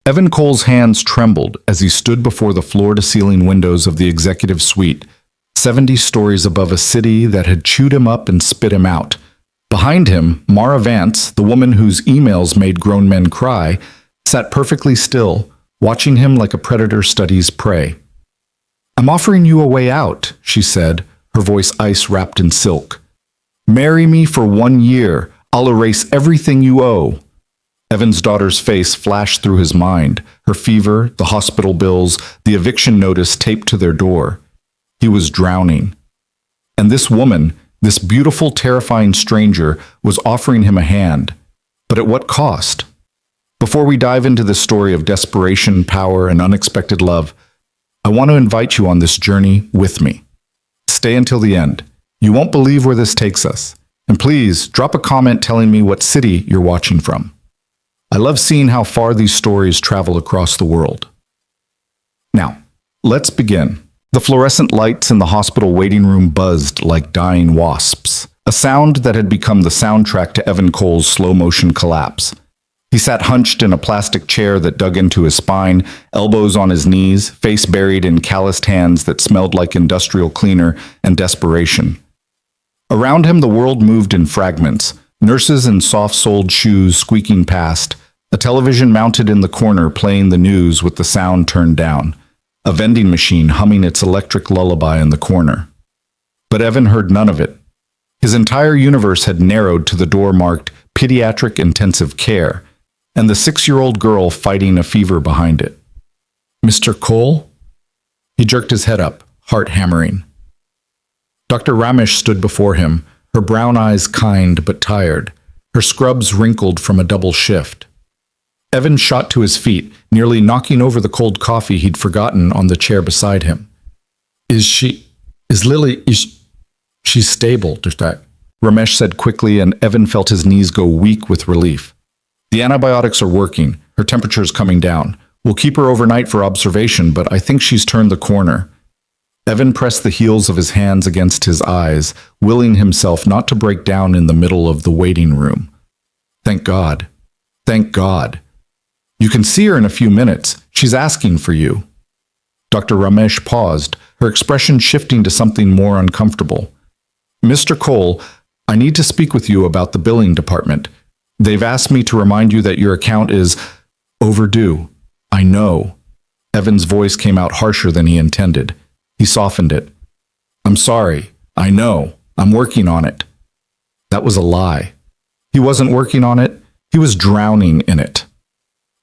Evan Cole's hands trembled as he stood before the floor-to-ceiling windows of the executive suite, 70 stories above a city that had chewed him up and spit him out. Behind him, Mara Vance, the woman whose emails made grown men cry, sat perfectly still, watching him like a predator studies prey. "I'm offering you a way out," she said, her voice ice-wrapped in silk. "Marry me for 1 year. I'll erase everything you owe." Evan's daughter's face flashed through his mind, her fever, the hospital bills, the eviction notice taped to their door. He was drowning. And this woman, this beautiful, terrifying stranger, was offering him a hand. But at what cost? Before we dive into this story of desperation, power, and unexpected love, I want to invite you on this journey with me. Stay until the end. You won't believe where this takes us. And please, drop a comment telling me what city you're watching from. I love seeing how far these stories travel across the world. Now, let's begin. The fluorescent lights in the hospital waiting room buzzed like dying wasps, a sound that had become the soundtrack to Evan Cole's slow-motion collapse. He sat hunched in a plastic chair that dug into his spine, elbows on his knees, face buried in calloused hands that smelled like industrial cleaner and desperation. Around him, the world moved in fragments, nurses in soft-soled shoes squeaking past, a television mounted in the corner playing the news with the sound turned down, a vending machine humming its electric lullaby in the corner. But Evan heard none of it. His entire universe had narrowed to the door marked Pediatric Intensive Care, and the 6-year-old girl fighting a fever behind it. "Mr. Cole?" He jerked his head up, heart hammering. Dr. Ramesh stood before him, her brown eyes kind but tired, her scrubs wrinkled from a double shift. Evan shot to his feet, nearly knocking over the cold coffee he'd forgotten on the chair beside him. She's stable, Dr. Ramesh said quickly, and Evan felt his knees go weak with relief. "The antibiotics are working. Her temperature's coming down. We'll keep her overnight for observation, but I think she's turned the corner." Evan pressed the heels of his hands against his eyes, willing himself not to break down in the middle of the waiting room. "Thank God. Thank God. You can see her in a few minutes. She's asking for you." Dr. Ramesh paused, her expression shifting to something more uncomfortable. "Mr. Cole, I need to speak with you about the billing department. They've asked me to remind you that your account is overdue." "I know." Evan's voice came out harsher than he intended. He softened it. "I'm sorry. I know. I'm working on it." That was a lie. He wasn't working on it. He was drowning in it.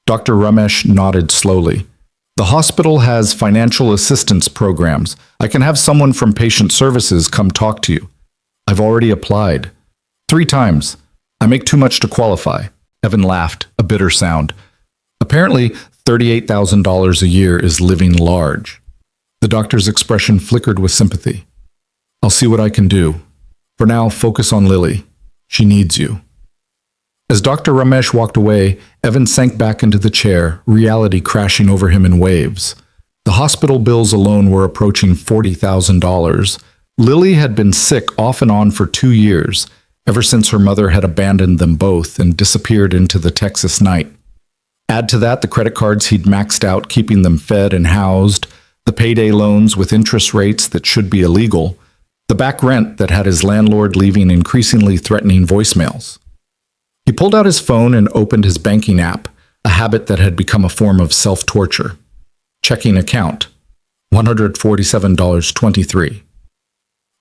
Dr. Ramesh nodded slowly. "The hospital has financial assistance programs. I can have someone from patient services come talk to you. I've already applied. 3 times. I make too much to qualify." Evan laughed, a bitter sound. Apparently, $38,000 a year is living large. The doctor's expression flickered with sympathy. "I'll see what I can do. For now, focus on Lily. She needs you." As Dr. Ramesh walked away, Evan sank back into the chair, reality crashing over him in waves. The hospital bills alone were approaching $40,000. Lily had been sick off and on for 2 years, ever since her mother had abandoned them both and disappeared into the Texas night. Add to that the credit cards he'd maxed out keeping them fed and housed, the payday loans with interest rates that should be illegal, the back rent that had his landlord leaving increasingly threatening voicemails. He pulled out his phone and opened his banking app, a habit that had become a form of self-torture. Checking account, $147.23.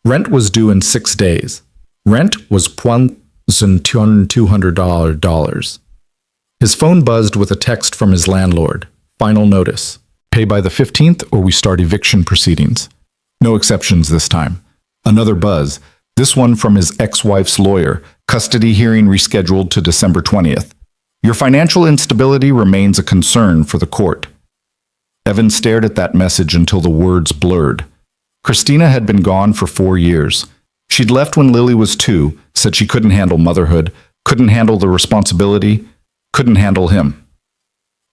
Rent was due in 6 days. Rent was $1,200. His phone buzzed with a text from his landlord. Final notice. Pay by the 15th or we start eviction proceedings. No exceptions this time. Another buzz, this one from his ex-wife's lawyer, custody hearing rescheduled to December 20th. Your financial instability remains a concern for the court. Evan stared at that message until the words blurred. Christina had been gone for 4 years. She'd left when Lily was 2, said she couldn't handle motherhood, couldn't handle the responsibility, couldn't handle him.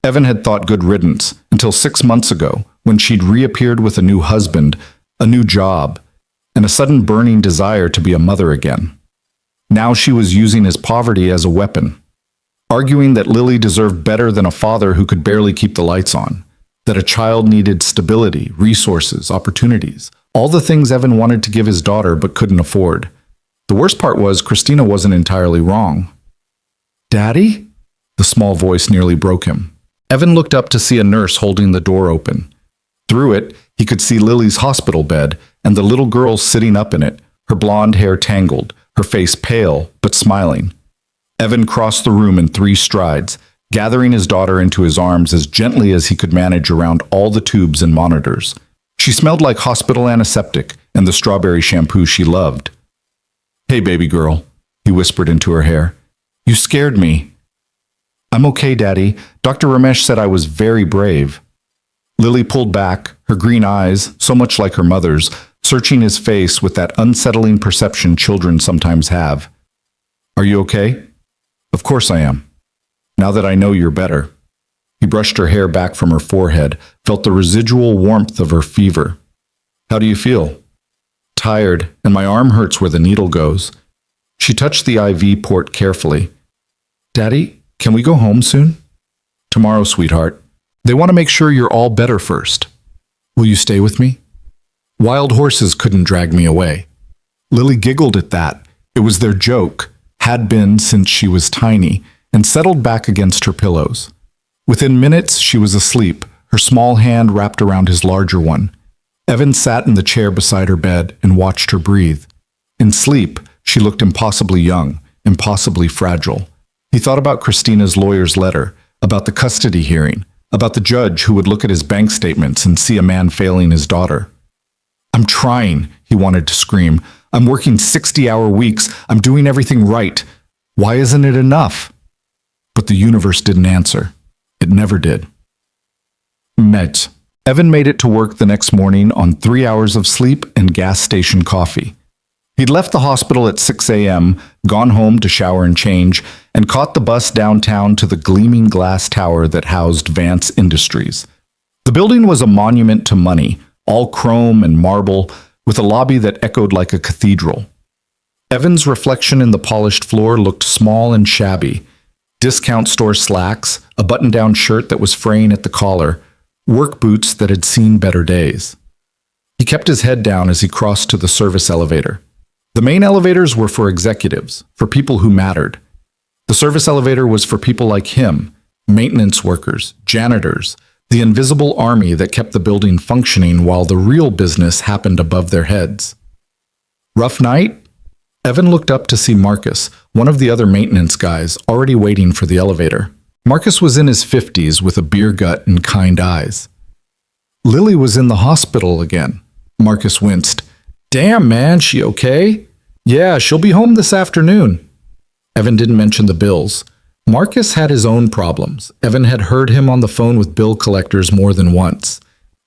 Evan had thought good riddance until 6 months ago, when she'd reappeared with a new husband, a new job, and a sudden burning desire to be a mother again. Now she was using his poverty as a weapon. arguing that Lily deserved better than a father who could barely keep the lights on, that a child needed stability, resources, opportunities, all the things Evan wanted to give his daughter but couldn't afford. The worst part was Christina wasn't entirely wrong. "Daddy?" The small voice nearly broke him. Evan looked up to see a nurse holding the door open. Through it, he could see Lily's hospital bed and the little girl sitting up in it, her blonde hair tangled, her face pale but smiling. Evan crossed the room in 3 strides, gathering his daughter into his arms as gently as he could manage around all the tubes and monitors. She smelled like hospital antiseptic and the strawberry shampoo she loved. "Hey, baby girl," he whispered into her hair. "You scared me." "I'm okay, Daddy. Dr. Ramesh said I was very brave." Lily pulled back, her green eyes, so much like her mother's, searching his face with that unsettling perception children sometimes have. "Are you okay?" "Of course I am. Now that I know you're better." He brushed her hair back from her forehead, felt the residual warmth of her fever. "How do you feel?" "Tired, and my arm hurts where the needle goes." She touched the IV port carefully. "Daddy, can we go home soon?" "Tomorrow, sweetheart. They want to make sure you're all better first." "Will you stay with me?" "Wild horses couldn't drag me away." Lily giggled at that. It was their joke, had been since she was tiny, and settled back against her pillows. Within minutes, she was asleep, her small hand wrapped around his larger one. Evan sat in the chair beside her bed and watched her breathe. In sleep, she looked impossibly young, impossibly fragile. He thought about Christina's lawyer's letter, about the custody hearing, about the judge who would look at his bank statements and see a man failing his daughter. "I'm trying," he wanted to scream. "I'm working 60-hour weeks. I'm doing everything right. Why isn't it enough?" But the universe didn't answer. It never did. Meds. Evan made it to work the next morning on 3 hours of sleep and gas station coffee. He'd left the hospital at 6 a.m., gone home to shower and change, and caught the bus downtown to the gleaming glass tower that housed Vance Industries. The building was a monument to money, all chrome and marble, with a lobby that echoed like a cathedral. Evan's reflection in the polished floor looked small and shabby. Discount store slacks, a button-down shirt that was fraying at the collar, work boots that had seen better days. He kept his head down as he crossed to the service elevator. The main elevators were for executives, for people who mattered. The service elevator was for people like him, maintenance workers, janitors, the invisible army that kept the building functioning while the real business happened above their heads. Rough night? Evan looked up to see Marcus, one of the other maintenance guys, already waiting for the elevator. Marcus was in his 50s with a beer gut and kind eyes. "Lily was in the hospital again." Marcus winced. "Damn, man, she okay?" "Yeah, she'll be home this afternoon." Evan didn't mention the bills. Marcus had his own problems. Evan had heard him on the phone with bill collectors more than once.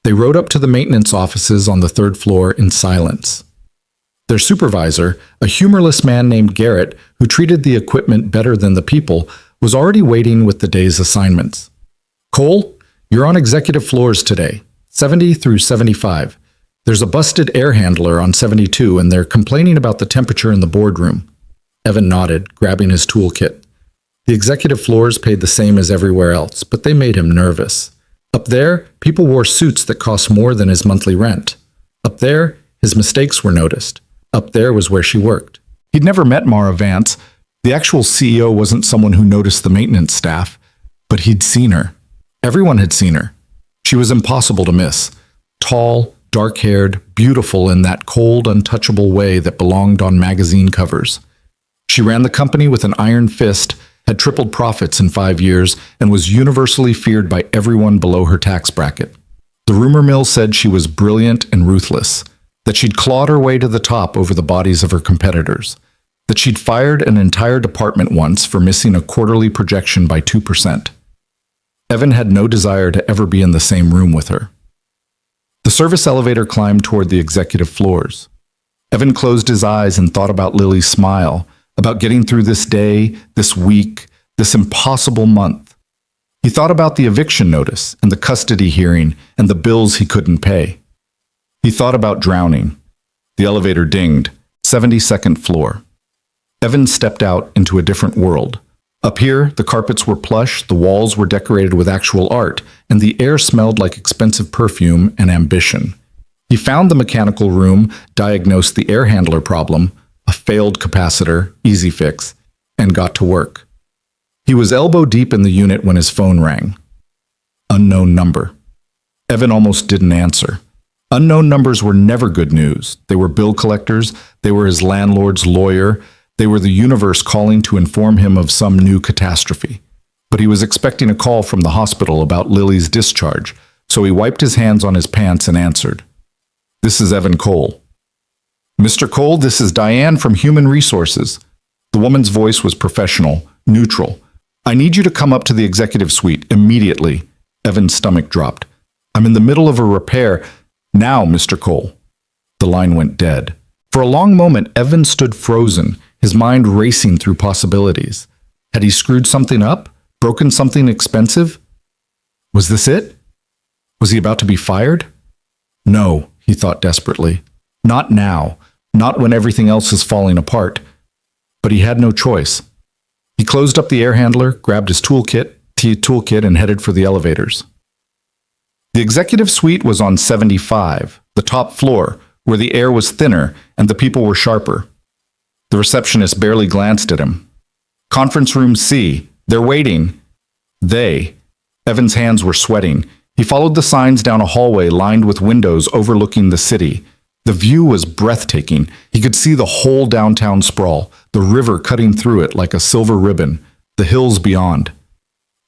They rode up to the maintenance offices on the 3rd floor in silence. Their supervisor, a humorless man named Garrett, who treated the equipment better than the people, was already waiting with the day's assignments. "Cole, you're on executive floors today, 70 through 75. There's a busted air handler on 72, and they're complaining about the temperature in the boardroom." Evan nodded, grabbing his toolkit. The executive floors paid the same as everywhere else, but they made him nervous. Up there, people wore suits that cost more than his monthly rent. Up there, his mistakes were noticed. Up there was where she worked. He'd never met Mara Vance. The actual CEO wasn't someone who noticed the maintenance staff, but he'd seen her. Everyone had seen her. She was impossible to miss. Tall, dark-haired, beautiful in that cold, untouchable way that belonged on magazine covers. She ran the company with an iron fist, had tripled profits in 5 years, and was universally feared by everyone below her tax bracket. The rumor mill said she was brilliant and ruthless, that she'd clawed her way to the top over the bodies of her competitors, that she'd fired an entire department once for missing a quarterly projection by 2%. Evan had no desire to ever be in the same room with her. The service elevator climbed toward the executive floors. Evan closed his eyes and thought about Lily's smile, about getting through this day, this week, this impossible month. He thought about the eviction notice and the custody hearing and the bills he couldn't pay. He thought about drowning. The elevator dinged, 72nd floor. Evan stepped out into a different world, Up here, the carpets were plush, the walls were decorated with actual art, and the air smelled like expensive perfume and ambition. He found the mechanical room, diagnosed the air handler problem, a failed capacitor, easy fix, and got to work. He was elbow deep in the unit when his phone rang. Unknown number. Evan almost didn't answer. Unknown numbers were never good news. They were bill collectors, they were his landlord's lawyer, they were the universe calling to inform him of some new catastrophe. But he was expecting a call from the hospital about Lily's discharge, so he wiped his hands on his pants and answered. "This is Evan Cole." "Mr. Cole, this is Diane from Human Resources." The woman's voice was professional, neutral. "I need you to come up to the executive suite immediately." Evan's stomach dropped. "I'm in the middle of a repair. Now, Mr. Cole." The line went dead. For a long moment, Evan stood frozen, his mind racing through possibilities. Had he screwed something up? Broken something expensive? Was this it? Was he about to be fired? No, he thought desperately. Not now. Not when everything else is falling apart. But he had no choice. He closed up the air handler, grabbed his toolkit, and headed for the elevators. The executive suite was on 75, the top floor, where the air was thinner and the people were sharper. The receptionist barely glanced at him. "Conference room C. They're waiting." They. Evan's hands were sweating. He followed the signs down a hallway lined with windows overlooking the city. The view was breathtaking. He could see the whole downtown sprawl, the river cutting through it like a silver ribbon, the hills beyond.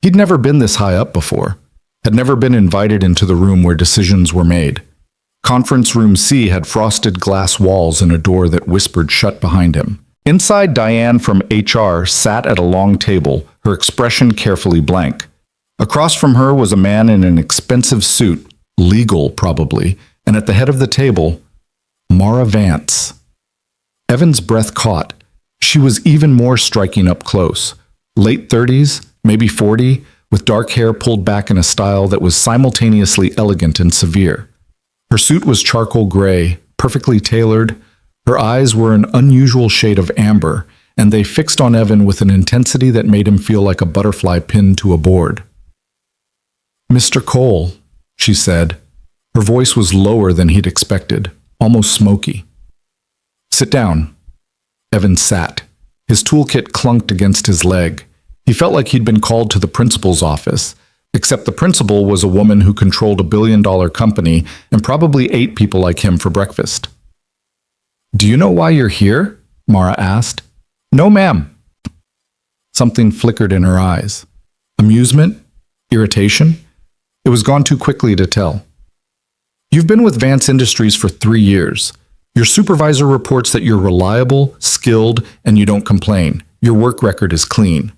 He'd never been this high up before, had never been invited into the room where decisions were made. Conference room C had frosted glass walls and a door that whispered shut behind him. Inside, Diane from HR sat at a long table, her expression carefully blank. Across from her was a man in an expensive suit, legal probably, and at the head of the table, Mara Vance. Evan's breath caught. She was even more striking up close. Late 30s, maybe 40, with dark hair pulled back in a style that was simultaneously elegant and severe. Her suit was charcoal gray, perfectly tailored. Her eyes were an unusual shade of amber, and they fixed on Evan with an intensity that made him feel like a butterfly pinned to a board. "Mr. Cole," she said. Her voice was lower than he'd expected, almost smoky. "Sit down." Evan sat. His toolkit clunked against his leg. He felt like he'd been called to the principal's office, except the principal was a woman who controlled a billion-dollar company and probably ate people like him for breakfast. "Do you know why you're here?" Mara asked. "No, ma'am." Something flickered in her eyes. Amusement? Irritation? It was gone too quickly to tell. "You've been with Vance Industries for 3 years. Your supervisor reports that you're reliable, skilled, and you don't complain. Your work record is clean."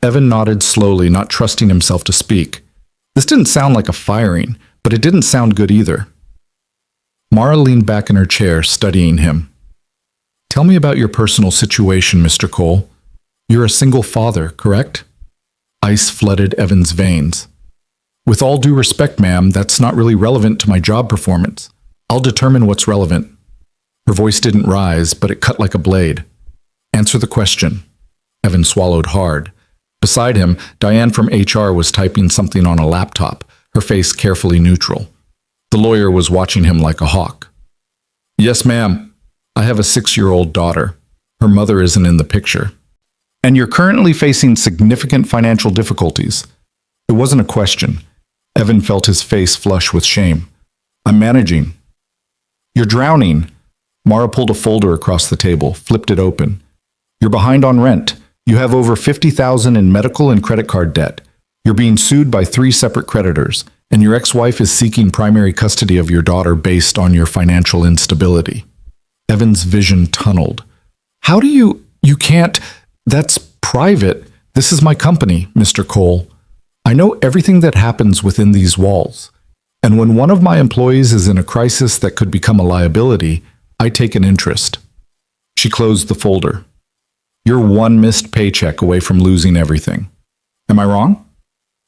Evan nodded slowly, not trusting himself to speak. This didn't sound like a firing, but it didn't sound good either. Mara leaned back in her chair, studying him. "Tell me about your personal situation, Mr. Cole. You're a single father, correct?" Ice flooded Evan's veins. "With all due respect, ma'am, that's not really relevant to my job performance. I'll determine what's relevant." Her voice didn't rise, but it cut like a blade. "Answer the question." Evan swallowed hard. Beside him, Diane from HR was typing something on a laptop, her face carefully neutral. The lawyer was watching him like a hawk. "Yes, ma'am. I have a 6-year-old daughter. Her mother isn't in the picture. And you're currently facing significant financial difficulties." It wasn't a question. Evan felt his face flush with shame. "I'm managing." "You're drowning." Mara pulled a folder across the table, flipped it open. "You're behind on rent. You have over $50,000 in medical and credit card debt. You're being sued by 3 separate creditors, and your ex-wife is seeking primary custody of your daughter based on your financial instability." Evan's vision tunneled. "How do you can't, that's private. This is my company, Mr. Cole. I know everything that happens within these walls. And when one of my employees is in a crisis that could become a liability, I take an interest." She closed the folder. "You're one missed paycheck away from losing everything. Am I wrong?"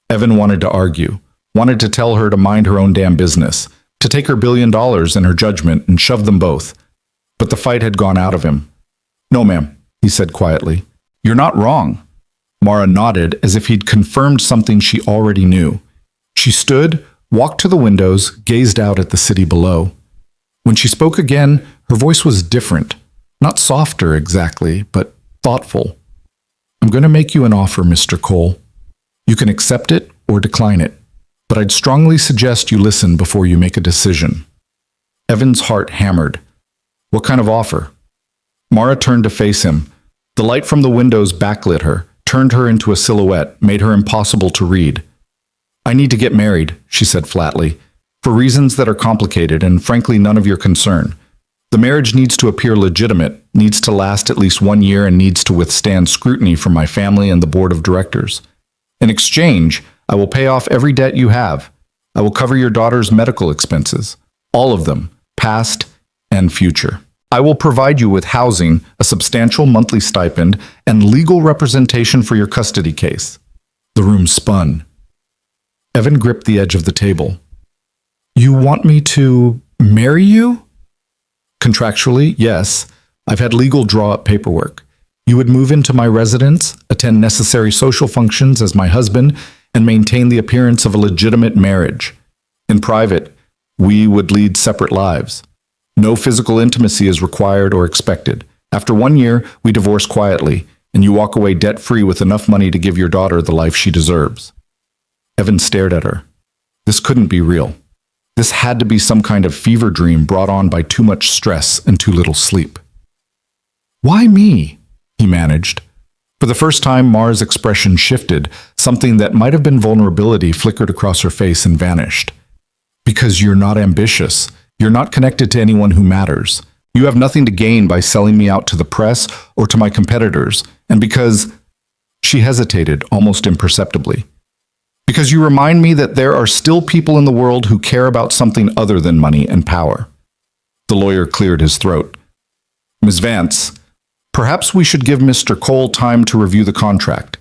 Evan wanted to argue, wanted to tell her to mind her own damn business, to take her $1 billion in her judgment and shove them both. But the fight had gone out of him. "No, ma'am," he said quietly. "You're not wrong. Mara nodded as if he'd confirmed something she already knew. She stood, walked to the windows, gazed out at the city below. When she spoke again, her voice was different. Not softer exactly, but thoughtful. I'm going to make you an offer, Mr. Cole. You can accept it or decline it, but I'd strongly suggest you listen before you make a decision. Evan's heart hammered. What kind of offer? Mara turned to face him. The light from the windows backlit her, turned her into a silhouette, made her impossible to read. I need to get married, she said flatly, for reasons that are complicated and frankly none of your concern. The marriage needs to appear legitimate, needs to last at least 1 year, and needs to withstand scrutiny from my family and the board of directors. In exchange, I will pay off every debt you have. I will cover your daughter's medical expenses, all of them, past and future. I will provide you with housing, a substantial monthly stipend, and legal representation for your custody case. The room spun. Evan gripped the edge of the table. You want me to marry you? Contractually, yes. I've had legal draw-up paperwork. You would move into my residence, attend necessary social functions as my husband, and maintain the appearance of a legitimate marriage. In private, we would lead separate lives. No physical intimacy is required or expected. After 1 year, we divorce quietly, and you walk away debt-free with enough money to give your daughter the life she deserves. Evan stared at her. This couldn't be real. This had to be some kind of fever dream brought on by too much stress and too little sleep. Why me? He managed. For the first time, Mara's expression shifted. Something that might have been vulnerability flickered across her face and vanished. Because you're not ambitious. You're not connected to anyone who matters. You have nothing to gain by selling me out to the press or to my competitors. And because... She hesitated, almost imperceptibly. Because you remind me that there are still people in the world who care about something other than money and power. The lawyer cleared his throat. Ms. Vance, perhaps we should give Mr. Cole time to review the contract.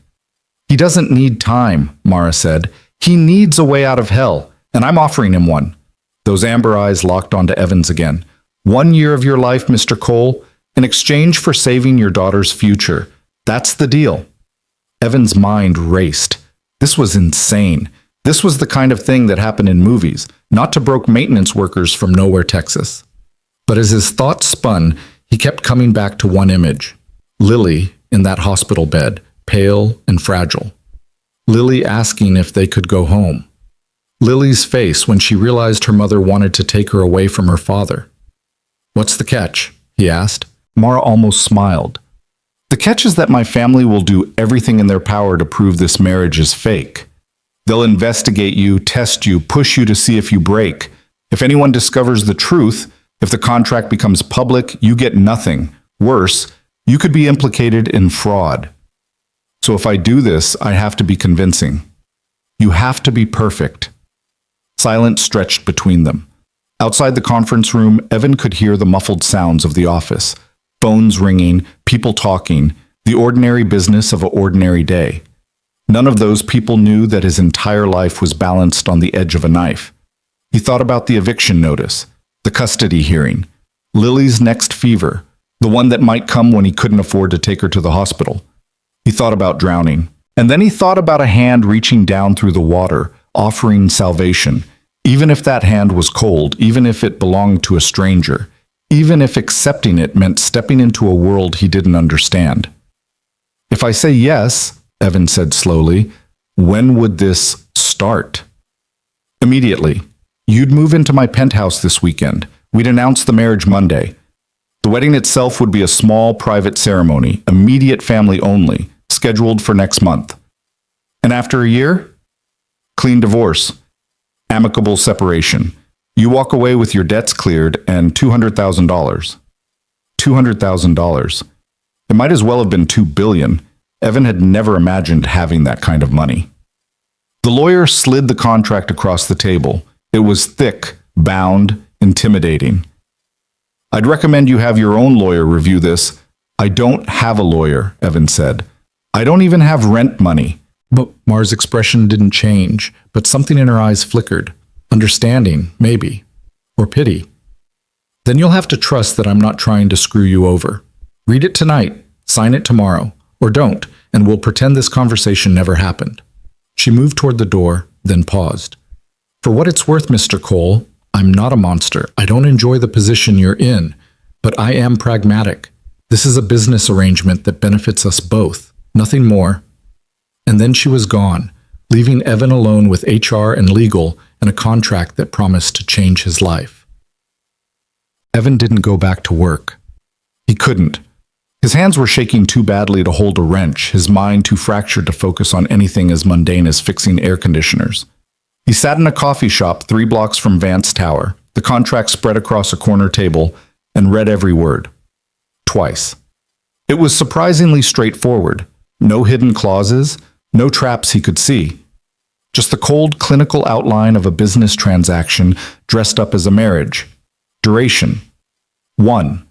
He doesn't need time, Mara said. He needs a way out of hell, and I'm offering him one. Those amber eyes locked onto Evans again. 1 year of your life, Mr. Cole, in exchange for saving your daughter's future. That's the deal. Evans' mind raced. This was insane. This was the kind of thing that happened in movies, not to broke maintenance workers from nowhere, Texas. But as his thoughts spun, he kept coming back to one image. Lily in that hospital bed, pale and fragile. Lily asking if they could go home. Lily's face when she realized her mother wanted to take her away from her father. What's the catch? He asked. Mara almost smiled. The catch is that my family will do everything in their power to prove this marriage is fake. They'll investigate you, test you, push you to see if you break. If anyone discovers the truth, if the contract becomes public, you get nothing. Worse, you could be implicated in fraud. So if I do this, I have to be convincing. You have to be perfect. Silence stretched between them. Outside the conference room, Evan could hear the muffled sounds of the office. Phones ringing, people talking, the ordinary business of an ordinary day. None of those people knew that his entire life was balanced on the edge of a knife. He thought about the eviction notice, the custody hearing, Lily's next fever, the one that might come when he couldn't afford to take her to the hospital. He thought about drowning. And then he thought about a hand reaching down through the water, offering salvation, even if that hand was cold, even if it belonged to a stranger, even if accepting it meant stepping into a world he didn't understand. If I say yes, Evan said slowly, when would this start? Immediately. You'd move into my penthouse this weekend. We'd announce the marriage Monday. The wedding itself would be a small private ceremony, immediate family only, scheduled for next month. And after a year? Clean divorce. Amicable separation. You walk away with your debts cleared and $200,000. $200,000. It might as well have been $2 billion. Evan had never imagined having that kind of money. The lawyer slid the contract across the table. It was thick, bound, intimidating. I'd recommend you have your own lawyer review this. I don't have a lawyer, Evan said. I don't even have rent money. But Mara's expression didn't change, but something in her eyes flickered. Understanding, maybe. Or pity. Then you'll have to trust that I'm not trying to screw you over. Read it tonight, sign it tomorrow, or don't, and we'll pretend this conversation never happened. She moved toward the door, then paused. For what it's worth, Mr. Cole, I'm not a monster. I don't enjoy the position you're in, but I am pragmatic. This is a business arrangement that benefits us both, nothing more. And then she was gone, leaving Evan alone with HR and legal and a contract that promised to change his life. Evan didn't go back to work. He couldn't. His hands were shaking too badly to hold a wrench, his mind too fractured to focus on anything as mundane as fixing air conditioners. He sat in a coffee shop 3 blocks from Vance Tower, the contract spread across a corner table, and read every word. Twice. It was surprisingly straightforward. No hidden clauses, no traps he could see. Just the cold, clinical outline of a business transaction dressed up as a marriage. Duration: 1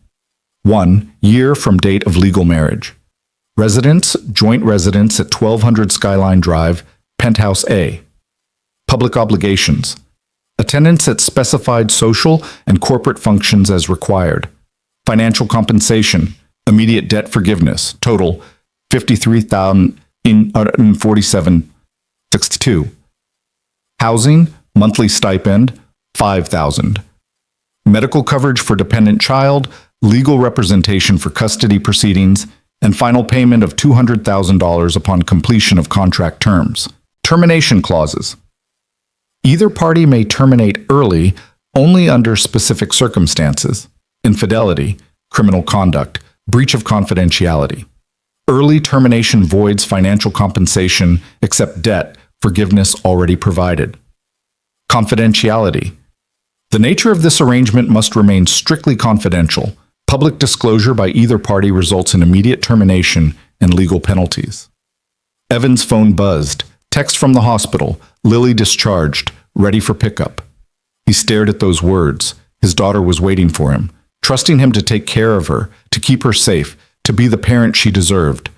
year from date of legal marriage. Residence: joint residence at 1200 Skyline Drive, Penthouse A. Public obligations: attendance at specified social and corporate functions as required. Financial compensation: immediate debt forgiveness, total $53,047.62. Housing: monthly stipend $5,000. Medical coverage for dependent child, legal representation for custody proceedings, and final payment of $200,000 upon completion of contract terms. Termination clauses: either party may terminate early only under specific circumstances: infidelity, criminal conduct, breach of confidentiality. Early termination voids financial compensation except debt forgiveness already provided. Confidentiality: the nature of this arrangement must remain strictly confidential. Public disclosure by either party results in immediate termination and legal penalties. Evan's phone buzzed. Text from the hospital. Lily discharged, ready for pickup. He stared at those words. His daughter was waiting for him, trusting him to take care of her, to keep her safe, to be the parent she deserved.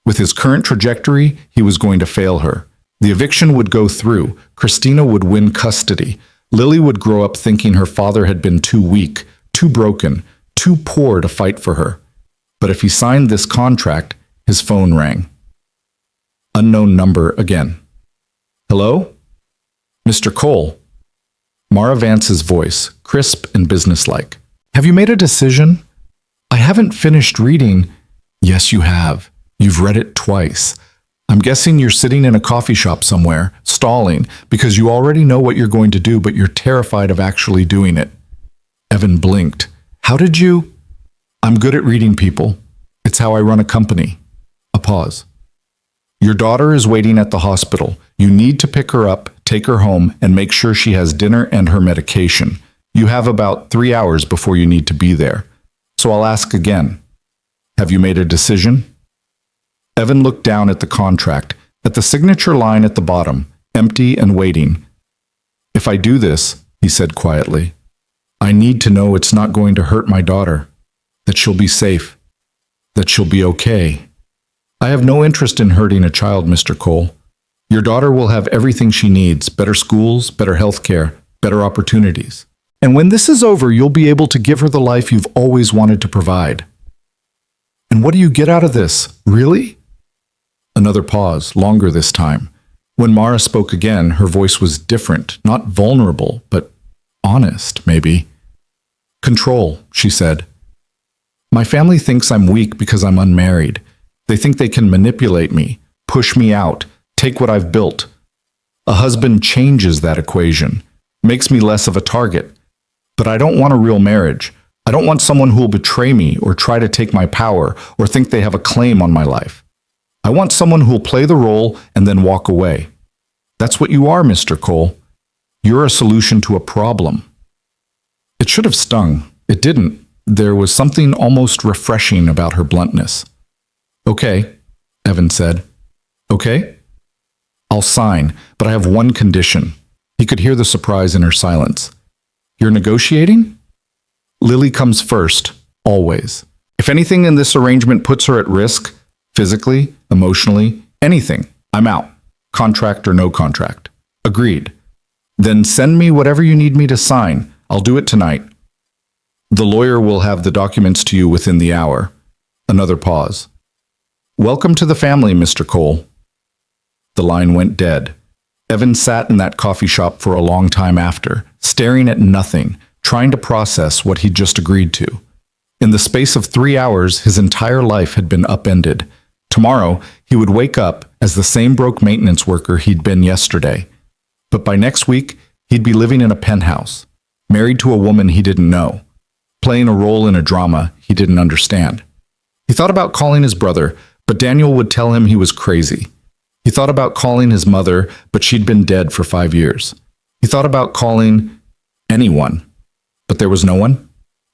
With his current trajectory, he was going to fail her. The eviction would go through. Christina would win custody. Lily would grow up thinking her father had been too weak, too broken, too poor to fight for her. But if he signed this contract, his phone rang. Unknown number again. Hello? Mr. Cole. Mara Vance's voice, crisp and businesslike. Have you made a decision? I haven't finished reading. Yes, you have. You've read it twice. I'm guessing you're sitting in a coffee shop somewhere, stalling, because you already know what you're going to do, but you're terrified of actually doing it. Evan blinked. How did you? I'm good at reading people. It's how I run a company. A pause. Your daughter is waiting at the hospital. You need to pick her up, take her home, and make sure she has dinner and her medication. You have about 3 hours before you need to be there. So I'll ask again. Have you made a decision? Evan looked down at the contract, at the signature line at the bottom, empty and waiting. If I do this, he said quietly, I need to know it's not going to hurt my daughter, that she'll be safe, that she'll be okay. I have no interest in hurting a child, Mr. Cole. Your daughter will have everything she needs, better schools, better health care, better opportunities. And when this is over, you'll be able to give her the life you've always wanted to provide. And what do you get out of this? Really? Another pause, longer this time. When Mara spoke again, her voice was different, not vulnerable, but honest, maybe. Control, she said. My family thinks I'm weak because I'm unmarried. They think they can manipulate me, push me out, take what I've built. A husband changes that equation, makes me less of a target. But I don't want a real marriage. I don't want someone who will betray me or try to take my power or think they have a claim on my life. I want someone who will play the role and then walk away. That's what you are, Mr. Cole. You're a solution to a problem. It should have stung. It didn't. There was something almost refreshing about her bluntness. Okay, Evan said. Okay? I'll sign, but I have one condition. He could hear the surprise in her silence. You're negotiating? Lily comes first, always. If anything in this arrangement puts her at risk, physically, emotionally, anything, I'm out. Contract or no contract. Agreed. Then send me whatever you need me to sign. I'll do it tonight. The lawyer will have the documents to you within the hour. Another pause. "Welcome to the family, Mr. Cole." The line went dead. Evan sat in that coffee shop for a long time after, staring at nothing, trying to process what he'd just agreed to. In the space of 3 hours, his entire life had been upended. Tomorrow, he would wake up as the same broke maintenance worker he'd been yesterday. But by next week, he'd be living in a penthouse, married to a woman he didn't know, playing a role in a drama he didn't understand. He thought about calling his brother, but Daniel would tell him he was crazy. He thought about calling his mother, but she'd been dead for 5 years. He thought about calling anyone, but there was no one.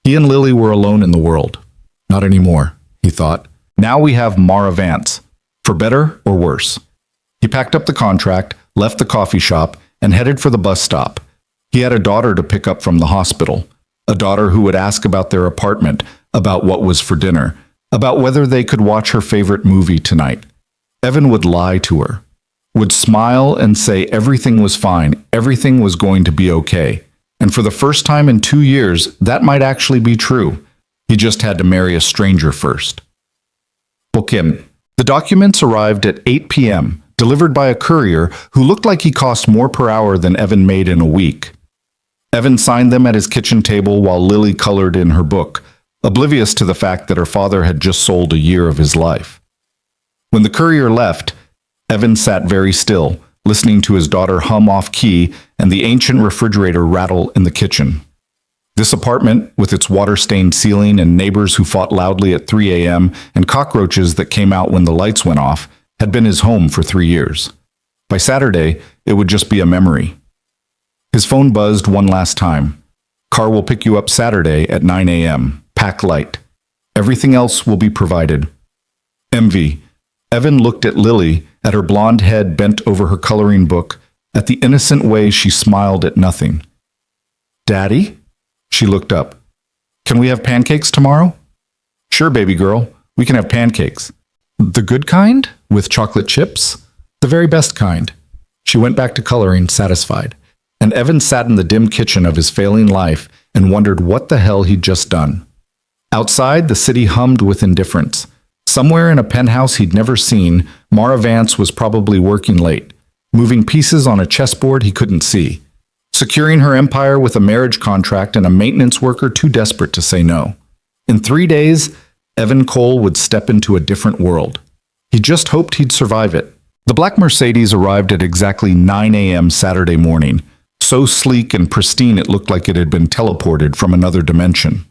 He and Lily were alone in the world. Not anymore, he thought. Now we have Mara Vance, for better or worse. He packed up the contract, left the coffee shop, and headed for the bus stop. He had a daughter to pick up from the hospital, a daughter who would ask about their apartment, about what was for dinner, about whether they could watch her favorite movie tonight. Evan would lie to her, would smile and say everything was fine, everything was going to be okay. And for the first time in 2 years, that might actually be true. He just had to marry a stranger first. Book him. The documents arrived at 8 p.m., delivered by a courier who looked like he cost more per hour than Evan made in a week. Evan signed them at his kitchen table while Lily colored in her book, oblivious to the fact that her father had just sold a year of his life. When the courier left, Evan sat very still, listening to his daughter hum off key and the ancient refrigerator rattle in the kitchen. This apartment, with its water-stained ceiling and neighbors who fought loudly at 3 a.m. and cockroaches that came out when the lights went off, had been his home for 3 years. By Saturday, it would just be a memory. His phone buzzed one last time. "Car will pick you up Saturday at 9 a.m. Pack light. Everything else will be provided." Envy. Evan looked at Lily, at her blonde head bent over her coloring book, at the innocent way she smiled at nothing. "Daddy?" She looked up. "Can we have pancakes tomorrow?" "Sure, baby girl. We can have pancakes." "The good kind? With chocolate chips?" "The very best kind." She went back to coloring, satisfied. And Evan sat in the dim kitchen of his failing life and wondered what the hell he'd just done. Outside, the city hummed with indifference. Somewhere in a penthouse he'd never seen, Mara Vance was probably working late, moving pieces on a chessboard he couldn't see, securing her empire with a marriage contract and a maintenance worker too desperate to say no. In 3 days, Evan Cole would step into a different world. He just hoped he'd survive it. The black Mercedes arrived at exactly 9 a.m. Saturday morning, so sleek and pristine it looked like it had been teleported from another dimension.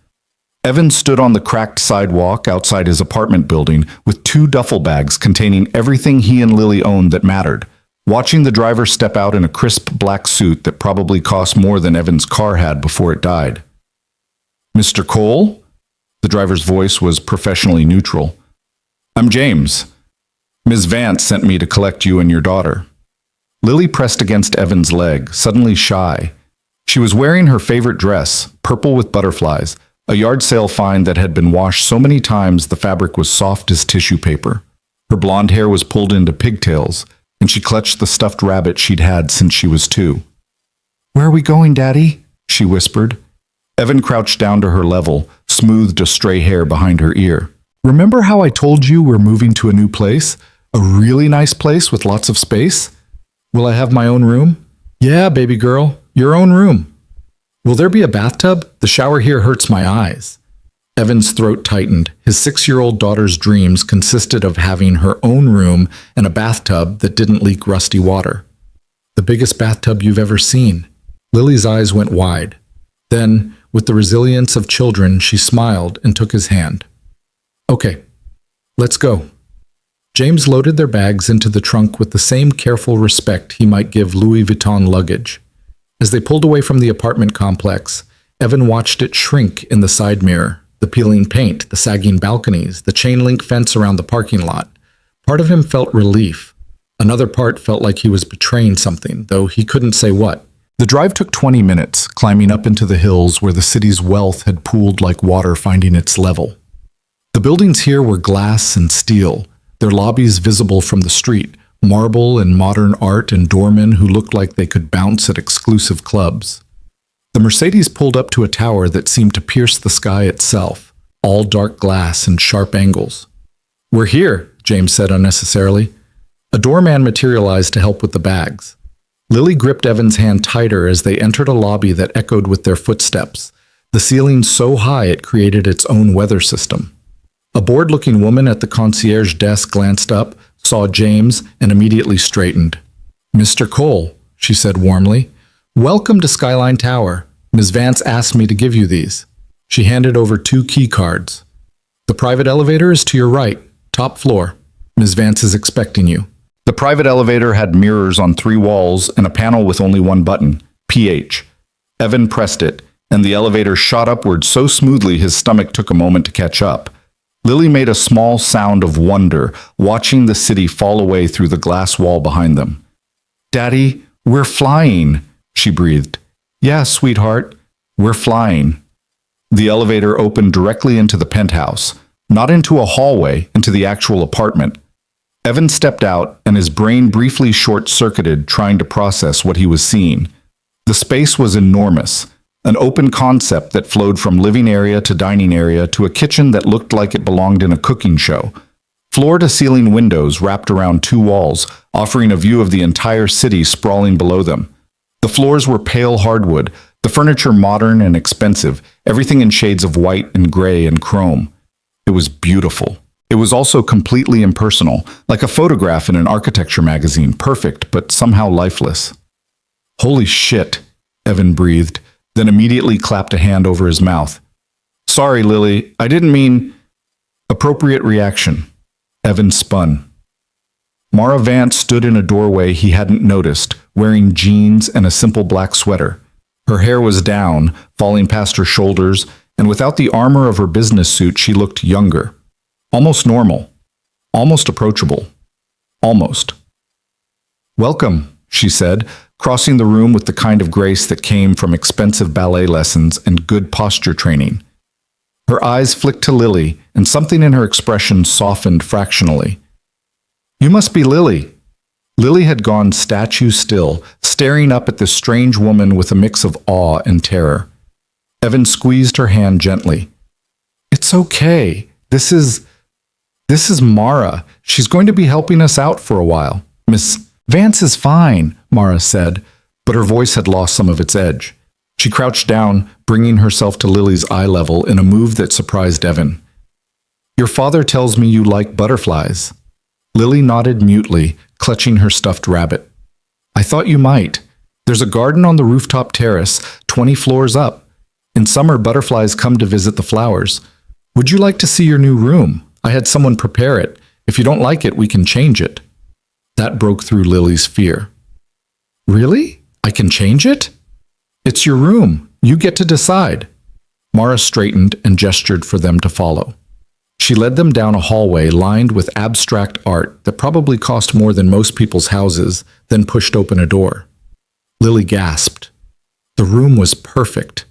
Evan stood on the cracked sidewalk outside his apartment building with 2 duffel bags containing everything he and Lily owned that mattered, watching the driver step out in a crisp black suit that probably cost more than Evan's car had before it died. "Mr. Cole?" The driver's voice was professionally neutral. "I'm James. Ms. Vance sent me to collect you and your daughter." Lily pressed against Evan's leg, suddenly shy. She was wearing her favorite dress, purple with butterflies, a yard sale find that had been washed so many times the fabric was soft as tissue paper. Her blonde hair was pulled into pigtails, and she clutched the stuffed rabbit she'd had since she was 2. "Where are we going, Daddy?" she whispered. Evan crouched down to her level, smoothed a stray hair behind her ear. "Remember how I told you we're moving to a new place? A really nice place with lots of space? Will I have my own room?" "Yeah, baby girl, your own room." "Will there be a bathtub? The shower here hurts my eyes." Evan's throat tightened. His 6-year-old daughter's dreams consisted of having her own room and a bathtub that didn't leak rusty water. "The biggest bathtub you've ever seen." Lily's eyes went wide. Then, with the resilience of children, she smiled and took his hand. "Okay, let's go." James loaded their bags into the trunk with the same careful respect he might give Louis Vuitton luggage. As they pulled away from the apartment complex, Evan watched it shrink in the side mirror, the peeling paint, the sagging balconies, the chain-link fence around the parking lot. Part of him felt relief. Another part felt like he was betraying something, though he couldn't say what. The drive took 20 minutes, climbing up into the hills where the city's wealth had pooled like water finding its level. The buildings here were glass and steel, their lobbies visible from the street, marble and modern art and doormen who looked like they could bounce at exclusive clubs. The Mercedes pulled up to a tower that seemed to pierce the sky itself, all dark glass and sharp angles. "We're here," James said unnecessarily. A doorman materialized to help with the bags. Lily gripped Evan's hand tighter as they entered a lobby that echoed with their footsteps, the ceiling so high it created its own weather system. A bored-looking woman at the concierge desk glanced up, saw James, and immediately straightened. "Mr. Cole," she said warmly, "welcome to Skyline Tower. Ms. Vance asked me to give you these." She handed over 2 key cards. "The private elevator is to your right, top floor. Ms. Vance is expecting you." The private elevator had mirrors on 3 walls and a panel with only one button, PH. Evan pressed it, and the elevator shot upward so smoothly his stomach took a moment to catch up. Lily made a small sound of wonder, watching the city fall away through the glass wall behind them. "Daddy, we're flying," she breathed. "Yeah, sweetheart, we're flying." The elevator opened directly into the penthouse, not into a hallway, into the actual apartment. Evan stepped out, and his brain briefly short-circuited trying to process what he was seeing. The space was enormous, an open concept that flowed from living area to dining area to a kitchen that looked like it belonged in a cooking show. Floor-to-ceiling windows wrapped around 2 walls, offering a view of the entire city sprawling below them. The floors were pale hardwood, the furniture modern and expensive, everything in shades of white and gray and chrome. It was beautiful. It was also completely impersonal, like a photograph in an architecture magazine, perfect but somehow lifeless. "Holy shit," Evan breathed, then immediately clapped a hand over his mouth. "Sorry, Lily, I didn't mean—" Appropriate reaction. Evan spun. Mara Vance stood in a doorway he hadn't noticed, wearing jeans and a simple black sweater. Her hair was down, falling past her shoulders, and without the armor of her business suit she looked younger. Almost normal. Almost approachable. Almost. "Welcome," she said, crossing the room with the kind of grace that came from expensive ballet lessons and good posture training. Her eyes flicked to Lily, and something in her expression softened fractionally. "You must be Lily." Lily had gone statue still, staring up at this strange woman with a mix of awe and terror. Evan squeezed her hand gently. "It's okay. This is Mara. She's going to be helping us out for a while." "Miss Vance is fine," Mara said, but her voice had lost some of its edge. She crouched down, bringing herself to Lily's eye level in a move that surprised Evan. "Your father tells me you like butterflies." Lily nodded mutely, clutching her stuffed rabbit. "I thought you might. There's a garden on the rooftop terrace, 20 floors up. In summer, butterflies come to visit the flowers. Would you like to see your new room? I had someone prepare it. If you don't like it, we can change it." That broke through Lily's fear. "Really? I can change it?" "It's your room. You get to decide." Mara straightened and gestured for them to follow. She led them down a hallway lined with abstract art that probably cost more than most people's houses, then pushed open a door. Lily gasped. The room was perfect.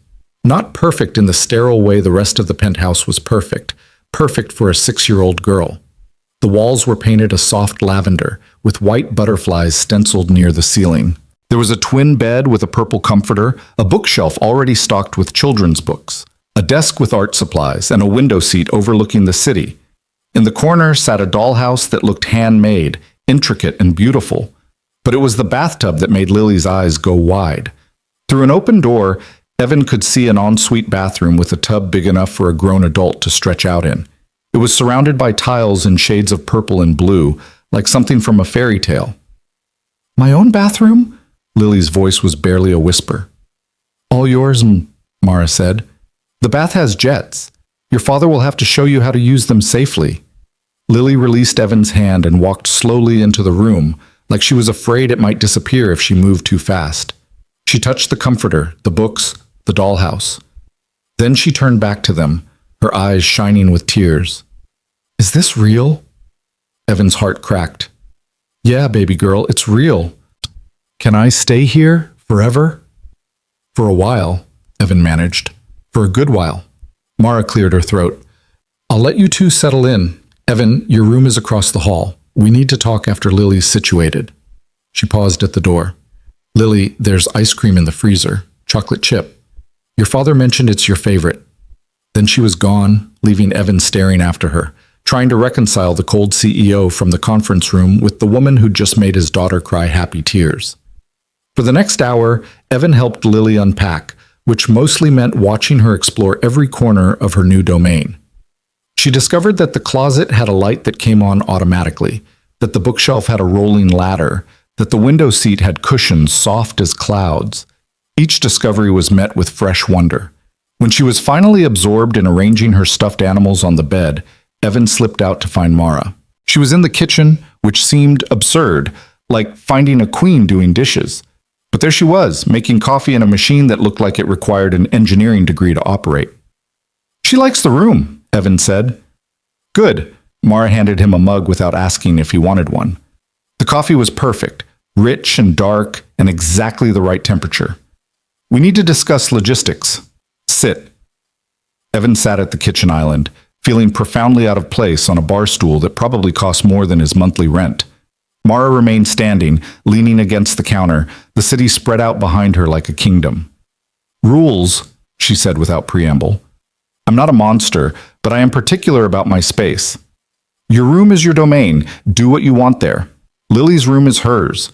Not perfect in the sterile way the rest of the penthouse was perfect. Perfect for a 6-year-old girl. The walls were painted a soft lavender, with white butterflies stenciled near the ceiling. There was a twin bed with a purple comforter, a bookshelf already stocked with children's books, a desk with art supplies, and a window seat overlooking the city. In the corner sat a dollhouse that looked handmade, intricate and beautiful. But it was the bathtub that made Lily's eyes go wide. Through an open door, Evan could see an ensuite bathroom with a tub big enough for a grown adult to stretch out in. It was surrounded by tiles in shades of purple and blue, like something from a fairy tale. "My own bathroom?" Lily's voice was barely a whisper. "All yours," Mara said. "The bath has jets. Your father will have to show you how to use them safely." Lily released Evan's hand and walked slowly into the room, like she was afraid it might disappear if she moved too fast. She touched the comforter, the books, the dollhouse. Then she turned back to them, her eyes shining with tears. "Is this real?" Evan's heart cracked. "Yeah, baby girl, it's real. Can I stay here forever?" "For a while," Evan managed. "For a good while." Mara cleared her throat. "I'll let you two settle in. Evan, your room is across the hall. We need to talk after Lily's situated." She paused at the door. "Lily, there's ice cream in the freezer. Chocolate chip. Your father mentioned it's your favorite." Then she was gone, leaving Evan staring after her, trying to reconcile the cold CEO from the conference room with the woman who'd just made his daughter cry happy tears. For the next hour, Evan helped Lily unpack, which mostly meant watching her explore every corner of her new domain. She discovered that the closet had a light that came on automatically, that the bookshelf had a rolling ladder, that the window seat had cushions soft as clouds. Each discovery was met with fresh wonder. When she was finally absorbed in arranging her stuffed animals on the bed, Evan slipped out to find Mara. She was in the kitchen, which seemed absurd, like finding a queen doing dishes. But there she was, making coffee in a machine that looked like it required an engineering degree to operate. "She likes the room," Evan said. "Good." Mara handed him a mug without asking if he wanted one. The coffee was perfect, rich and dark, and exactly the right temperature. "We need to discuss logistics. Sit." Evan sat at the kitchen island, feeling profoundly out of place on a bar stool that probably cost more than his monthly rent. Mara remained standing, leaning against the counter, the city spread out behind her like a kingdom. "Rules," she said without preamble. "I'm not a monster, but I am particular about my space. Your room is your domain. Do what you want there. Lily's room is hers.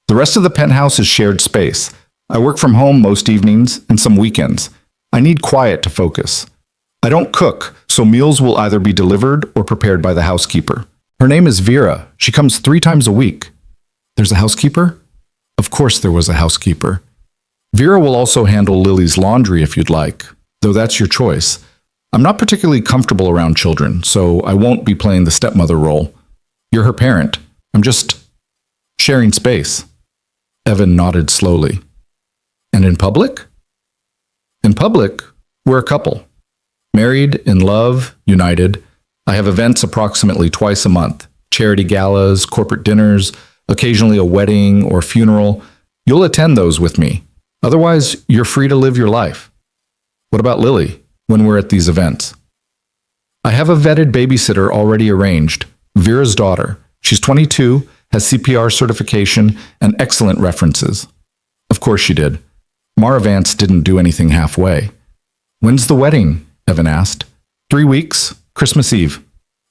The rest of the penthouse is shared space. I work from home most evenings and some weekends. I need quiet to focus. I don't cook, so meals will either be delivered or prepared by the housekeeper. Her name is Vera. She comes 3 times a week." "There's a housekeeper?" Of course there was a housekeeper. "Vera will also handle Lily's laundry if you'd like, though that's your choice. I'm not particularly comfortable around children, so I won't be playing the stepmother role. You're her parent. I'm just sharing space." Evan nodded slowly. "And in public?" "In public, we're a couple. Married, in love, united. I have events approximately twice a month. Charity galas, corporate dinners, occasionally a wedding or funeral. You'll attend those with me. Otherwise, you're free to live your life." "What about Lily, when we're at these events?" "I have a vetted babysitter already arranged. Vera's daughter. She's 22, has CPR certification, and excellent references." Of course she did. Mara Vance didn't do anything halfway. "When's the wedding?" Evan asked. 3 weeks, Christmas Eve.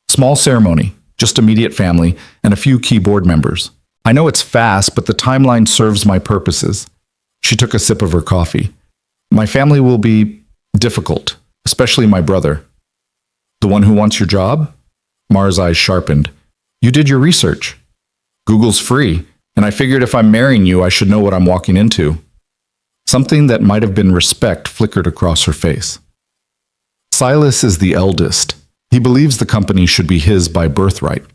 Small ceremony, just immediate family, and a few key board members. I know it's fast, but the timeline serves my purposes." She took a sip of her coffee. "My family will be difficult, especially my brother." "The one who wants your job?" Mara's eyes sharpened. "You did your research. Google's free, and I figured if I'm marrying you, I should know what I'm walking into." Something that might have been respect flickered across her face. "Silas is the eldest. He believes the company should be his by birthright.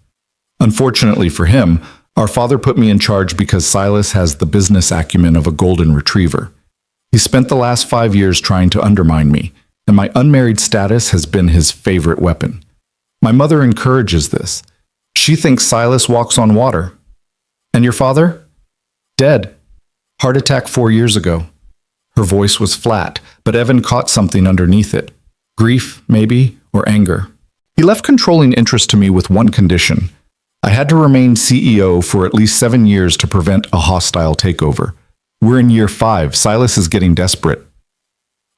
Unfortunately for him, our father put me in charge because Silas has the business acumen of a golden retriever. He spent the last 5 years trying to undermine me, and my unmarried status has been his favorite weapon. My mother encourages this. She thinks Silas walks on water." "And your father?" "Dead. Heart attack 4 years ago." Her voice was flat, but Evan caught something underneath it. Grief, maybe, or anger. "He left controlling interest to me with one condition. I had to remain CEO for at least 7 years to prevent a hostile takeover. We're in year 5. Silas is getting desperate.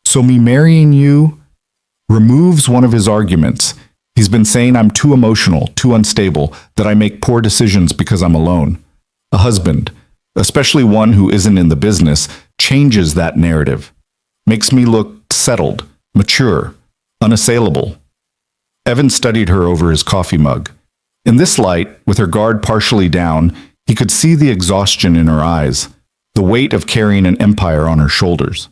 So me marrying you removes one of his arguments. He's been saying I'm too emotional, too unstable, that I make poor decisions because I'm alone. A husband, especially one who isn't in the business, changes that narrative. Makes me look settled, mature, unassailable." Evan studied her over his coffee mug. In this light, with her guard partially down, he could see the exhaustion in her eyes, the weight of carrying an empire on her shoulders.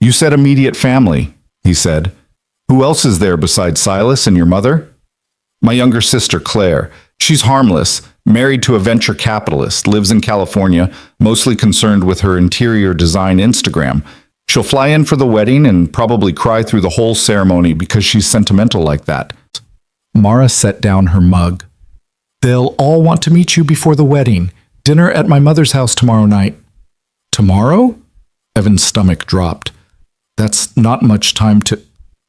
"You said immediate family," he said. "Who else is there besides Silas and your mother?" "My younger sister, Claire. She's harmless, married to a venture capitalist, lives in California, mostly concerned with her interior design Instagram. She'll fly in for the wedding and probably cry through the whole ceremony because she's sentimental like that." Mara set down her mug. "They'll all want to meet you before the wedding. Dinner at my mother's house tomorrow night." "Tomorrow?" Evan's stomach dropped. "That's not much time to...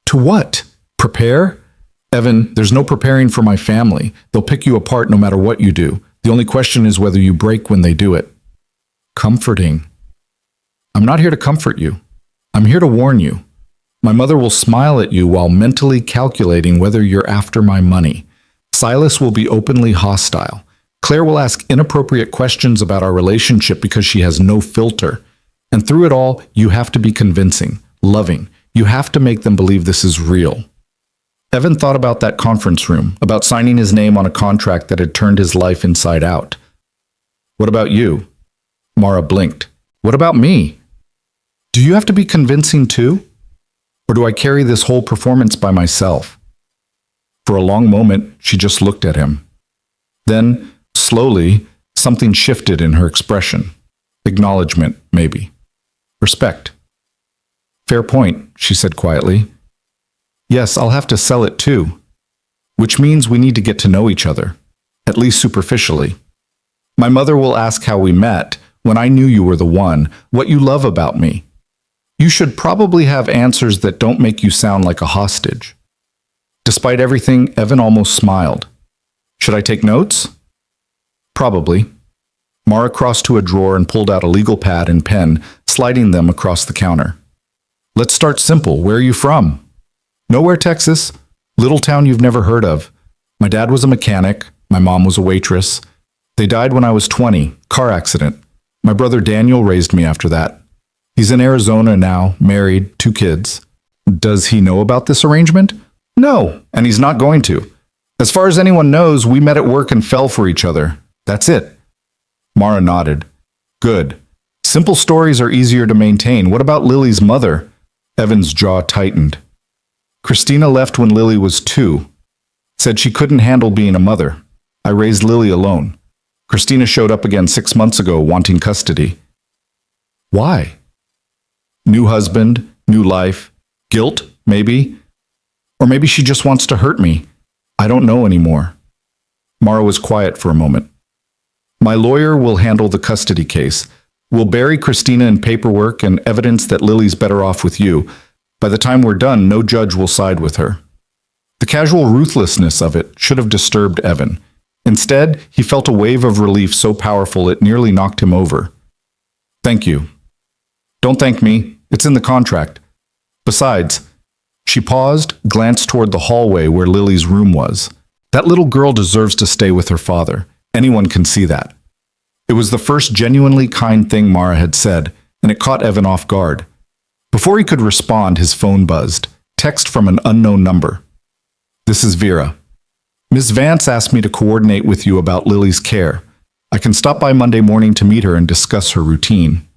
To what? Prepare?" "Evan, there's no preparing for my family. They'll pick you apart no matter what you do. The only question is whether you break when they do it." "Comforting." "I'm not here to comfort you. I'm here to warn you. My mother will smile at you while mentally calculating whether you're after my money. Silas will be openly hostile. Claire will ask inappropriate questions about our relationship because she has no filter. And through it all, you have to be convincing, loving. You have to make them believe this is real. Evan thought about that conference room, about signing his name on a contract that had turned his life inside out. What about you? Mara blinked. What about me? Do you have to be convincing too? Or do I carry this whole performance by myself? For a long moment, she just looked at him. Then, slowly, something shifted in her expression. Acknowledgement, maybe. Respect. Fair point, she said quietly. Yes, I'll have to sell it too. Which means we need to get to know each other, at least superficially. My mother will ask how we met, when I knew you were the one, what you love about me. You should probably have answers that don't make you sound like a hostage. Despite everything, Evan almost smiled. Should I take notes? Probably. Mara crossed to a drawer and pulled out a legal pad and pen, sliding them across the counter. Let's start simple. Where are you from? Nowhere, Texas. Little town you've never heard of. My dad was a mechanic. My mom was a waitress. They died when I was 20. Car accident. My brother Daniel raised me after that. He's in Arizona now, married, 2 kids. Does he know about this arrangement? No, and he's not going to. As far as anyone knows, we met at work and fell for each other. That's it. Mara nodded. Good. Simple stories are easier to maintain. What about Lily's mother? Evan's jaw tightened. Christina left when Lily was 2. Said she couldn't handle being a mother. I raised Lily alone. Christina showed up again 6 months ago, wanting custody. Why? New husband, new life. Guilt, maybe? Or maybe she just wants to hurt me. I don't know anymore. Mara was quiet for a moment. My lawyer will handle the custody case. We'll bury Christina in paperwork and evidence that Lily's better off with you. By the time we're done, no judge will side with her. The casual ruthlessness of it should have disturbed Evan. Instead, he felt a wave of relief so powerful it nearly knocked him over. Thank you. Don't thank me. It's in the contract. Besides, she paused, glanced toward the hallway where Lily's room was. That little girl deserves to stay with her father. Anyone can see that. It was the first genuinely kind thing Mara had said, and it caught Evan off guard. Before he could respond, his phone buzzed. Text from an unknown number. This is Vera. Ms. Vance asked me to coordinate with you about Lily's care. I can stop by Monday morning to meet her and discuss her routine.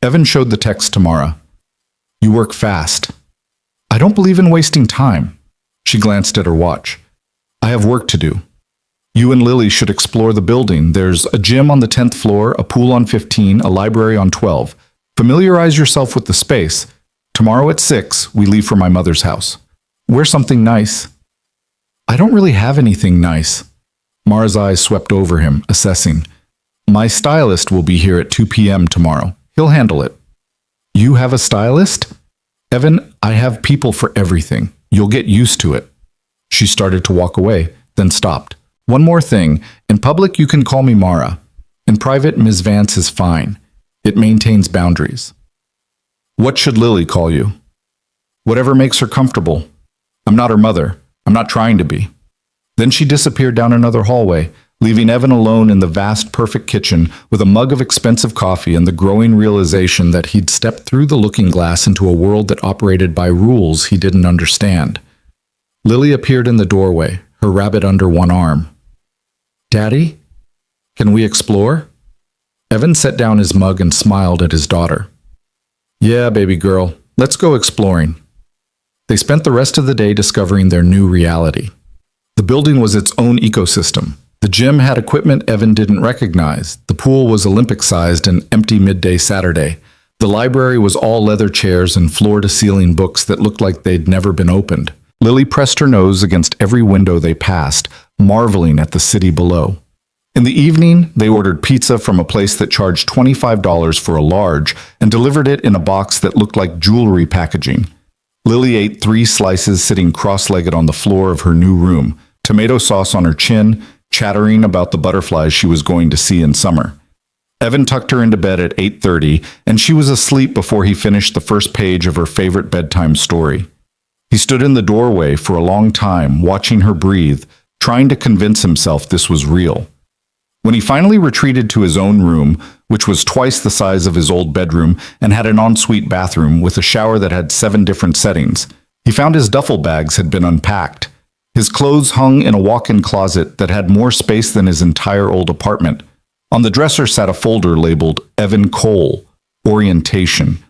Evan showed the text to Mara. You work fast. I don't believe in wasting time. She glanced at her watch. I have work to do. You and Lily should explore the building. There's a gym on the 10th floor, a pool on 15, a library on 12. Familiarize yourself with the space. Tomorrow at 6, we leave for my mother's house. Wear something nice. I don't really have anything nice. Mara's eyes swept over him, assessing. My stylist will be here at 2 p.m. tomorrow. He'll handle it. You have a stylist? Evan, I have people for everything. You'll get used to it. She started to walk away, then stopped. One more thing. In public, you can call me Mara. In private, Ms. Vance is fine. It maintains boundaries. What should Lily call you? Whatever makes her comfortable. I'm not her mother. I'm not trying to be. Then she disappeared down another hallway, leaving Evan alone in the vast, perfect kitchen with a mug of expensive coffee and the growing realization that he'd stepped through the looking glass into a world that operated by rules he didn't understand. Lily appeared in the doorway, her rabbit under one arm. Daddy? Can we explore? Evan set down his mug and smiled at his daughter. Yeah, baby girl, let's go exploring. They spent the rest of the day discovering their new reality. The building was its own ecosystem. The gym had equipment Evan didn't recognize. The pool was Olympic-sized and empty midday Saturday. The library was all leather chairs and floor-to-ceiling books that looked like they'd never been opened. Lily pressed her nose against every window they passed, marveling at the city below. In the evening, they ordered pizza from a place that charged $25 for a large and delivered it in a box that looked like jewelry packaging. Lily ate 3 slices sitting cross-legged on the floor of her new room, tomato sauce on her chin, chattering about the butterflies she was going to see in summer. Evan tucked her into bed at 8:30, and she was asleep before he finished the first page of her favorite bedtime story. He stood in the doorway for a long time, watching her breathe, trying to convince himself this was real. When he finally retreated to his own room, which was twice the size of his old bedroom and had an ensuite bathroom with a shower that had 7 different settings, he found his duffel bags had been unpacked. His clothes hung in a walk-in closet that had more space than his entire old apartment. On the dresser sat a folder labeled Evan Cole, Orientation.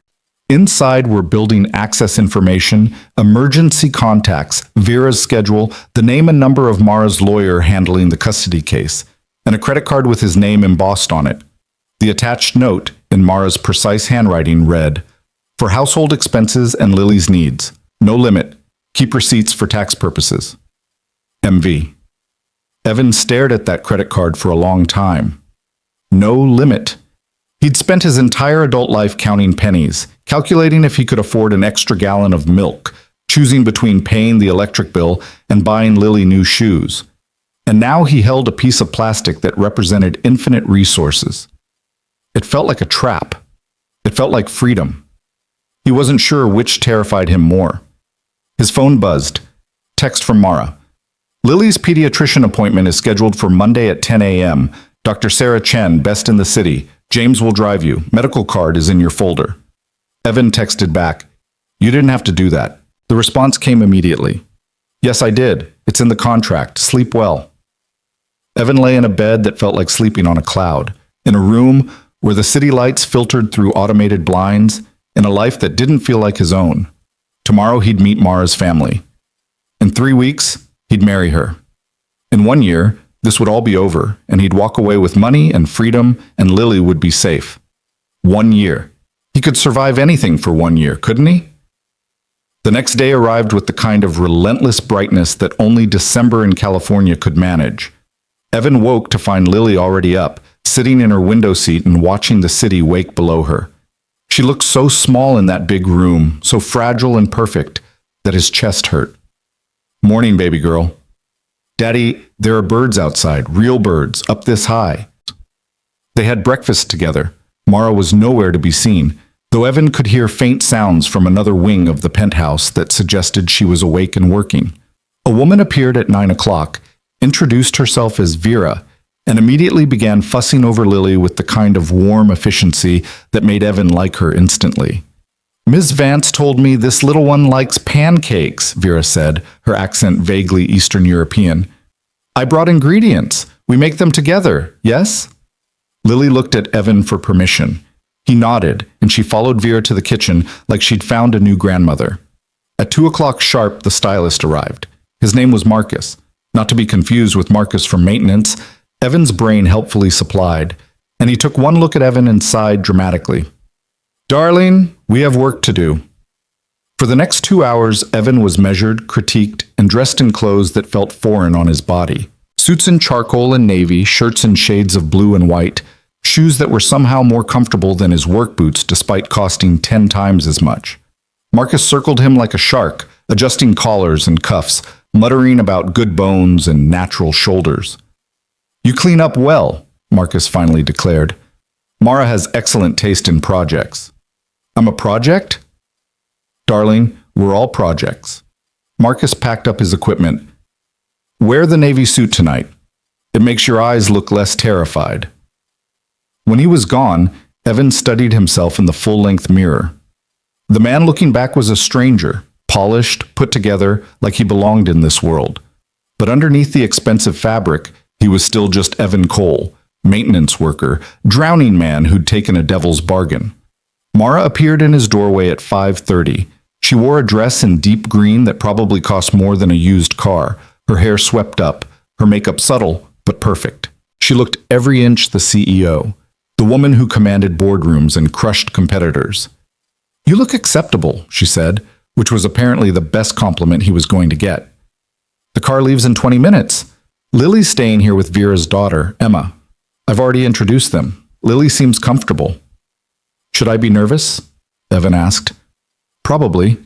Inside were building access information, emergency contacts, Vera's schedule, the name and number of Mara's lawyer handling the custody case, and a credit card with his name embossed on it. The attached note, in Mara's precise handwriting, read, "For household expenses and Lily's needs. No limit. Keep receipts for tax purposes. MV." Evan stared at that credit card for a long time. No limit. He'd spent his entire adult life counting pennies, calculating if he could afford an extra gallon of milk, choosing between paying the electric bill and buying Lily new shoes. And now he held a piece of plastic that represented infinite resources. It felt like a trap. It felt like freedom. He wasn't sure which terrified him more. His phone buzzed. Text from Mara. "Lily's pediatrician appointment is scheduled for Monday at 10 a.m. Dr. Sarah Chen, best in the city. James will drive you. Medical card is in your folder." Evan texted back, "You didn't have to do that." The response came immediately. "Yes, I did. It's in the contract. Sleep well." Evan lay in a bed that felt like sleeping on a cloud, in a room where the city lights filtered through automated blinds, in a life that didn't feel like his own. Tomorrow he'd meet Mara's family. In 3 weeks, he'd marry her. In 1 year, this would all be over, and he'd walk away with money and freedom, and Lily would be safe. 1 year. He could survive anything for 1 year, couldn't he? The next day arrived with the kind of relentless brightness that only December in California could manage. Evan woke to find Lily already up, sitting in her window seat and watching the city wake below her. She looked so small in that big room, so fragile and perfect, that his chest hurt. "Morning, baby girl." "Daddy, there are birds outside, real birds, up this high." They had breakfast together. Mara was nowhere to be seen, though Evan could hear faint sounds from another wing of the penthouse that suggested she was awake and working. A woman appeared at 9 o'clock, introduced herself as Vera, and immediately began fussing over Lily with the kind of warm efficiency that made Evan like her instantly. "Ms. Vance told me this little one likes pancakes," Vera said, her accent vaguely Eastern European. "I brought ingredients. We make them together, yes?" Lily looked at Evan for permission. He nodded, and she followed Vera to the kitchen like she'd found a new grandmother. At 2 o'clock sharp, the stylist arrived. His name was Marcus. Not to be confused with Marcus from maintenance, Evan's brain helpfully supplied, and he took one look at Evan and sighed dramatically. "Darling, we have work to do." For the next 2 hours, Evan was measured, critiqued, and dressed in clothes that felt foreign on his body. Suits in charcoal and navy, shirts in shades of blue and white, shoes that were somehow more comfortable than his work boots despite costing 10 times as much. Marcus circled him like a shark, adjusting collars and cuffs, muttering about good bones and natural shoulders. "You clean up well," Marcus finally declared. "Mara has excellent taste in projects." "I'm a project?" "Darling, we're all projects." Marcus packed up his equipment. "Wear the navy suit tonight. It makes your eyes look less terrified." When he was gone, Evan studied himself in the full-length mirror. The man looking back was a stranger, polished, put together, like he belonged in this world. But underneath the expensive fabric, he was still just Evan Cole, maintenance worker, drowning man who'd taken a devil's bargain. Mara appeared in his doorway at 5:30. She wore a dress in deep green that probably cost more than a used car, her hair swept up, her makeup subtle but perfect. She looked every inch the CEO, the woman who commanded boardrooms and crushed competitors. "You look acceptable," she said, which was apparently the best compliment he was going to get. "The car leaves in 20 minutes. Lily's staying here with Vera's daughter, Emma. I've already introduced them. Lily seems comfortable." "Should I be nervous?" Evan asked. "Probably."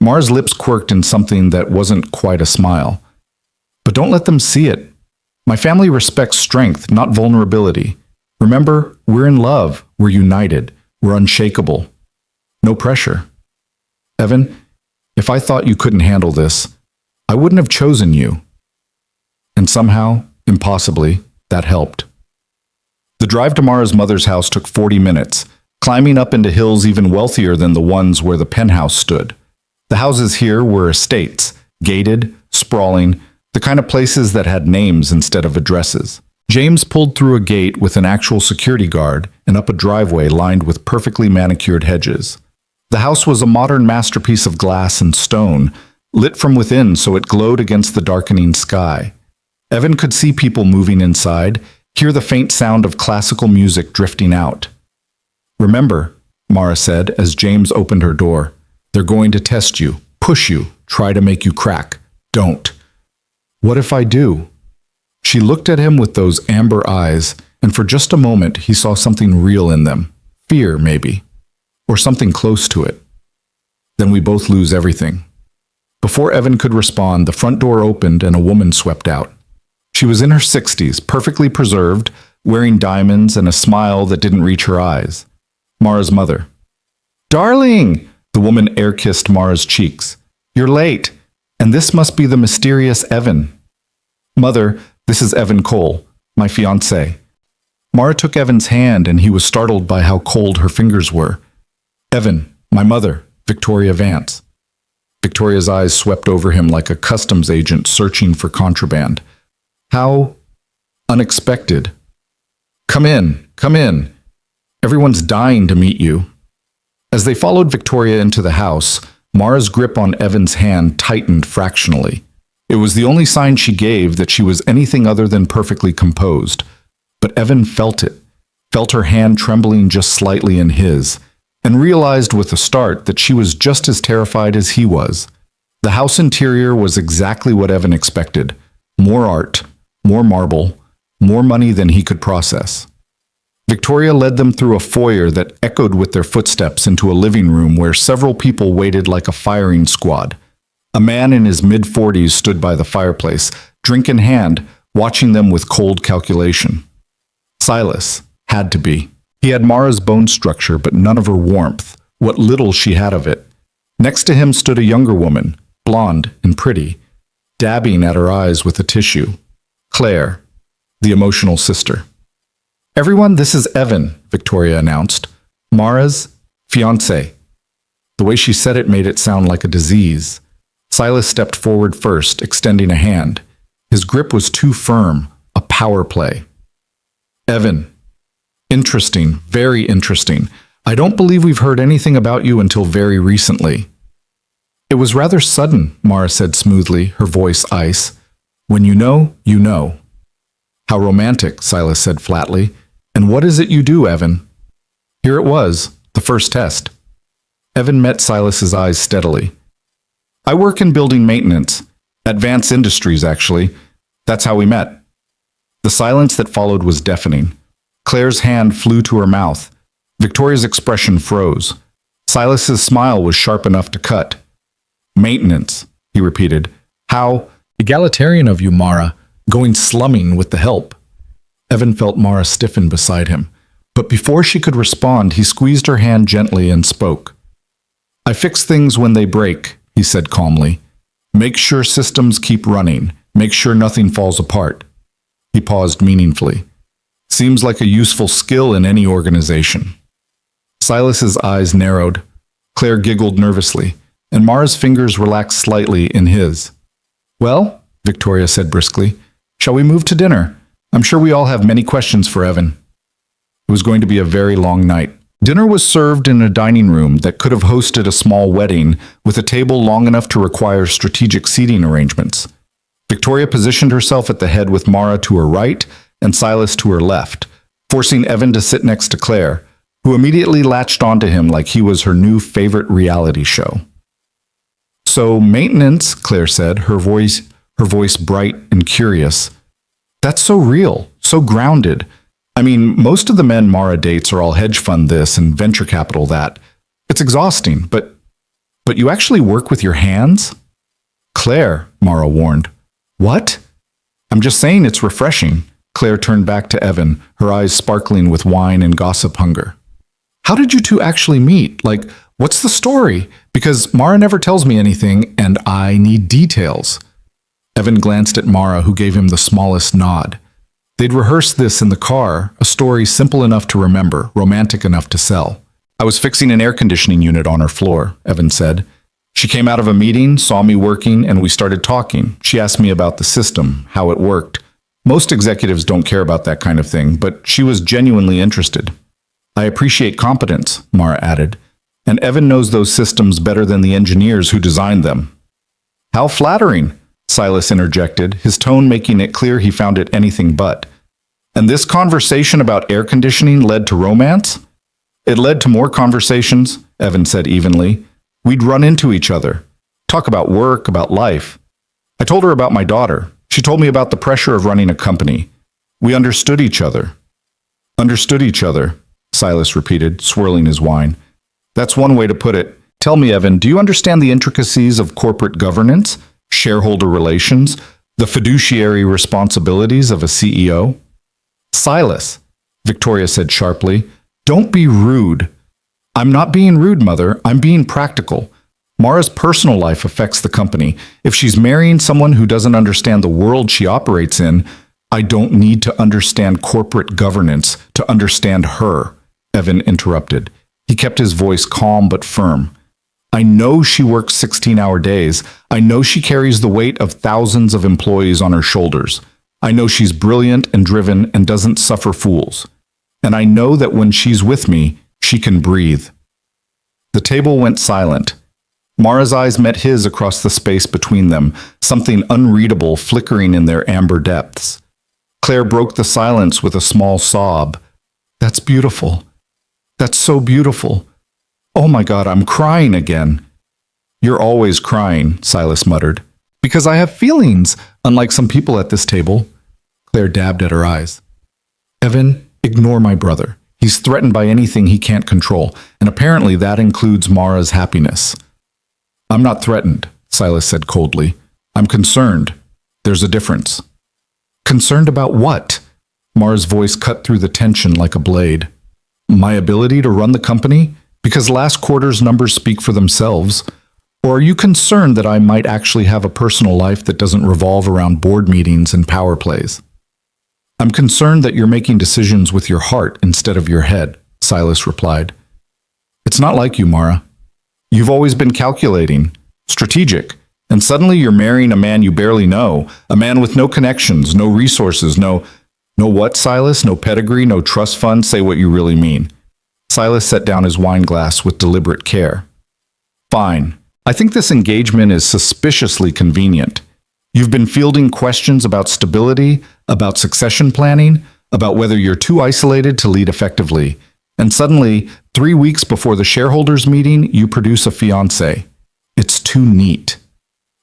Mara's lips quirked in something that wasn't quite a smile. "But don't let them see it. My family respects strength, not vulnerability. Remember, we're in love, we're united, we're unshakable. No pressure. Evan, if I thought you couldn't handle this, I wouldn't have chosen you." and somehow, impossibly, that helped. The drive to Mara's mother's house took 40 minutes, climbing up into hills even wealthier than the ones where the penthouse stood. The houses here were estates, gated, sprawling, the kind of places that had names instead of addresses. James pulled through a gate with an actual security guard and up a driveway lined with perfectly manicured hedges. The house was a modern masterpiece of glass and stone, lit from within so it glowed against the darkening sky. Evan could see people moving inside, hear the faint sound of classical music drifting out. "Remember," Mara said as James opened her door, "they're going to test you, push you, try to make you crack. Don't." "What if I do?" She looked at him with those amber eyes, and for just a moment he saw something real in them. Fear, maybe. Or something close to it. "Then we both lose everything." Before Evan could respond, the front door opened and a woman swept out. She was in her 60s, perfectly preserved, wearing diamonds and a smile that didn't reach her eyes. Mara's mother. "Darling!" The woman air-kissed Mara's cheeks. "You're late, and this must be the mysterious Evan." "Mother, this is Evan Cole, my fiancé." Mara took Evan's hand and he was startled by how cold her fingers were. "Evan, my mother, Victoria Vance." Victoria's eyes swept over him like a customs agent searching for contraband. "How unexpected." Come in, come in. Everyone's dying to meet you." As they followed Victoria into the house, Mara's grip on Evan's hand tightened fractionally. It was the only sign she gave that she was anything other than perfectly composed. But Evan felt it, felt her hand trembling just slightly in his, and realized with a start that she was just as terrified as he was. The house interior was exactly what Evan expected. More art, more marble, more money than he could process. Victoria led them through a foyer that echoed with their footsteps into a living room where several people waited like a firing squad. A man in his mid-40s stood by the fireplace, drink in hand, watching them with cold calculation. Silas had to be. He had Mara's bone structure, but none of her warmth, what little she had of it. Next to him stood a younger woman, blonde and pretty, dabbing at her eyes with a tissue. Claire, the emotional sister. "Everyone, this is Evan," Victoria announced. "Mara's fiancé." The way she said it made it sound like a disease. Silas stepped forward first, extending a hand. His grip was too firm, a power play. "Evan, interesting, very interesting. I don't believe we've heard anything about you until very recently." "It was rather sudden," Mara said smoothly, her voice ice. "When you know, you know." "How romantic," Silas said flatly. "And what is it you do, Evan?" Here it was, the first test. Evan met Silas's eyes steadily. "I work in building maintenance. At Vance Industries, actually. That's how we met." The silence that followed was deafening. Claire's hand flew to her mouth. Victoria's expression froze. Silas's smile was sharp enough to cut. "Maintenance," he repeated. "How egalitarian of you, Mara, going slumming with the help." Evan felt Mara stiffen beside him. But before she could respond, he squeezed her hand gently and spoke. "I fix things when they break," he said calmly. "Make sure systems keep running. Make sure nothing falls apart." He paused meaningfully. "Seems like a useful skill in any organization." Silas's eyes narrowed. Claire giggled nervously, and Mara's fingers relaxed slightly in his. "Well," Victoria said briskly, "shall we move to dinner? I'm sure we all have many questions for Evan." It was going to be a very long night. Dinner was served in a dining room that could have hosted a small wedding, with a table long enough to require strategic seating arrangements. Victoria positioned herself at the head with Mara to her right and Silas to her left, forcing Evan to sit next to Claire, who immediately latched onto him like he was her new favorite reality show. "So, maintenance," Claire said, her voice bright and curious. "That's so real, so grounded. I mean, most of the men Mara dates are all hedge fund this and venture capital that. It's exhausting, but you actually work with your hands?" "Claire," Mara warned. "What?" "I'm just saying it's refreshing." Claire turned back to Evan, her eyes sparkling with wine and gossip hunger. "How did you two actually meet? Like, what's the story? Because Mara never tells me anything, and I need details." Evan glanced at Mara, who gave him the smallest nod. They'd rehearsed this in the car, a story simple enough to remember, romantic enough to sell. I was fixing an air conditioning unit on her floor, Evan said. She came out of a meeting, saw me working, and we started talking. She asked me about the system, how it worked. Most executives don't care about that kind of thing, but she was genuinely interested. I appreciate competence, Mara added, and Evan knows those systems better than the engineers who designed them. How flattering, Silas interjected, his tone making it clear he found it anything but. And this conversation about air conditioning led to romance? It led to more conversations, Evan said evenly. We'd run into each other, talk about work, about life. I told her about my daughter. She told me about the pressure of running a company. We understood each other. Understood each other, Silas repeated, swirling his wine. That's one way to put it. Tell me, Evan, do you understand the intricacies of corporate governance, shareholder relations, the fiduciary responsibilities of a CEO? Silas, Victoria said sharply, don't be rude. I'm not being rude, Mother. I'm being practical. Mara's personal life affects the company. If she's marrying someone who doesn't understand the world she operates in, I don't need to understand corporate governance to understand her, Evan interrupted. He kept his voice calm but firm. I know she works 16-hour days. I know she carries the weight of thousands of employees on her shoulders. I know she's brilliant and driven and doesn't suffer fools. And I know that when she's with me, she can breathe. The table went silent. Mara's eyes met his across the space between them, something unreadable flickering in their amber depths. Claire broke the silence with a small sob. That's beautiful. That's so beautiful. Oh my God, I'm crying again. You're always crying, Silas muttered. Because I have feelings, unlike some people at this table. Claire dabbed at her eyes. Evan, ignore my brother. He's threatened by anything he can't control, and apparently that includes Mara's happiness. I'm not threatened, Silas said coldly. I'm concerned. There's a difference. Concerned about what? Mara's voice cut through the tension like a blade. My ability to run the company? Because last quarter's numbers speak for themselves. Or are you concerned that I might actually have a personal life that doesn't revolve around board meetings and power plays? I'm concerned that you're making decisions with your heart instead of your head, Silas replied. It's not like you, Mara. You've always been calculating, strategic, and suddenly you're marrying a man you barely know, a man with no connections, no resources, no what, Silas? No pedigree, no trust fund? Say what you really mean. Silas set down his wine glass with deliberate care. Fine. I think this engagement is suspiciously convenient. You've been fielding questions about stability, about succession planning, about whether you're too isolated to lead effectively. And suddenly, 3 weeks before the shareholders' meeting, you produce a fiancé. It's too neat.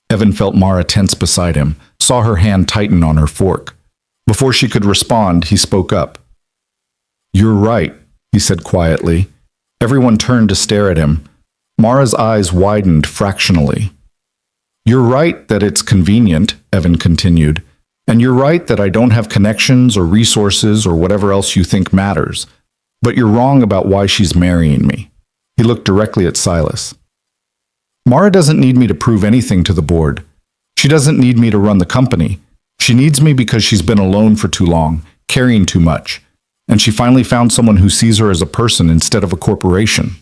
Evan felt Mara tense beside him, saw her hand tighten on her fork. Before she could respond, he spoke up. You're right, he said quietly. Everyone turned to stare at him. Mara's eyes widened fractionally. You're right that it's convenient, Evan continued, and you're right that I don't have connections or resources or whatever else you think matters. But you're wrong about why she's marrying me. He looked directly at Silas. Mara doesn't need me to prove anything to the board. She doesn't need me to run the company. She needs me because she's been alone for too long, carrying too much, and she finally found someone who sees her as a person instead of a corporation.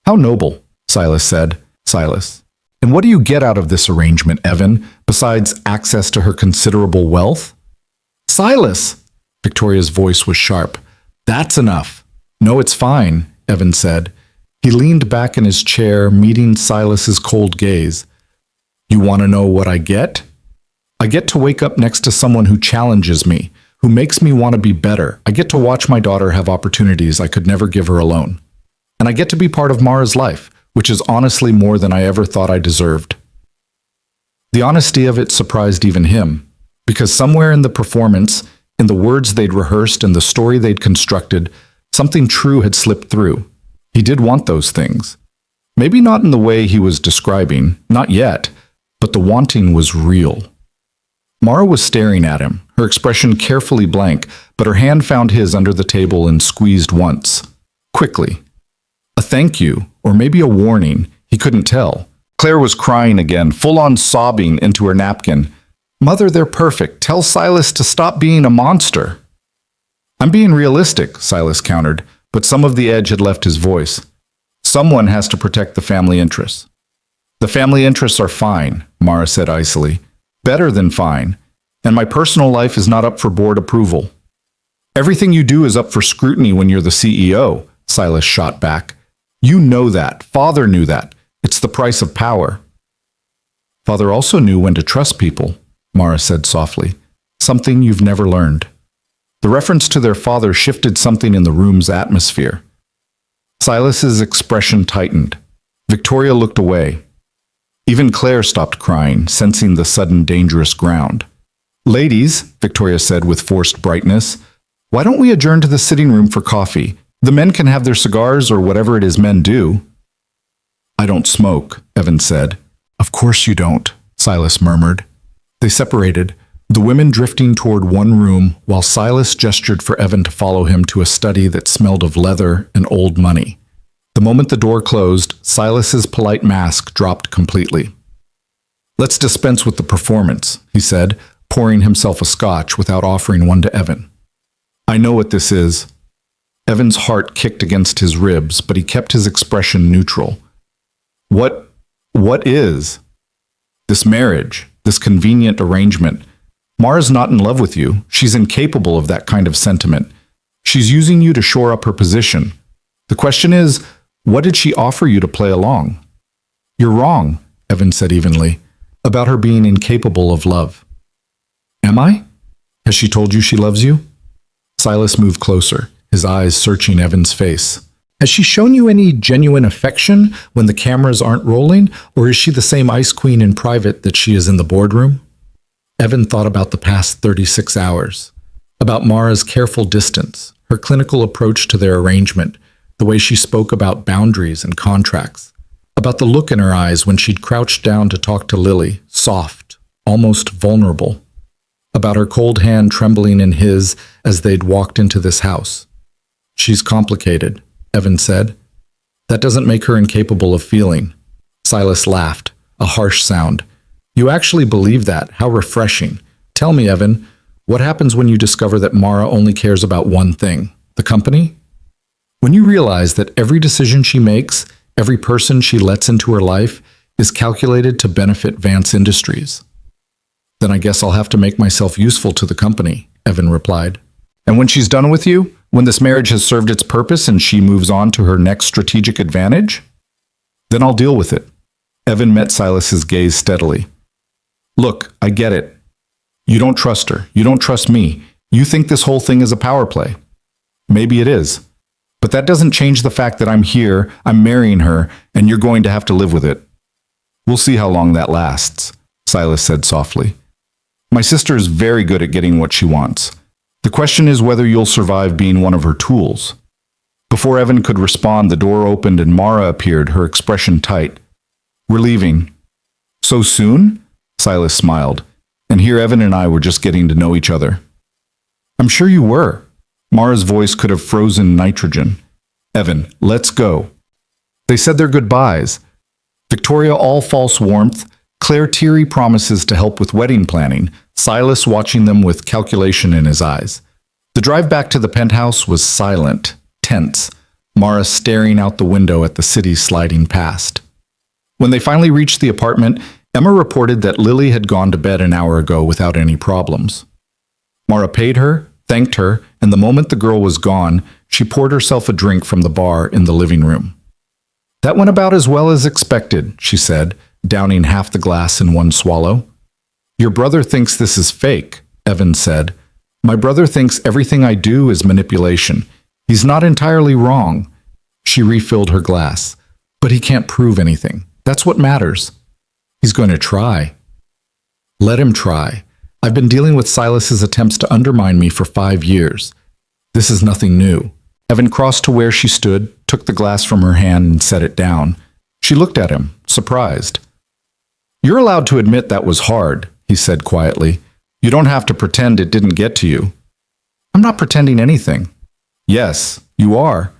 How noble, Silas said. Silas. And what do you get out of this arrangement, Evan, besides access to her considerable wealth? Silas! Victoria's voice was sharp. That's enough. No, it's fine, Evan said. He leaned back in his chair, meeting Silas's cold gaze. You want to know what I get? I get to wake up next to someone who challenges me, who makes me want to be better. I get to watch my daughter have opportunities I could never give her alone. And I get to be part of Mara's life, which is honestly more than I ever thought I deserved. The honesty of it surprised even him, because somewhere in the performance, in the words they'd rehearsed and the story they'd constructed, something true had slipped through. He did want those things. Maybe not in the way he was describing, not yet, but the wanting was real. Mara was staring at him, her expression carefully blank, but her hand found his under the table and squeezed once. Quickly. A thank you, or maybe a warning, he couldn't tell. Claire was crying again, full-on sobbing into her napkin. Mother, they're perfect. Tell Silas to stop being a monster. I'm being realistic, Silas countered, but some of the edge had left his voice. Someone has to protect the family interests. The family interests are fine, Mara said icily. Better than fine. And my personal life is not up for board approval. Everything you do is up for scrutiny when you're the CEO, Silas shot back. You know that. Father knew that. It's the price of power. Father also knew when to trust people, Mara said softly. Something you've never learned. The reference to their father shifted something in the room's atmosphere. Silas's expression tightened. Victoria looked away. Even Claire stopped crying, sensing the sudden dangerous ground. Ladies, Victoria said with forced brightness, why don't we adjourn to the sitting room for coffee? The men can have their cigars or whatever it is men do. I don't smoke, Evan said. Of course you don't, Silas murmured. They separated, the women drifting toward one room while Silas gestured for Evan to follow him to a study that smelled of leather and old money. The moment the door closed, Silas's polite mask dropped completely. Let's dispense with the performance, he said, pouring himself a scotch without offering one to Evan. I know what this is. Evan's heart kicked against his ribs, but he kept his expression neutral. What is? This marriage, this convenient arrangement. Mara's not in love with you. She's incapable of that kind of sentiment. She's using you to shore up her position. The question is, what did she offer you to play along? You're wrong, Evan said evenly, about her being incapable of love. Am I? Has she told you she loves you? Silas moved closer, his eyes searching Evan's face. Has she shown you any genuine affection when the cameras aren't rolling, or is she the same ice queen in private that she is in the boardroom? Evan thought about the past 36 hours, about Mara's careful distance, her clinical approach to their arrangement, the way she spoke about boundaries and contracts, about the look in her eyes when she'd crouched down to talk to Lily, soft, almost vulnerable, about her cold hand trembling in his as they'd walked into this house. She's complicated, Evan said. That doesn't make her incapable of feeling. Silas laughed, a harsh sound. You actually believe that? How refreshing. Tell me, Evan, what happens when you discover that Mara only cares about one thing, the company? When you realize that every decision she makes, every person she lets into her life, is calculated to benefit Vance Industries. Then I guess I'll have to make myself useful to the company, Evan replied. And when she's done with you, when this marriage has served its purpose and she moves on to her next strategic advantage, then I'll deal with it. Evan met Silas's gaze steadily. Look, I get it. You don't trust her. You don't trust me. You think this whole thing is a power play. Maybe it is. But that doesn't change the fact that I'm here, I'm marrying her, and you're going to have to live with it. We'll see how long that lasts, Silas said softly. My sister is very good at getting what she wants. The question is whether you'll survive being one of her tools. Before Evan could respond, the door opened and Mara appeared, her expression tight. We're leaving. So soon? Silas smiled. And here Evan and I were just getting to know each other. I'm sure you were. Mara's voice could have frozen nitrogen. Evan, let's go. They said their goodbyes. Victoria all false warmth, Claire teary promises to help with wedding planning, Silas watching them with calculation in his eyes. The drive back to the penthouse was silent, tense, Mara staring out the window at the city sliding past. When they finally reached the apartment, Emma reported that Lily had gone to bed an hour ago without any problems. Mara paid her, thanked her, and the moment the girl was gone, she poured herself a drink from the bar in the living room. That went about as well as expected, she said, downing half the glass in one swallow. Your brother thinks this is fake, Evan said. My brother thinks everything I do is manipulation. He's not entirely wrong. She refilled her glass. But he can't prove anything. That's what matters. He's going to try. Let him try. I've been dealing with Silas's attempts to undermine me for 5 years. This is nothing new. Evan crossed to where she stood, took the glass from her hand and set it down. She looked at him, surprised. You're allowed to admit that was hard, he said quietly. You don't have to pretend it didn't get to you. I'm not pretending anything. Yes, you are.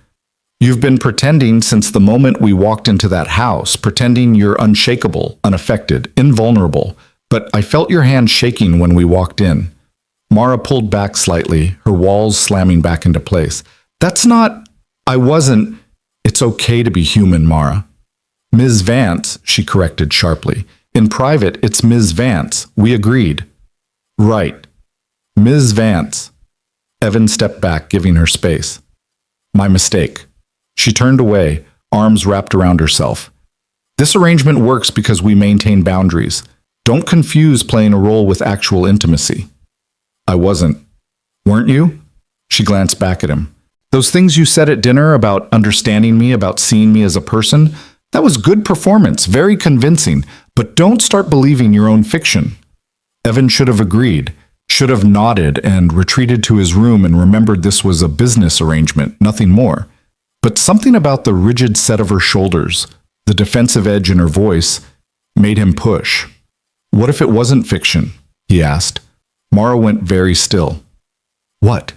You've been pretending since the moment we walked into that house, pretending you're unshakable, unaffected, invulnerable. but I felt your hand shaking when we walked in." Mara pulled back slightly, her walls slamming back into place. "That's not... I wasn't... It's okay to be human, Mara." "Ms. Vance," she corrected sharply. "In private, it's Ms. Vance. We agreed." "Right. Ms. Vance." Evan stepped back, giving her space. "My mistake." She turned away, arms wrapped around herself. "This arrangement works because we maintain boundaries. Don't confuse playing a role with actual intimacy." "I wasn't." "Weren't you?" She glanced back at him. "Those things you said at dinner about understanding me, about seeing me as a person, that was good performance, very convincing, but don't start believing your own fiction." Evan should have agreed, should have nodded and retreated to his room and remembered this was a business arrangement, nothing more. But something about the rigid set of her shoulders, the defensive edge in her voice, made him push. "What if it wasn't fiction?" he asked. Mara went very still. "What?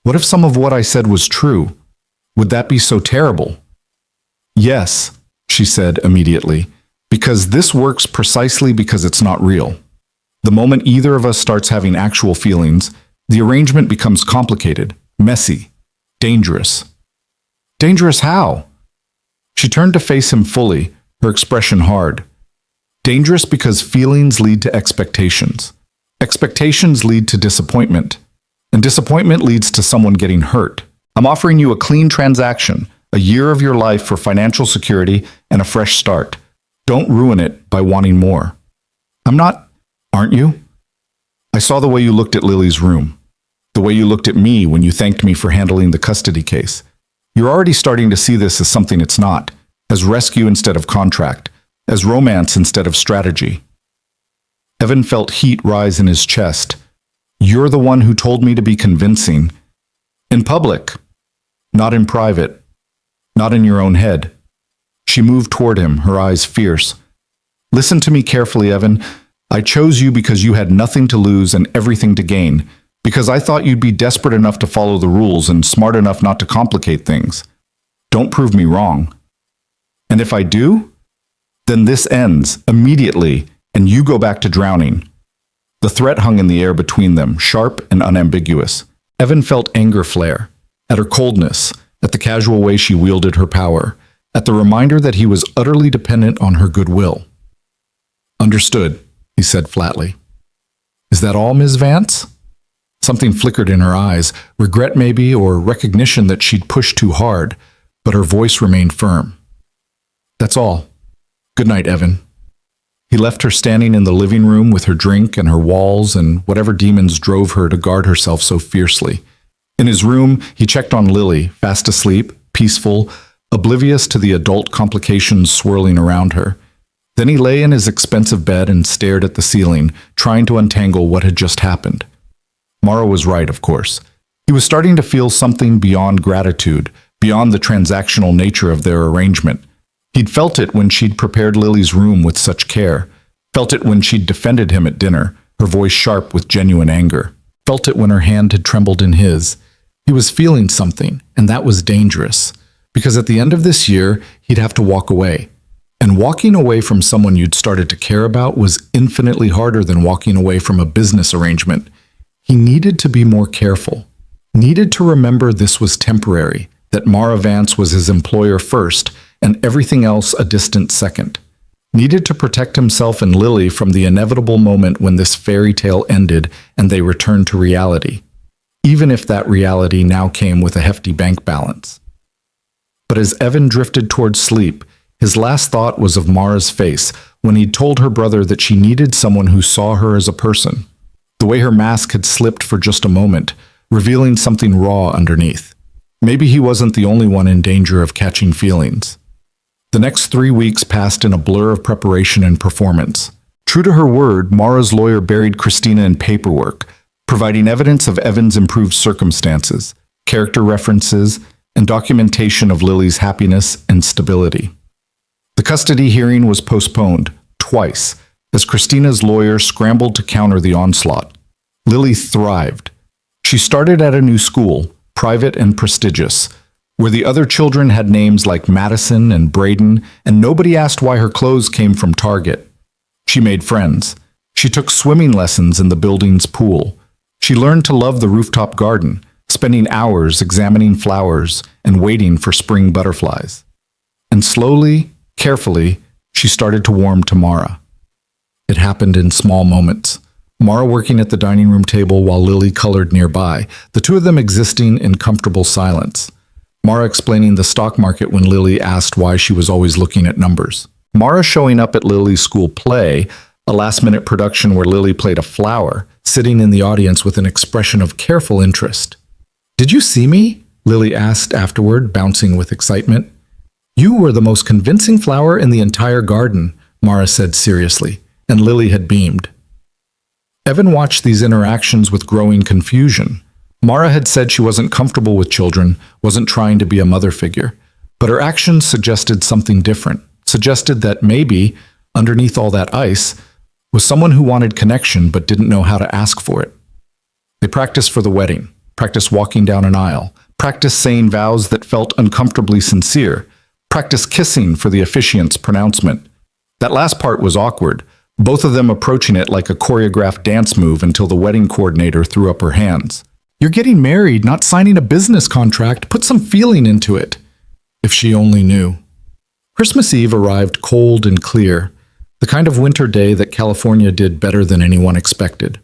What if some of what I said was true? Would that be so terrible?" "Yes," she said immediately, "because this works precisely because it's not real. The moment either of us starts having actual feelings, the arrangement becomes complicated, messy, dangerous." "Dangerous how?" She turned to face him fully, her expression hard. "Dangerous because feelings lead to expectations. Expectations lead to disappointment. And disappointment leads to someone getting hurt. I'm offering you a clean transaction, a year of your life for financial security and a fresh start. Don't ruin it by wanting more." "I'm not, aren't you?" "I saw the way you looked at Lily's room, the way you looked at me when you thanked me for handling the custody case. You're already starting to see this as something it's not, as rescue instead of contract, as romance instead of strategy." Evan felt heat rise in his chest. "You're the one who told me to be convincing. In public, not in private, not in your own head." She moved toward him, her eyes fierce. "Listen to me carefully, Evan. I chose you because you had nothing to lose and everything to gain, because I thought you'd be desperate enough to follow the rules and smart enough not to complicate things. Don't prove me wrong. And if I do, then this ends immediately and you go back to drowning." The threat hung in the air between them, sharp and unambiguous. Evan felt anger flare, at her coldness, at the casual way she wielded her power, at the reminder that he was utterly dependent on her goodwill. "Understood," he said flatly. "Is that all, Ms. Vance?" Something flickered in her eyes, regret maybe, or recognition that she'd pushed too hard, but her voice remained firm. "That's all. Good night, Evan." He left her standing in the living room with her drink and her walls and whatever demons drove her to guard herself so fiercely. In his room, he checked on Lily, fast asleep, peaceful, oblivious to the adult complications swirling around her. Then he lay in his expensive bed and stared at the ceiling, trying to untangle what had just happened. Mara was right, of course. He was starting to feel something beyond gratitude, beyond the transactional nature of their arrangement. He'd felt it when she'd prepared Lily's room with such care, felt it when she'd defended him at dinner, her voice sharp with genuine anger, felt it when her hand had trembled in his. He was feeling something, and that was dangerous, because at the end of this year, he'd have to walk away. And walking away from someone you'd started to care about was infinitely harder than walking away from a business arrangement. He needed to be more careful, needed to remember this was temporary, that Mara Vance was his employer first, and everything else a distant second. Needed to protect himself and Lily from the inevitable moment when this fairy tale ended and they returned to reality, even if that reality now came with a hefty bank balance. But as Evan drifted towards sleep, his last thought was of Mara's face when he'd told her brother that she needed someone who saw her as a person. The way her mask had slipped for just a moment, revealing something raw underneath. Maybe he wasn't the only one in danger of catching feelings. The next 3 weeks passed in a blur of preparation and performance. True to her word, Mara's lawyer buried Christina in paperwork, providing evidence of Evan's improved circumstances, character references, and documentation of Lily's happiness and stability. The custody hearing was postponed, twice, as Christina's lawyer scrambled to counter the onslaught. Lily thrived. She started at a new school, private and prestigious, where the other children had names like Madison and Braden, and nobody asked why her clothes came from Target. She made friends, She took swimming lessons in the building's pool. She learned to love the rooftop garden, spending hours examining flowers and waiting for spring butterflies. And slowly, carefully, she started to warm to Mara. It happened in small moments. Mara working at the dining room table while Lily colored nearby, the two of them existing in comfortable silence. Mara explaining the stock market when Lily asked why she was always looking at numbers. Mara showing up at Lily's school play, a last-minute production where Lily played a flower, sitting in the audience with an expression of careful interest. "Did you see me?" Lily asked afterward, bouncing with excitement. "You were the most convincing flower in the entire garden," Mara said seriously, and Lily had beamed. Evan watched these interactions with growing confusion. Mara had said she wasn't comfortable with children, wasn't trying to be a mother figure, but her actions suggested something different, suggested that maybe, underneath all that ice, was someone who wanted connection but didn't know how to ask for it. They practiced for the wedding, practiced walking down an aisle, practiced saying vows that felt uncomfortably sincere, practiced kissing for the officiant's pronouncement. That last part was awkward, both of them approaching it like a choreographed dance move until the wedding coordinator threw up her hands. "You're getting married, not signing a business contract. Put some feeling into it." If she only knew. Christmas Eve arrived cold and clear, the kind of winter day that California did better than anyone expected.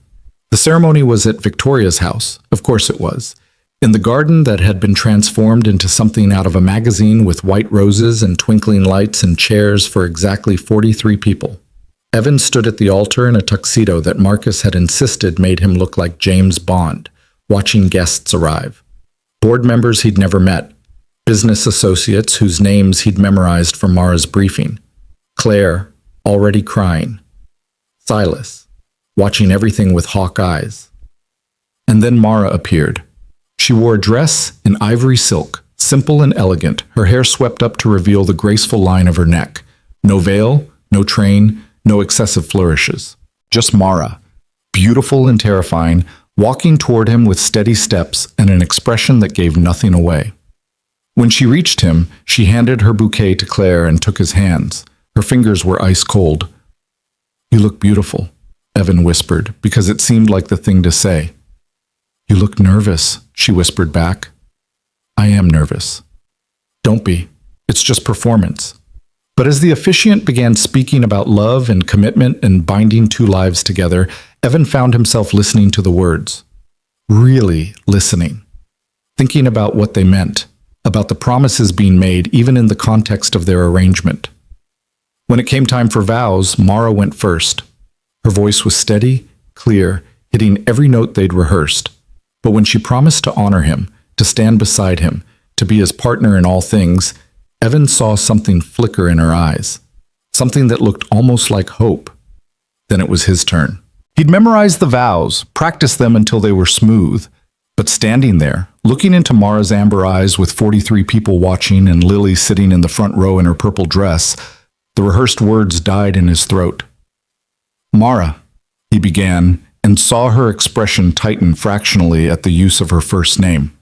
The ceremony was at Victoria's house, of course it was, in the garden that had been transformed into something out of a magazine with white roses and twinkling lights and chairs for exactly 43 people. Evan stood at the altar in a tuxedo that Marcus had insisted made him look like James Bond, watching guests arrive. Board members he'd never met, business associates whose names he'd memorized from Mara's briefing. Claire, already crying. Silas, watching everything with hawk eyes. And then Mara appeared. She wore a dress in ivory silk, simple and elegant, her hair swept up to reveal the graceful line of her neck. No veil, no train, no excessive flourishes. Just Mara, beautiful and terrifying, walking toward him with steady steps and an expression that gave nothing away. When she reached him, she handed her bouquet to Claire and took his hands. Her fingers were ice cold. "You look beautiful," Evan whispered, because it seemed like the thing to say. "You look nervous," she whispered back. "I am nervous." "Don't be. It's just performance." But as the officiant began speaking about love and commitment and binding two lives together, Evan found himself listening to the words. Really listening. Thinking about what they meant, about the promises being made even in the context of their arrangement. When it came time for vows, Mara went first. Her voice was steady, clear, hitting every note they'd rehearsed. But when she promised to honor him, to stand beside him, to be his partner in all things, Evan saw something flicker in her eyes, something that looked almost like hope. Then it was his turn. He'd memorized the vows, practiced them until they were smooth, but standing there, looking into Mara's amber eyes with 43 people watching and Lily sitting in the front row in her purple dress, the rehearsed words died in his throat. "Mara," he began, and saw her expression tighten fractionally at the use of her first name.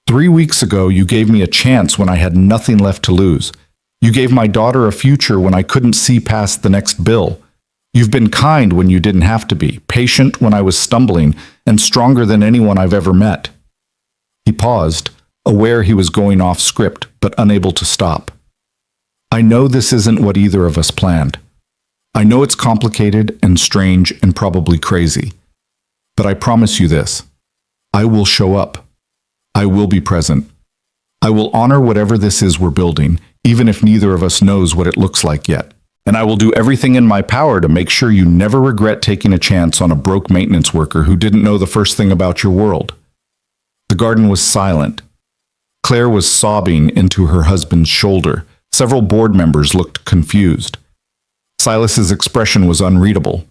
"3 weeks ago, you gave me a chance when I had nothing left to lose. You gave my daughter a future when I couldn't see past the next bill. You've been kind when you didn't have to be, patient when I was stumbling, and stronger than anyone I've ever met." He paused, aware he was going off script, but unable to stop. "I know this isn't what either of us planned. I know it's complicated and strange and probably crazy. But I promise you this. I will show up. I will be present. I will honor whatever this is we're building, even if neither of us knows what it looks like yet. And I will do everything in my power to make sure you never regret taking a chance on a broke maintenance worker who didn't know the first thing about your world." The garden was silent. Claire was sobbing into her husband's shoulder. Several board members looked confused. Silas's expression was unreadable,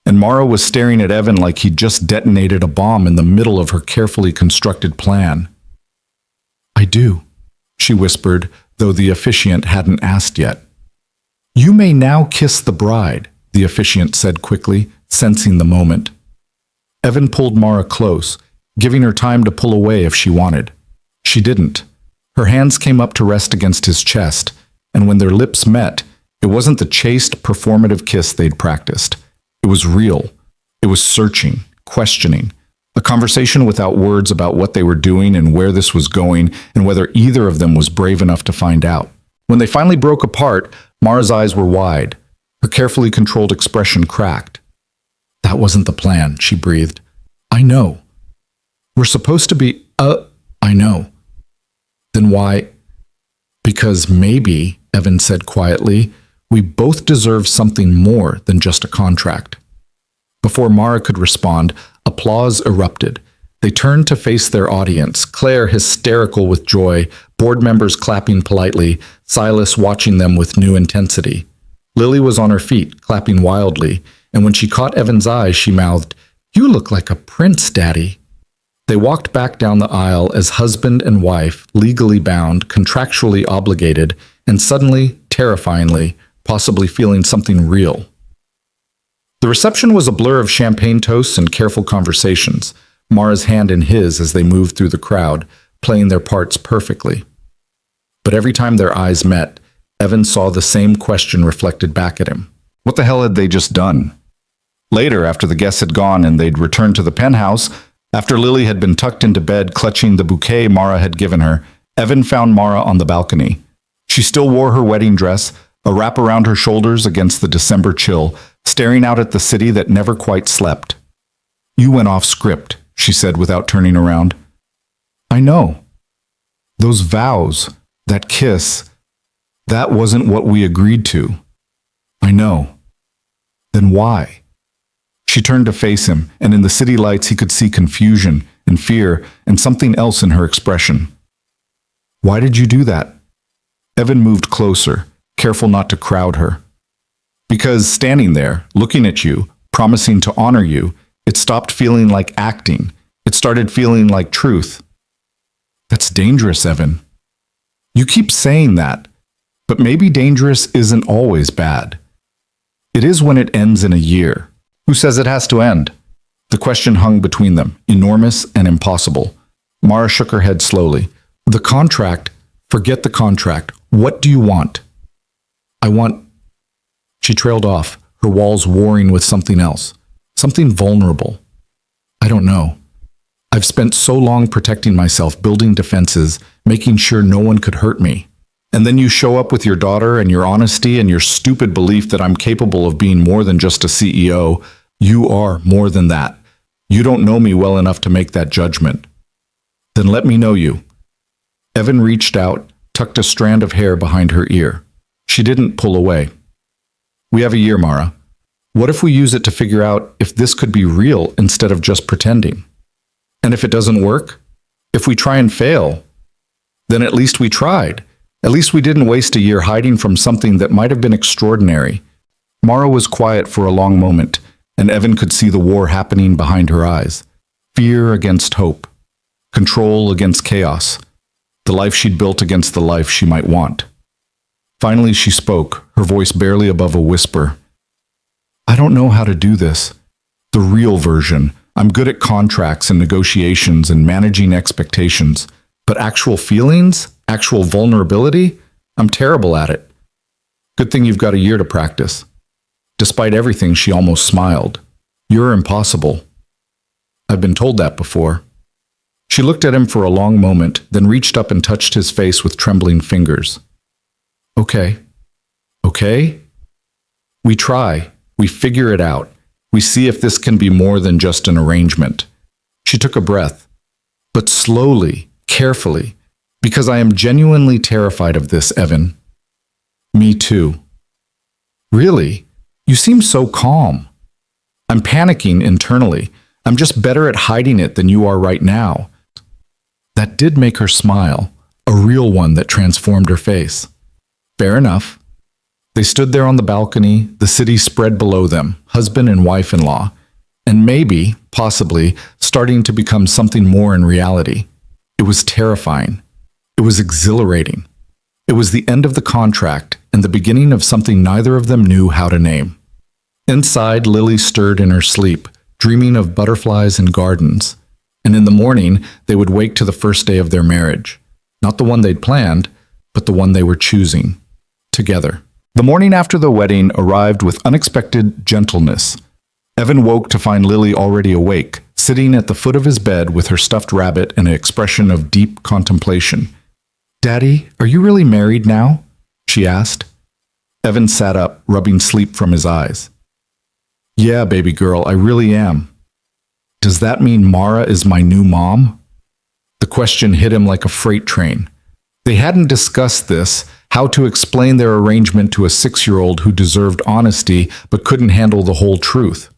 and Mara was staring at Evan like he'd just detonated a bomb in the middle of her carefully constructed plan. "I do," she whispered, though the officiant hadn't asked yet. "You may now kiss the bride," the officiant said quickly, sensing the moment. Evan pulled Mara close, giving her time to pull away if she wanted. She didn't. Her hands came up to rest against his chest, and when their lips met, it wasn't the chaste, performative kiss they'd practiced. It was real. It was searching, questioning. A conversation without words about what they were doing and where this was going and whether either of them was brave enough to find out. When they finally broke apart, Mara's eyes were wide. Her carefully controlled expression cracked. "That wasn't the plan," she breathed. "I know. We're supposed to be, I know." "Then why?" "Because maybe," Evan said quietly, "we both deserve something more than just a contract." Before Mara could respond, applause erupted. They turned to face their audience, Claire hysterical with joy, board members clapping politely, Silas watching them with new intensity. Lily was on her feet, clapping wildly, and when she caught Evan's eyes, she mouthed, "You look like a prince, Daddy." They walked back down the aisle as husband and wife, legally bound, contractually obligated, and suddenly, terrifyingly, possibly feeling something real. The reception was a blur of champagne toasts and careful conversations, Mara's hand in his as they moved through the crowd, playing their parts perfectly. But every time their eyes met, Evan saw the same question reflected back at him. What the hell had they just done? Later, after the guests had gone and they'd returned to the penthouse, after Lily had been tucked into bed clutching the bouquet Mara had given her, Evan found Mara on the balcony. She still wore her wedding dress, a wrap around her shoulders against the December chill, staring out at the city that never quite slept. "You went off script," she said without turning around. "I know. Those vows, that kiss, that wasn't what we agreed to. I know. Then why?" She turned to face him, and in the city lights he could see confusion and fear and something else in her expression. "Why did you do that?" Evan moved closer, careful not to crowd her. "Because standing there, looking at you, promising to honor you, it stopped feeling like acting. It started feeling like truth." "That's dangerous, Evan." "You keep saying that, but maybe dangerous isn't always bad. It is when it ends in a year. Who says it has to end?" The question hung between them, enormous and impossible. Mara shook her head slowly. "The contract, forget the contract. What do you want?" "I want..." She trailed off, her walls warring with something else, something vulnerable. "I don't know. I've spent so long protecting myself, building defenses, making sure no one could hurt me. And then you show up with your daughter and your honesty and your stupid belief that I'm capable of being more than just a CEO. You are more than that. You don't know me well enough to make that judgment. Then let me know you." Evan reached out, tucked a strand of hair behind her ear. She didn't pull away. "We have a year, Mara. What if we use it to figure out if this could be real instead of just pretending? And if it doesn't work? If we try and fail? Then at least we tried. At least we didn't waste a year hiding from something that might have been extraordinary." Mara was quiet for a long moment, and Evan could see the war happening behind her eyes. Fear against hope. Control against chaos. The life she'd built against the life she might want. Finally she spoke, her voice barely above a whisper. "I don't know how to do this. The real version. I'm good at contracts and negotiations and managing expectations. But actual feelings? Actual vulnerability? I'm terrible at it. Good thing you've got a year to practice." Despite everything, she almost smiled. "You're impossible." "I've been told that before." She looked at him for a long moment, then reached up and touched his face with trembling fingers. "Okay. Okay? We try. We figure it out. We see if this can be more than just an arrangement." She took a breath. "But slowly, carefully, because I am genuinely terrified of this, Evan." "Me too." "Really? You seem so calm." "I'm panicking internally. I'm just better at hiding it than you are right now." That did make her smile, a real one that transformed her face. Fair enough. They stood there on the balcony, the city spread below them, husband and wife-in-law, and maybe, possibly, starting to become something more in reality. It was terrifying. It was exhilarating. It was the end of the contract and the beginning of something neither of them knew how to name. Inside, Lily stirred in her sleep, dreaming of butterflies and gardens. And in the morning, they would wake to the first day of their marriage. Not the one they'd planned, but the one they were choosing. Together. The morning after the wedding arrived with unexpected gentleness. Evan woke to find Lily already awake, sitting at the foot of his bed with her stuffed rabbit and an expression of deep contemplation. "Daddy, are you really married now?" she asked. Evan sat up, rubbing sleep from his eyes. "Yeah, baby girl, I really am." "Does that mean Mara is my new mom?" The question hit him like a freight train. They hadn't discussed this, how to explain their arrangement to a 6-year-old who deserved honesty but couldn't handle the whole truth.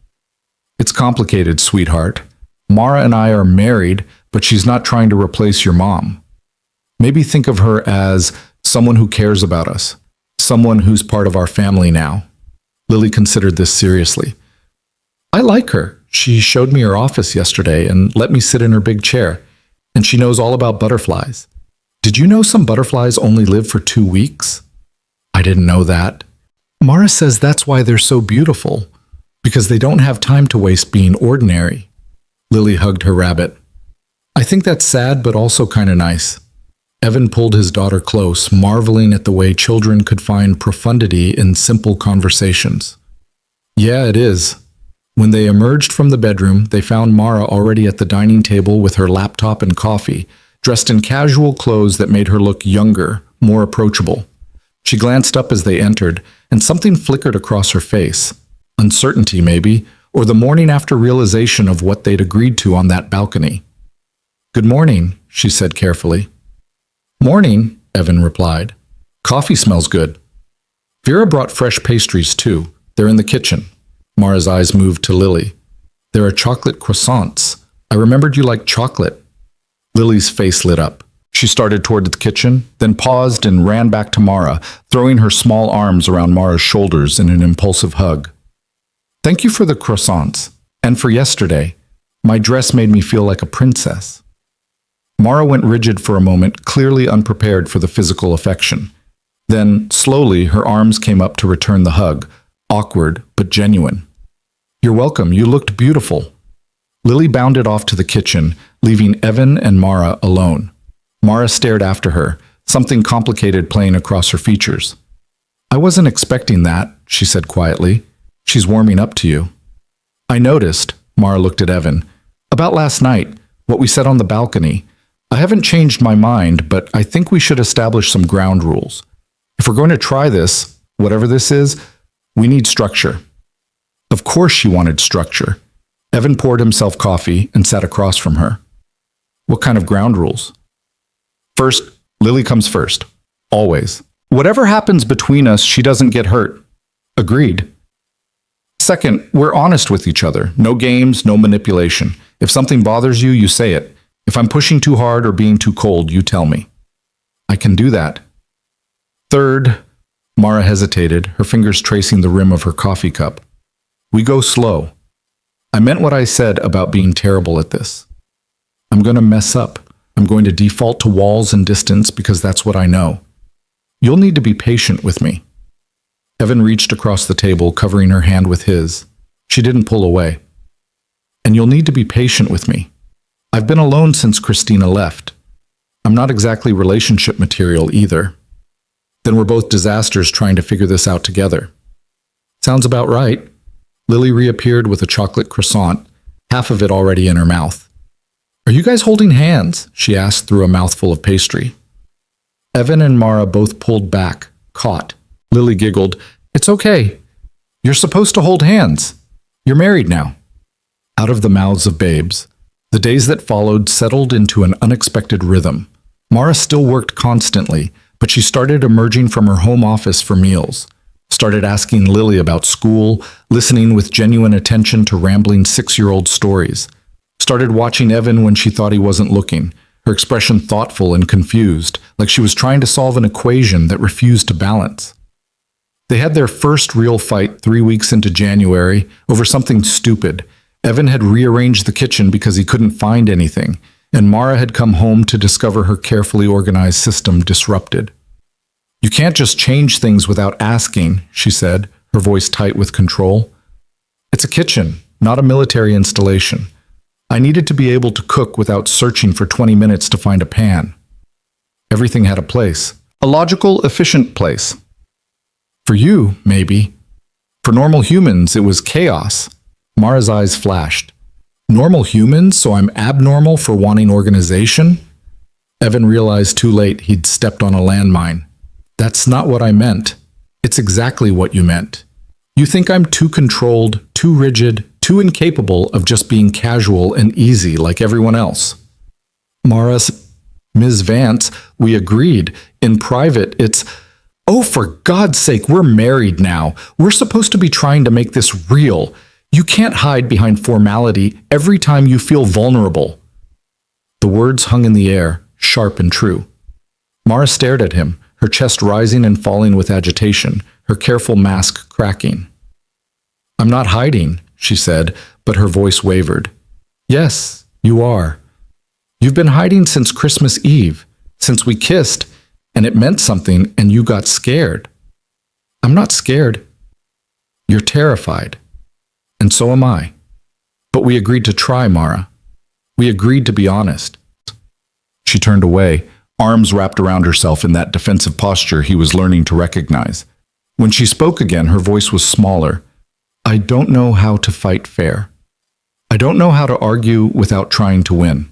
"It's complicated, sweetheart. Mara and I are married, but she's not trying to replace your mom. Maybe think of her as someone who cares about us, someone who's part of our family now." Lily considered this seriously. "I like her. She showed me her office yesterday and let me sit in her big chair, and she knows all about butterflies. Did you know some butterflies only live for 2 weeks?" "I didn't know that." "Mara says that's why they're so beautiful, because they don't have time to waste being ordinary." Lily hugged her rabbit. "I think that's sad, but also kind of nice." Evan pulled his daughter close, marveling at the way children could find profundity in simple conversations. "Yeah, it is." When they emerged from the bedroom, they found Mara already at the dining table with her laptop and coffee, dressed in casual clothes that made her look younger, more approachable. She glanced up as they entered, and something flickered across her face. Uncertainty, maybe, or the morning after realization of what they'd agreed to on that balcony. "Good morning," she said carefully. "Morning," Evan replied. "Coffee smells good." "Vera brought fresh pastries, too. They're in the kitchen." Mara's eyes moved to Lily. "There are chocolate croissants. I remembered you liked chocolate." Lily's face lit up. She started toward the kitchen, then paused and ran back to Mara, throwing her small arms around Mara's shoulders in an impulsive hug. "Thank you for the croissants, and for yesterday. My dress made me feel like a princess." Mara went rigid for a moment, clearly unprepared for the physical affection. Then, slowly, her arms came up to return the hug, awkward but genuine. "You're welcome. You looked beautiful." Lily bounded off to the kitchen, leaving Evan and Mara alone. Mara stared after her, something complicated playing across her features. "I wasn't expecting that," she said quietly. "She's warming up to you." "I noticed," Mara looked at Evan, "about last night, what we said on the balcony. I haven't changed my mind, but I think we should establish some ground rules. If we're going to try this, whatever this is, we need structure." Of course she wanted structure. Evan poured himself coffee and sat across from her. "What kind of ground rules?" "First, Lily comes first. Always. Whatever happens between us, she doesn't get hurt." "Agreed." "Second, we're honest with each other. No games, no manipulation. If something bothers you, you say it. If I'm pushing too hard or being too cold, you tell me." "I can do that." "Third," Mara hesitated, her fingers tracing the rim of her coffee cup, "we go slow. I meant what I said about being terrible at this. I'm going to mess up. I'm going to default to walls and distance because that's what I know. You'll need to be patient with me." Evan reached across the table, covering her hand with his. She didn't pull away. "And you'll need to be patient with me. I've been alone since Christina left. I'm not exactly relationship material either. Then we're both disasters trying to figure this out together." "Sounds about right." Lily reappeared with a chocolate croissant, half of it already in her mouth. "Are you guys holding hands?" she asked through a mouthful of pastry. Evan and Mara both pulled back, caught. Lily giggled, "It's okay. You're supposed to hold hands. You're married now." Out of the mouths of babes. The days that followed settled into an unexpected rhythm. Mara still worked constantly, but she started emerging from her home office for meals, started asking Lily about school, listening with genuine attention to rambling 6-year-old stories, started watching Evan when she thought he wasn't looking, her expression thoughtful and confused, like she was trying to solve an equation that refused to balance. They had their first real fight 3 weeks into January over something stupid. Evan had rearranged the kitchen because he couldn't find anything, and Mara had come home to discover her carefully organized system disrupted. "You can't just change things without asking," she said, her voice tight with control. "It's a kitchen, not a military installation. I needed to be able to cook without searching for 20 minutes to find a pan." Everything had a place, a logical, efficient place. For you, maybe. For normal humans, it was chaos. Mara's eyes flashed. Normal humans, so I'm abnormal for wanting organization? Evan realized too late he'd stepped on a landmine. That's not what I meant. It's exactly what you meant. You think I'm too controlled, too rigid, too incapable of just being casual and easy like everyone else. Mara, Ms. Vance, we agreed. In private, it's... Oh, for God's sake, we're married now. We're supposed to be trying to make this real. You can't hide behind formality every time you feel vulnerable. The words hung in the air, sharp and true. Mara stared at him, her chest rising and falling with agitation, her careful mask cracking. I'm not hiding, she said, but her voice wavered. Yes, you are. You've been hiding since Christmas Eve, since we kissed, and it meant something and you got scared. I'm not scared. You're terrified. And so am I. But we agreed to try, Mara. We agreed to be honest. She turned away, arms wrapped around herself in that defensive posture he was learning to recognize. When she spoke again, her voice was smaller. I don't know how to fight fair. I don't know how to argue without trying to win.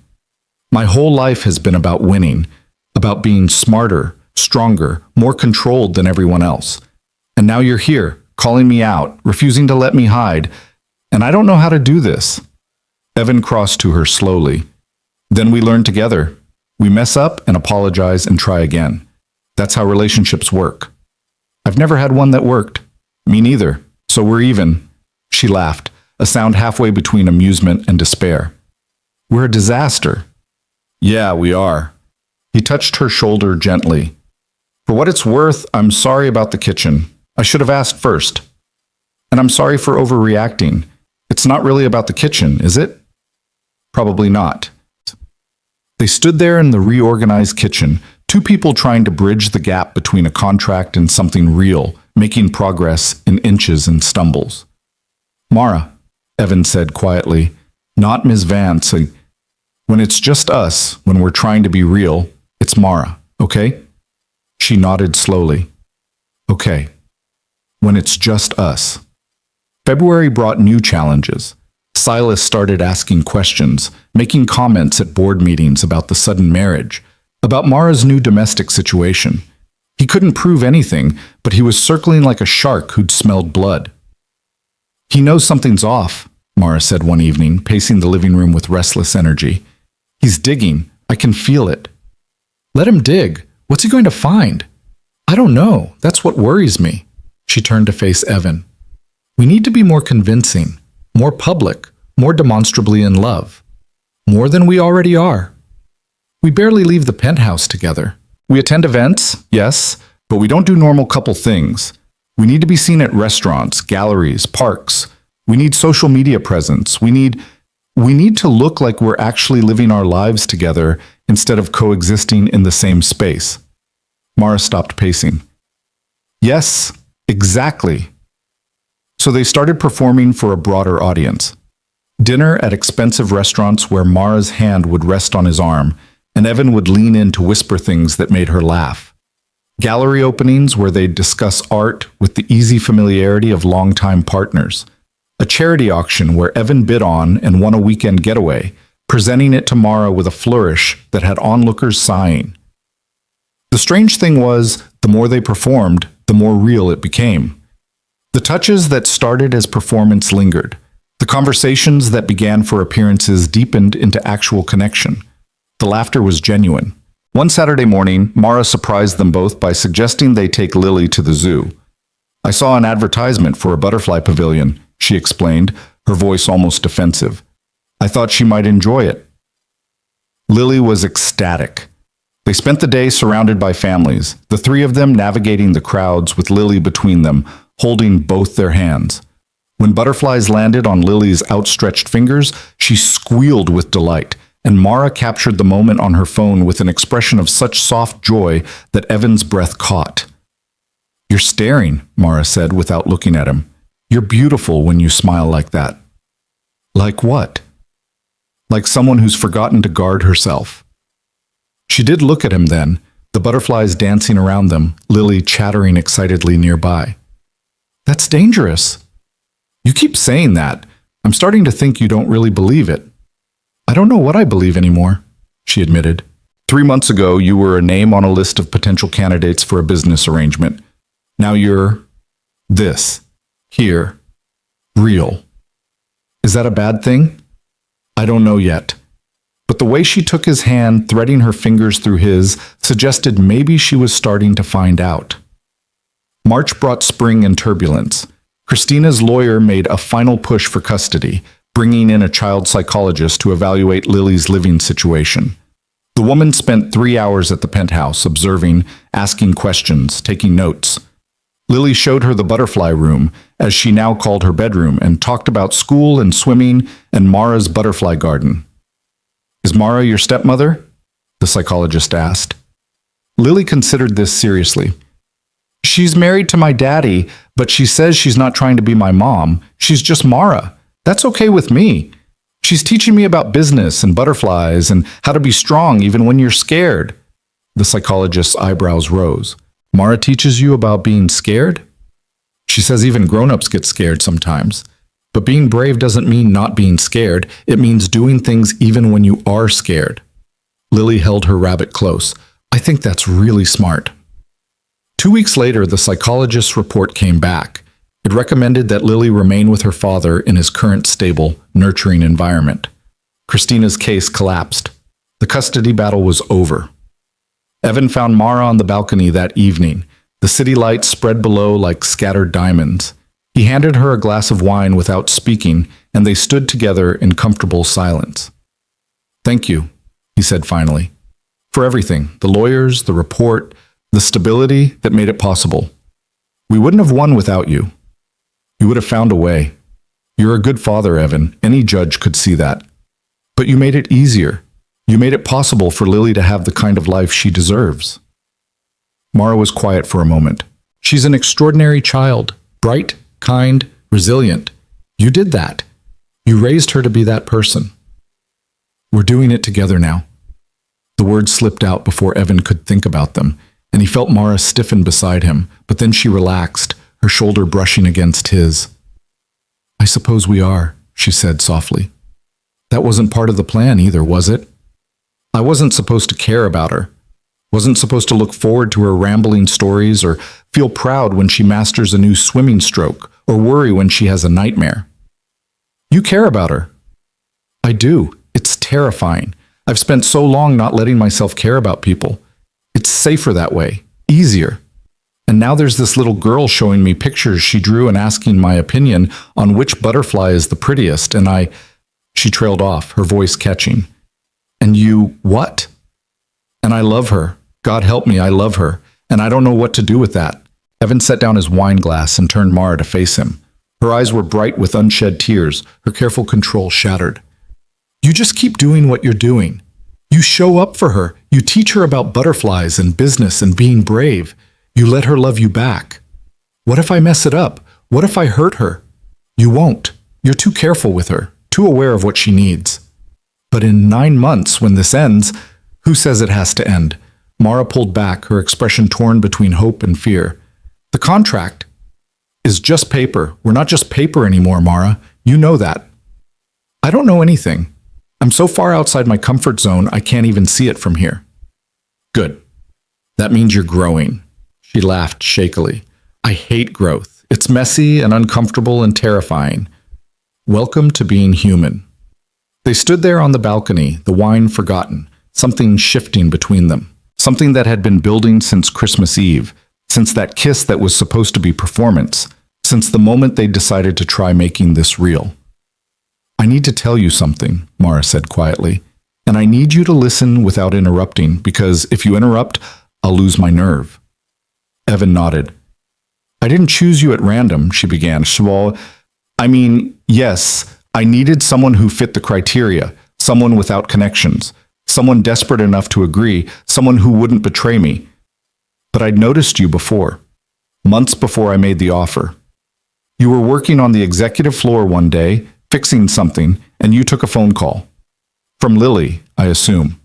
My whole life has been about winning, about being smarter, stronger, more controlled than everyone else. And now you're here, calling me out, refusing to let me hide, and I don't know how to do this. Evan crossed to her slowly. Then we learn together. We mess up and apologize and try again. That's how relationships work. I've never had one that worked. Me neither. So we're even. She laughed, a sound halfway between amusement and despair. We're a disaster. Yeah, we are. He touched her shoulder gently. For what it's worth, I'm sorry about the kitchen. I should have asked first. And I'm sorry for overreacting. It's not really about the kitchen, is it? Probably not. They stood there in the reorganized kitchen, two people trying to bridge the gap between a contract and something real, making progress in inches and stumbles. Mara, Evan said quietly, not Ms. Vance. When it's just us, when we're trying to be real, it's Mara, okay? She nodded slowly. Okay. When it's just us. February brought new challenges. Silas started asking questions, making comments at board meetings about the sudden marriage, about Mara's new domestic situation. He couldn't prove anything, but he was circling like a shark who'd smelled blood. He knows something's off, Mara said one evening, pacing the living room with restless energy. He's digging. I can feel it. Let him dig. What's he going to find? I don't know. That's what worries me. She turned to face Evan. We need to be more convincing, more public, more demonstrably in love. More than we already are. We barely leave the penthouse together. We attend events, yes, but we don't do normal couple things. We need to be seen at restaurants, galleries, parks. We need social media presence. We need to look like we're actually living our lives together instead of coexisting in the same space. Mara stopped pacing. Yes, exactly. So they started performing for a broader audience. Dinner at expensive restaurants where Mara's hand would rest on his arm, and Evan would lean in to whisper things that made her laugh. Gallery openings where they'd discuss art with the easy familiarity of longtime partners. A charity auction where Evan bid on and won a weekend getaway, presenting it to Mara with a flourish that had onlookers sighing. The strange thing was, the more they performed, the more real it became. The touches that started as performance lingered. The conversations that began for appearances deepened into actual connection. The laughter was genuine. One Saturday morning, Mara surprised them both by suggesting they take Lily to the zoo. I saw an advertisement for a butterfly pavilion, she explained, her voice almost defensive. I thought she might enjoy it. Lily was ecstatic. They spent the day surrounded by families, the three of them navigating the crowds with Lily between them, holding both their hands. When butterflies landed on Lily's outstretched fingers, she squealed with delight, and Mara captured the moment on her phone with an expression of such soft joy that Evan's breath caught. You're staring, Mara said without looking at him. You're beautiful when you smile like that. Like what? Like someone who's forgotten to guard herself. She did look at him then, the butterflies dancing around them, Lily chattering excitedly nearby. That's dangerous. You keep saying that. I'm starting to think you don't really believe it. I don't know what I believe anymore, she admitted. 3 months ago, you were a name on a list of potential candidates for a business arrangement. Now you're this, here, real. Is that a bad thing? I don't know yet. But the way she took his hand, threading her fingers through his, suggested maybe she was starting to find out. March brought spring and turbulence. Christina's lawyer made a final push for custody, bringing in a child psychologist to evaluate Lily's living situation. The woman spent 3 hours at the penthouse, observing, asking questions, taking notes. Lily showed her the butterfly room, as she now called her bedroom, and talked about school and swimming and Mara's butterfly garden. Is Mara your stepmother? The psychologist asked. Lily considered this seriously. She's married to my daddy, but she says she's not trying to be my mom. She's just Mara. That's okay with me. She's teaching me about business and butterflies and how to be strong even when you're scared. The psychologist's eyebrows rose. Mara teaches you about being scared? She says even grown-ups get scared sometimes. But being brave doesn't mean not being scared. It means doing things even when you are scared. Lily held her rabbit close. I think that's really smart. 2 weeks later, the psychologist's report came back. It recommended that Lily remain with her father in his current stable, nurturing environment. Christina's case collapsed. The custody battle was over. Evan found Mara on the balcony that evening. The city lights spread below like scattered diamonds. He handed her a glass of wine without speaking, and they stood together in comfortable silence. Thank you, he said finally, for everything, the lawyers, the report, the stability that made it possible. We wouldn't have won without you. You would have found a way. You're a good father, Evan. Any judge could see that. But you made it easier. You made it possible for Lily to have the kind of life she deserves. Mara was quiet for a moment. She's an extraordinary child, bright, kind, resilient. You did that. You raised her to be that person. We're doing it together now. The words slipped out before Evan could think about them, and he felt Mara stiffen beside him, but then she relaxed, her shoulder brushing against his. I suppose we are, she said softly. That wasn't part of the plan either, was it? I wasn't supposed to care about her. Wasn't supposed to look forward to her rambling stories or feel proud when she masters a new swimming stroke or worry when she has a nightmare. You care about her. I do. It's terrifying. I've spent so long not letting myself care about people. It's safer that way, easier. And now there's this little girl showing me pictures she drew and asking my opinion on which butterfly is the prettiest, and She trailed off, her voice catching. And you, what? And I love her. God help me, I love her. And I don't know what to do with that. Evan set down his wine glass and turned Mara to face him. Her eyes were bright with unshed tears, her careful control shattered. You just keep doing what you're doing. You show up for her. You teach her about butterflies and business and being brave. You let her love you back. What if I mess it up? What if I hurt her? You won't. You're too careful with her, too aware of what she needs. But in 9 months, when this ends, who says it has to end? Mara pulled back, her expression torn between hope and fear. The contract is just paper. We're not just paper anymore, Mara. You know that. I don't know anything. I'm so far outside my comfort zone, I can't even see it from here. Good. That means you're growing. She laughed shakily. I hate growth. It's messy and uncomfortable and terrifying. Welcome to being human. They stood there on the balcony, the wine forgotten, something shifting between them, something that had been building since Christmas Eve, since that kiss that was supposed to be performance, since the moment they decided to try making this real. I need to tell you something, Mara said quietly, and I need you to listen without interrupting, because if you interrupt, I'll lose my nerve. Evan nodded. I didn't choose you at random, she began. Yes, I needed someone who fit the criteria, someone without connections, someone desperate enough to agree, someone who wouldn't betray me. But I'd noticed you before, months before I made the offer. You were working on the executive floor one day, fixing something, and you took a phone call. From Lily, I assume.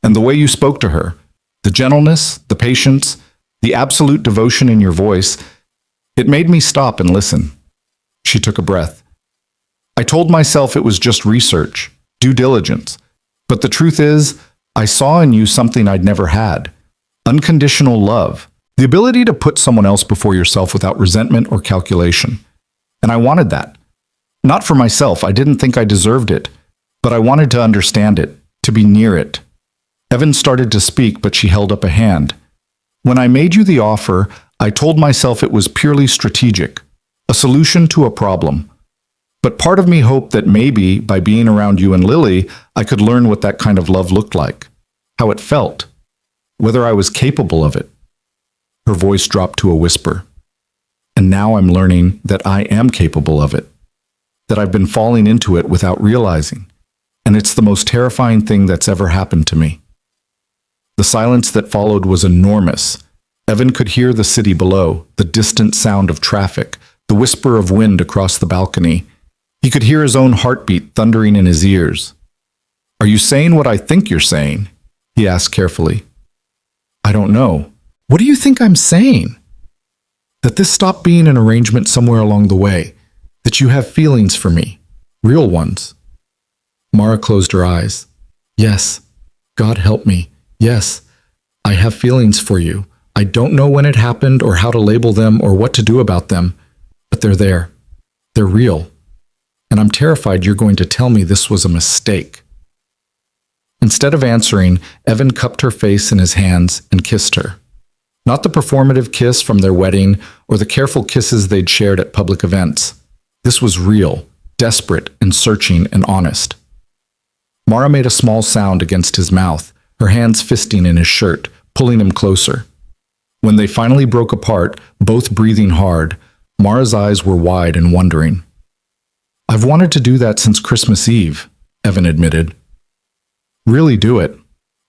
And the way you spoke to her, the gentleness, the patience, the absolute devotion in your voice, it made me stop and listen. She took a breath. I told myself it was just research, due diligence. But the truth is, I saw in you something I'd never had. Unconditional love. The ability to put someone else before yourself without resentment or calculation. And I wanted that. Not for myself, I didn't think I deserved it. But I wanted to understand it, to be near it. Evan started to speak, but she held up a hand. When I made you the offer, I told myself it was purely strategic, a solution to a problem. But part of me hoped that maybe, by being around you and Lily, I could learn what that kind of love looked like, how it felt, whether I was capable of it. Her voice dropped to a whisper. And now I'm learning that I am capable of it, that I've been falling into it without realizing. And it's the most terrifying thing that's ever happened to me. The silence that followed was enormous. Evan could hear the city below, the distant sound of traffic, the whisper of wind across the balcony. He could hear his own heartbeat thundering in his ears. "Are you saying what I think you're saying?" he asked carefully. "I don't know. What do you think I'm saying?" "That this stopped being an arrangement somewhere along the way. That you have feelings for me. Real ones." Mara closed her eyes. "Yes. God help me. Yes. I have feelings for you. I don't know when it happened or how to label them or what to do about them, but they're there. They're real. And I'm terrified you're going to tell me this was a mistake." Instead of answering, Evan cupped her face in his hands and kissed her. Not the performative kiss from their wedding or the careful kisses they'd shared at public events. This was real, desperate and searching and honest. Mara made a small sound against his mouth, her hands fisting in his shirt, pulling him closer. When they finally broke apart, both breathing hard, Mara's eyes were wide and wondering. "I've wanted to do that since Christmas Eve," Evan admitted. "Really do it.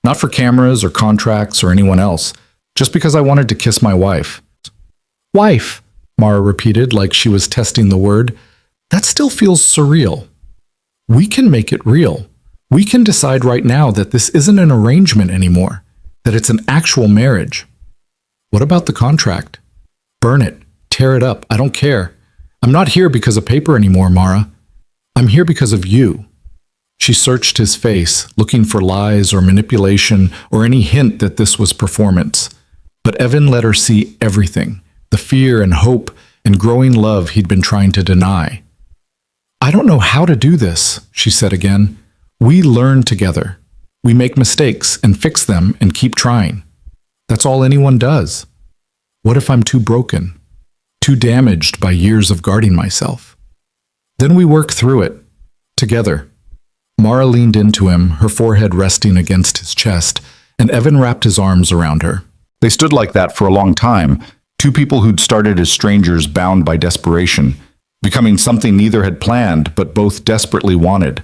Not for cameras or contracts or anyone else, just because I wanted to kiss my wife." "Wife," Mara repeated like she was testing the word. "That still feels surreal. We can make it real. We can decide right now that this isn't an arrangement anymore, that it's an actual marriage." "What about the contract?" "Burn it. Tear it up. I don't care. I'm not here because of paper anymore, Mara. I'm here because of you." She searched his face, looking for lies or manipulation or any hint that this was performance. But Evan let her see everything, the fear and hope and growing love he'd been trying to deny. "I don't know how to do this," she said again. "We learn together. We make mistakes and fix them and keep trying. That's all anyone does. What if I'm too broken, too damaged by years of guarding myself? Then we work through it, together." Mara leaned into him, her forehead resting against his chest, and Evan wrapped his arms around her. They stood like that for a long time, two people who'd started as strangers bound by desperation, becoming something neither had planned but both desperately wanted.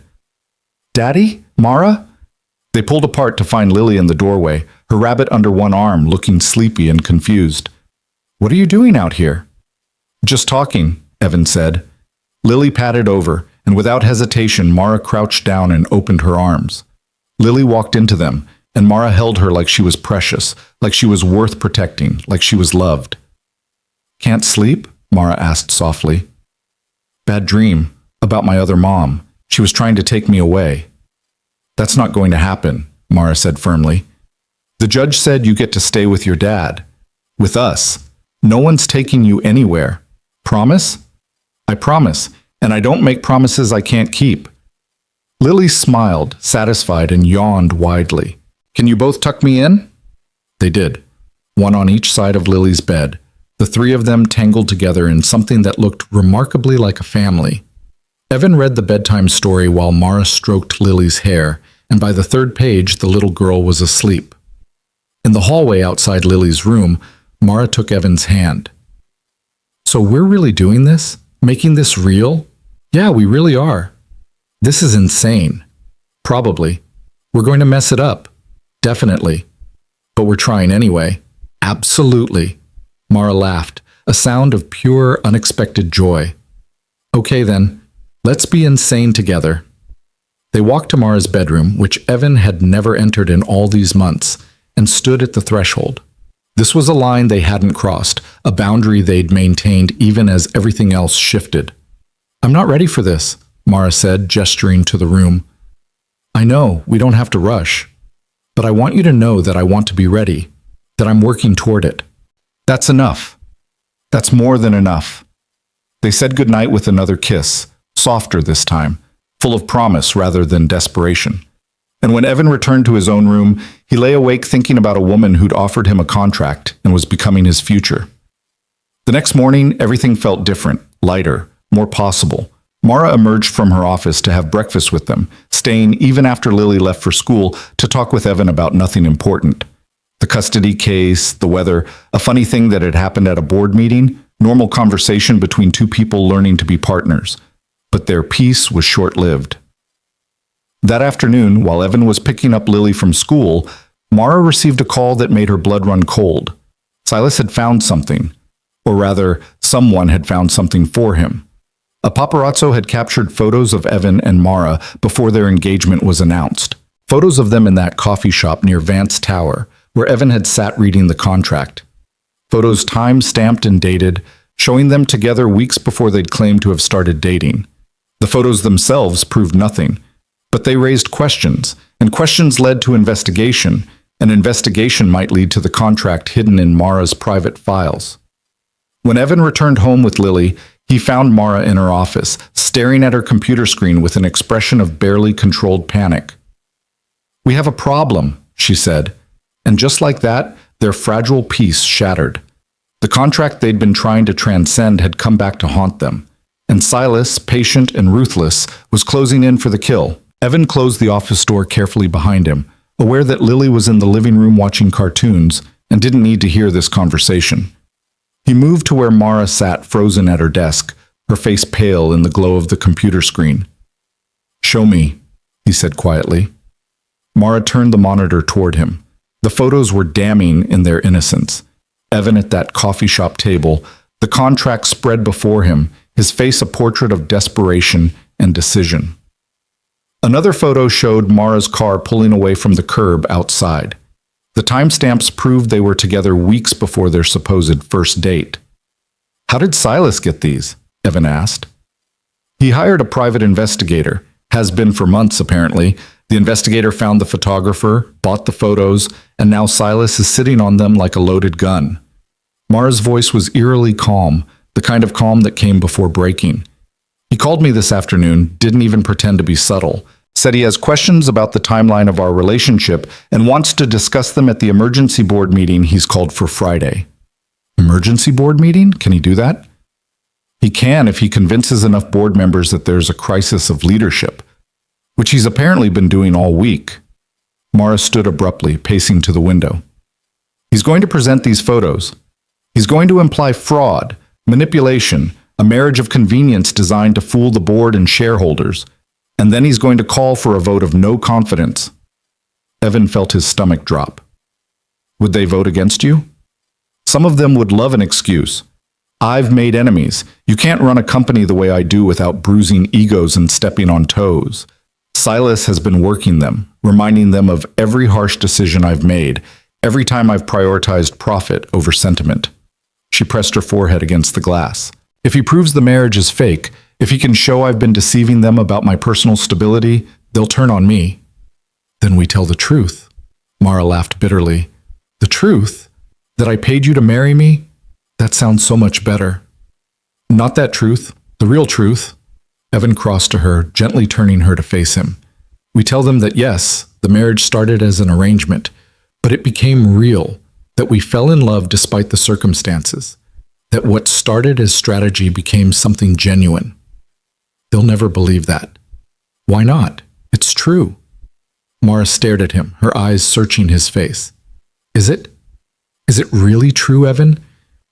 "Daddy? Mara?" They pulled apart to find Lily in the doorway, her rabbit under one arm, looking sleepy and confused. "What are you doing out here?" "Just talking," Evan said. Lily patted over, and without hesitation, Mara crouched down and opened her arms. Lily walked into them, and Mara held her like she was precious, like she was worth protecting, like she was loved. "Can't sleep?" Mara asked softly. "Bad dream, about my other mom. She was trying to take me away." "That's not going to happen," Mara said firmly. "The judge said you get to stay with your dad. With us. No one's taking you anywhere. Promise?" "I promise, and I don't make promises I can't keep." Lily smiled, satisfied, and yawned widely. "Can you both tuck me in?" They did, one on each side of Lily's bed, the three of them tangled together in something that looked remarkably like a family. Evan read the bedtime story while Mara stroked Lily's hair, and by the third page the little girl was asleep. In the hallway outside Lily's room, Mara took Evan's hand. "So we're really doing this? Making this real?" "Yeah, we really are." "This is insane." "Probably. We're going to mess it up." "Definitely. But we're trying anyway." "Absolutely." Mara laughed, a sound of pure, unexpected joy. "Okay then, let's be insane together." They walked to Mara's bedroom, which Evan had never entered in all these months, and stood at the threshold. This was a line they hadn't crossed, a boundary they'd maintained even as everything else shifted. "I'm not ready for this," Mara said, gesturing to the room. I know, we don't have to rush. But I want you to know that I want to be ready, that I'm working toward it. That's enough. That's more than enough. They said goodnight with another kiss, softer this time, full of promise rather than desperation. And when Evan returned to his own room, he lay awake thinking about a woman who'd offered him a contract and was becoming his future. The next morning, everything felt different, lighter, more possible. Mara emerged from her office to have breakfast with them, staying even after Lily left for school to talk with Evan about nothing important. The custody case, the weather, a funny thing that had happened at a board meeting, normal conversation between two people learning to be partners. But their peace was short-lived. That afternoon, while Evan was picking up Lily from school, Mara received a call that made her blood run cold. Silas had found something, or rather, someone had found something for him. A paparazzo had captured photos of Evan and Mara before their engagement was announced. Photos of them in that coffee shop near Vance Tower, where Evan had sat reading the contract. Photos time-stamped and dated, showing them together weeks before they'd claimed to have started dating. The photos themselves proved nothing, but they raised questions, and questions led to investigation. An investigation might lead to the contract hidden in Mara's private files. When Evan returned home with Lily, he found Mara in her office, staring at her computer screen with an expression of barely controlled panic. "We have a problem," she said, and just like that, their fragile peace shattered. The contract they'd been trying to transcend had come back to haunt them, and Silas, patient and ruthless, was closing in for the kill. Evan closed the office door carefully behind him, aware that Lily was in the living room watching cartoons and didn't need to hear this conversation. He moved to where Mara sat frozen at her desk, her face pale in the glow of the computer screen. "Show me," he said quietly. Mara turned the monitor toward him. The photos were damning in their innocence. Evan at that coffee shop table, the contract spread before him, his face a portrait of desperation and decision. Another photo showed Mara's car pulling away from the curb outside. The timestamps proved they were together weeks before their supposed first date. "How did Silas get these?" Evan asked. "He hired a private investigator, has been for months apparently. The investigator found the photographer, bought the photos, and now Silas is sitting on them like a loaded gun." Mara's voice was eerily calm, the kind of calm that came before breaking. "He called me this afternoon, didn't even pretend to be subtle, said he has questions about the timeline of our relationship and wants to discuss them at the emergency board meeting he's called for Friday." Emergency board meeting? Can he do that? He can if he convinces enough board members that there's a crisis of leadership, which he's apparently been doing all week. Mara stood abruptly, pacing to the window. "He's going to present these photos. He's going to imply fraud, manipulation, a marriage of convenience designed to fool the board and shareholders. And then he's going to call for a vote of no confidence." Evan felt his stomach drop. "Would they vote against you?" "Some of them would love an excuse. I've made enemies. You can't run a company the way I do without bruising egos and stepping on toes. Silas has been working them, reminding them of every harsh decision I've made, every time I've prioritized profit over sentiment." She pressed her forehead against the glass. "If he proves the marriage is fake, if he can show I've been deceiving them about my personal stability, they'll turn on me." "Then we tell the truth." Mara laughed bitterly. "The truth? That I paid you to marry me? That sounds so much better." "Not that truth, the real truth." Evan crossed to her, gently turning her to face him. "We tell them that yes, the marriage started as an arrangement, but it became real, that we fell in love despite the circumstances, that what started as strategy became something genuine." "They'll never believe that." "Why not? It's true." Mara stared at him, her eyes searching his face. Is it really true, Evan?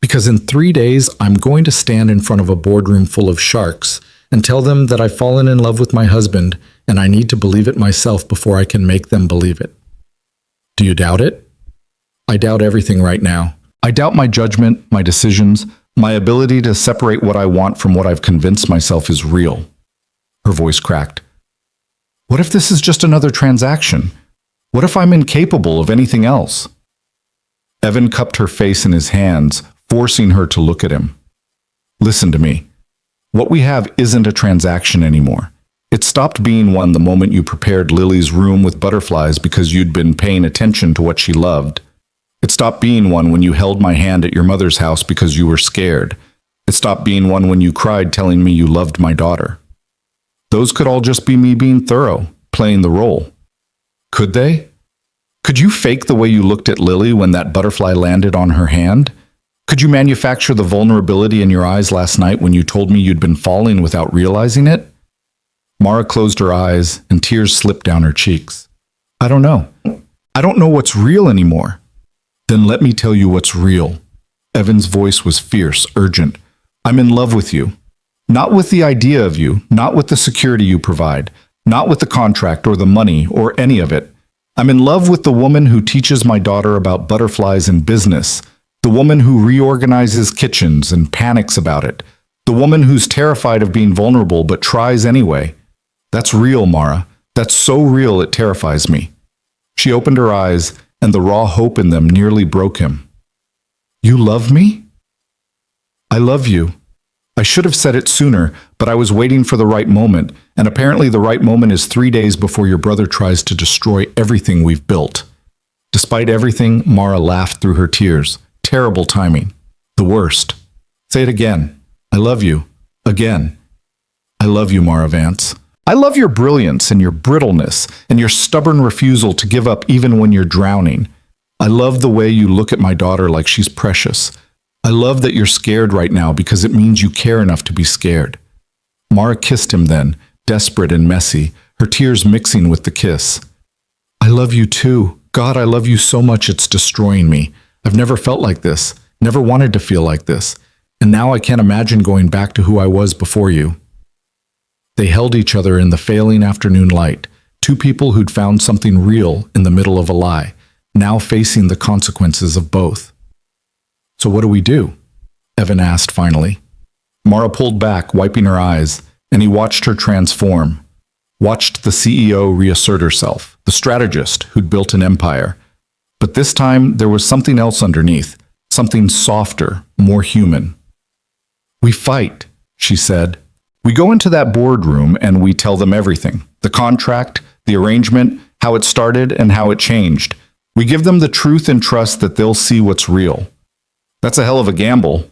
Because in 3 days, I'm going to stand in front of a boardroom full of sharks and tell them that I've fallen in love with my husband and I need to believe it myself before I can make them believe it. Do you doubt it? I doubt everything right now. I doubt my judgment, my decisions, my ability to separate what I want from what I've convinced myself is real. Her voice cracked. What if this is just another transaction? What if I'm incapable of anything else? Evan cupped her face in his hands, forcing her to look at him. Listen to me. What we have isn't a transaction anymore. It stopped being one the moment you prepared Lily's room with butterflies because you'd been paying attention to what she loved. It stopped being one when you held my hand at your mother's house because you were scared. It stopped being one when you cried telling me you loved my daughter. Those could all just be me being thorough, playing the role. Could they? Could you fake the way you looked at Lily when that butterfly landed on her hand? Could you manufacture the vulnerability in your eyes last night when you told me you'd been falling without realizing it? Mara closed her eyes and tears slipped down her cheeks. I don't know. I don't know what's real anymore. Then let me tell you what's real. Evan's voice was fierce, urgent. I'm in love with you. Not with the idea of you, not with the security you provide, not with the contract or the money or any of it. I'm in love with the woman who teaches my daughter about butterflies and business, the woman who reorganizes kitchens and panics about it, the woman who's terrified of being vulnerable but tries anyway. That's real, Mara. That's so real it terrifies me. She opened her eyes, and the raw hope in them nearly broke him. You love me? I love you. I should have said it sooner, but I was waiting for the right moment, and apparently the right moment is 3 days before your brother tries to destroy everything we've built. Despite everything, Mara laughed through her tears. Terrible timing. The worst. Say it again. I love you. Again. I love you, Mara Vance. I love your brilliance and your brittleness and your stubborn refusal to give up even when you're drowning. I love the way you look at my daughter like she's precious. I love that you're scared right now because it means you care enough to be scared. Mara kissed him then, desperate and messy, her tears mixing with the kiss. I love you too. God, I love you so much it's destroying me. I've never felt like this, never wanted to feel like this, and now I can't imagine going back to who I was before you. They held each other in the failing afternoon light, two people who'd found something real in the middle of a lie, now facing the consequences of both. So what do we do? Evan asked finally. Mara pulled back, wiping her eyes, and he watched her transform. Watched the CEO reassert herself, the strategist who'd built an empire. But this time there was something else underneath, something softer, more human. We fight, she said. We go into that boardroom and we tell them everything. The contract, the arrangement, how it started and how it changed. We give them the truth and trust that they'll see what's real. That's a hell of a gamble.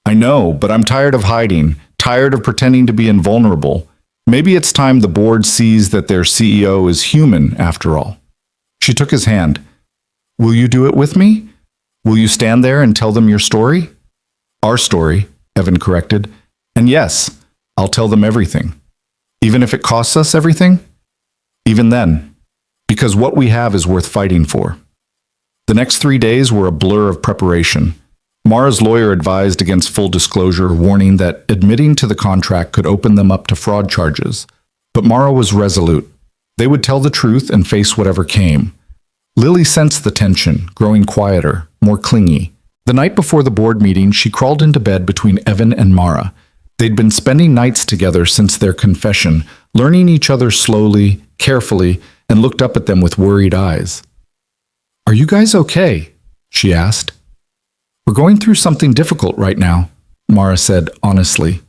I know, but I'm tired of hiding, tired of pretending to be invulnerable. Maybe it's time the board sees that their CEO is human after all. She took his hand. Will you do it with me? Will you stand there and tell them your story? Our story, Evan corrected. And yes, I'll tell them everything. Even if it costs us everything? Even then. Because what we have is worth fighting for. The next 3 days were a blur of preparation. Mara's lawyer advised against full disclosure, warning that admitting to the contract could open them up to fraud charges. But Mara was resolute. They would tell the truth and face whatever came. Lily sensed the tension, growing quieter, more clingy. The night before the board meeting, she crawled into bed between Evan and Mara. They'd been spending nights together since their confession, learning each other slowly, carefully, and looked up at them with worried eyes. Are you guys okay? She asked. We're going through something difficult right now, Mara said honestly.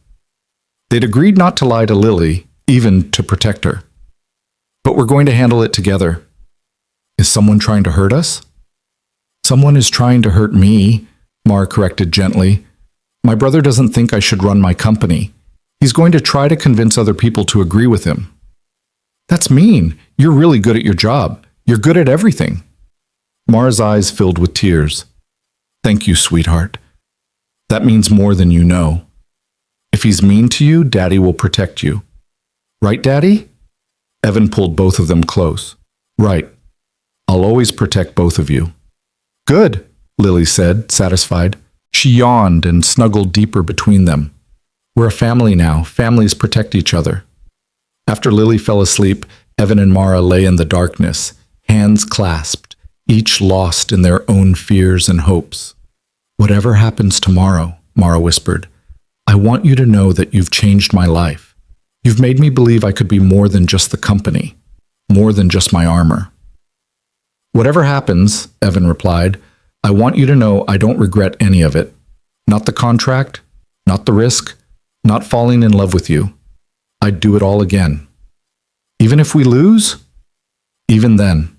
They'd agreed not to lie to Lily, even to protect her. But we're going to handle it together. Is someone trying to hurt us? Someone is trying to hurt me, Mara corrected gently. My brother doesn't think I should run my company. He's going to try to convince other people to agree with him. That's mean. You're really good at your job. You're good at everything. Mara's eyes filled with tears. Thank you, sweetheart. That means more than you know. If he's mean to you, Daddy will protect you. Right, Daddy? Evan pulled both of them close. Right. I'll always protect both of you. Good, Lily said, satisfied. She yawned and snuggled deeper between them. We're a family now. Families protect each other. After Lily fell asleep, Evan and Mara lay in the darkness, hands clasped, each lost in their own fears and hopes. Whatever happens tomorrow, Mara whispered, I want you to know that you've changed my life. You've made me believe I could be more than just the company, more than just my armor. Whatever happens, Evan replied, I want you to know I don't regret any of it. Not the contract, not the risk, not falling in love with you. I'd do it all again. Even if we lose? Even then.